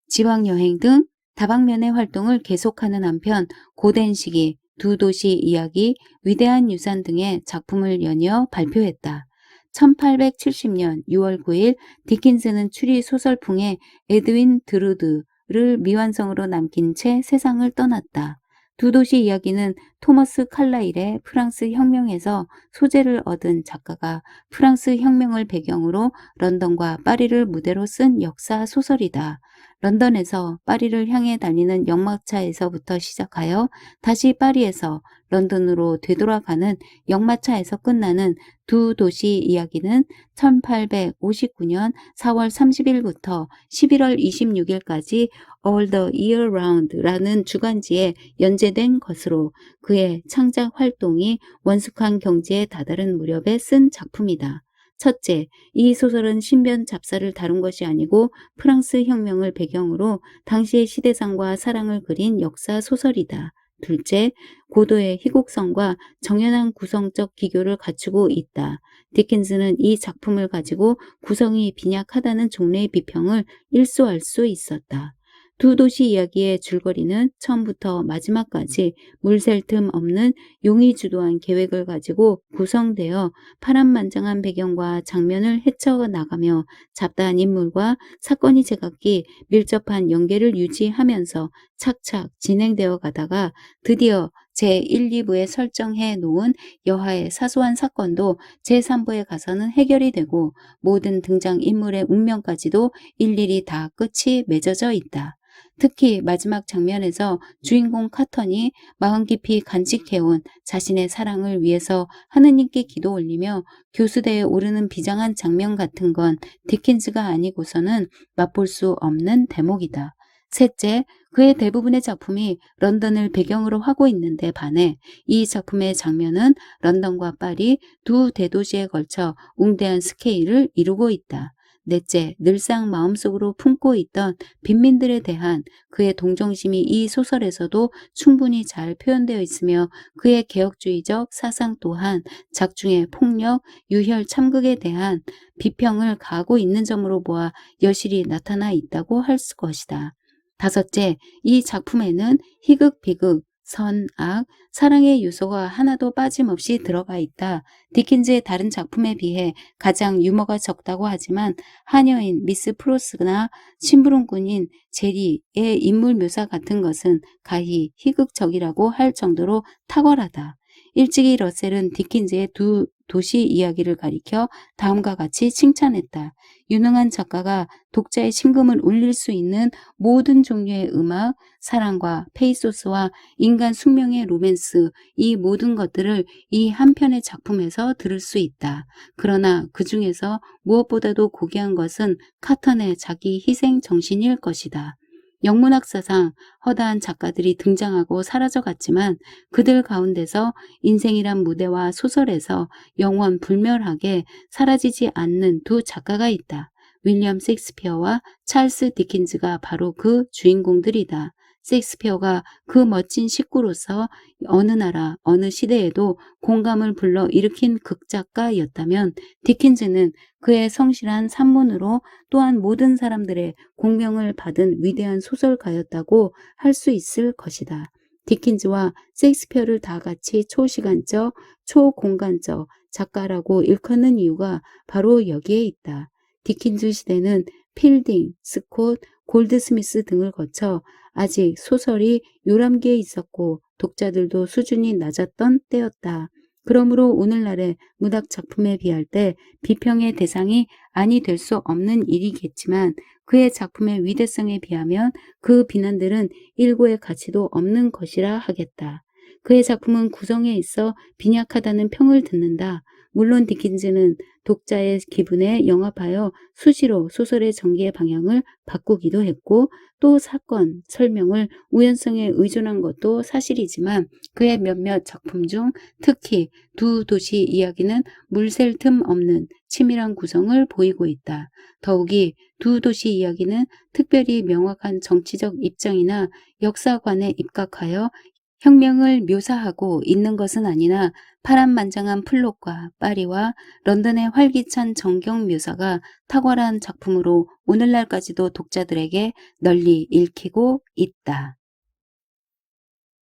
지방여행 등 다방면의 활동을 계속하는 한편 고된 시기, 두 도시 이야기, 위대한 유산 등의 작품을 연이어 발표했다. 1870년 6월 9일 디킨스는 추리 소설풍의 에드윈 드루드를 미완성으로 남긴 채 세상을 떠났다. 두 도시 이야기는 토머스 칼라일의 프랑스 혁명에서 소재를 얻은 작가가 프랑스 혁명을 배경으로 런던과 파리를 무대로 쓴 역사 소설이다. 런던에서 파리를 향해 달리는 역마차에서부터 시작하여 다시 파리에서 런던으로 되돌아가는 역마차에서 끝나는 두 도시 이야기는 1859년 4월 30일부터 11월 26일까지 All the Year Round라는 주간지에 연재된 것으로 그의 창작 활동이 원숙한 경지에 다다른 무렵에 쓴 작품이다. 첫째, 이 소설은 신변 잡사를 다룬 것이 아니고 프랑스 혁명을 배경으로 당시의 시대상과 사랑을 그린 역사 소설이다. 둘째, 고도의 희곡성과 정연한 구성적 기교를 갖추고 있다. 디킨스는 이 작품을 가지고 구성이 빈약하다는 종래의 비평을 일소할 수 있었다. 두 도시 이야기의 줄거리는 처음부터 마지막까지 물샐 틈 없는 용이 주도한 계획을 가지고 구성되어 파란만장한 배경과 장면을 헤쳐나가며 잡다한 인물과 사건이 제각기 밀접한 연계를 유지하면서 착착 진행되어 가다가 드디어 제1, 2부에 설정해 놓은 여하의 사소한 사건도 제3부에 가서는 해결이 되고 모든 등장인물의 운명까지도 일일이 다 끝이 맺어져 있다. 특히 마지막 장면에서 주인공 카턴이 마음 깊이 간직해온 자신의 사랑을 위해서 하느님께 기도 올리며 교수대에 오르는 비장한 장면 같은 건 디킨즈가 아니고서는 맛볼 수 없는 대목이다. 셋째, 그의 대부분의 작품이 런던을 배경으로 하고 있는데 반해 이 작품의 장면은 런던과 파리 두 대도시에 걸쳐 웅대한 스케일을 이루고 있다. 넷째, 늘상 마음속으로 품고 있던 빈민들에 대한 그의 동정심이 이 소설에서도 충분히 잘 표현되어 있으며 그의 개혁주의적 사상 또한 작중의 폭력, 유혈 참극에 대한 비평을 가하고 있는 점으로 보아 여실히 나타나 있다고 할 것이다. 다섯째, 이 작품에는 희극, 비극, 선, 악, 사랑의 요소가 하나도 빠짐없이 들어가 있다. 디킨즈의 다른 작품에 비해 가장 유머가 적다고 하지만 하녀인 미스 프로스나 심부름꾼인 제리의 인물 묘사 같은 것은 가히 희극적이라고 할 정도로 탁월하다. 일찍이 러셀은 디킨즈의 두 도시 이야기를 가리켜 다음과 같이 칭찬했다. 유능한 작가가 독자의 심금을 울릴 수 있는 모든 종류의 음악, 사랑과 페이소스와 인간 숙명의 로맨스, 이 모든 것들을 이 한 편의 작품에서 들을 수 있다. 그러나 그 중에서 무엇보다도 고귀한 것은 카턴의 자기 희생 정신일 것이다. 영문학사상 허다한 작가들이 등장하고 사라져갔지만 그들 가운데서 인생이란 무대와 소설에서 영원 불멸하게 사라지지 않는 두 작가가 있다. 윌리엄 셰익스피어와 찰스 디킨즈가 바로 그 주인공들이다. 셰익스피어가 그 멋진 식구로서 어느 나라, 어느 시대에도 공감을 불러일으킨 극작가였다면 디킨즈는 그의 성실한 산문으로 또한 모든 사람들의 공명을 받은 위대한 소설가였다고 할 수 있을 것이다. 디킨즈와 셰익스피어를 다 같이 초시간적, 초공간적 작가라고 일컫는 이유가 바로 여기에 있다. 디킨즈 시대는 필딩, 스콧, 골드스미스 등을 거쳐 아직 소설이 요람기에 있었고 독자들도 수준이 낮았던 때였다. 그러므로 오늘날의 문학 작품에 비할 때 비평의 대상이 아니 될 수 없는 일이겠지만 그의 작품의 위대성에 비하면 그 비난들은 일고의 가치도 없는 것이라 하겠다. 그의 작품은 구성에 있어 빈약하다는 평을 듣는다. 물론 디킨즈는 독자의 기분에 영합하여 수시로 소설의 전개 방향을 바꾸기도 했고 또 사건, 설명을 우연성에 의존한 것도 사실이지만 그의 몇몇 작품 중 특히 두 도시 이야기는 물샐 틈 없는 치밀한 구성을 보이고 있다. 더욱이 두 도시 이야기는 특별히 명확한 정치적 입장이나 역사관에 입각하여 혁명을 묘사하고 있는 것은 아니나 파란만장한 플롯과 파리와 런던의 활기찬 전경 묘사가 탁월한 작품으로 오늘날까지도 독자들에게 널리 읽히고 있다.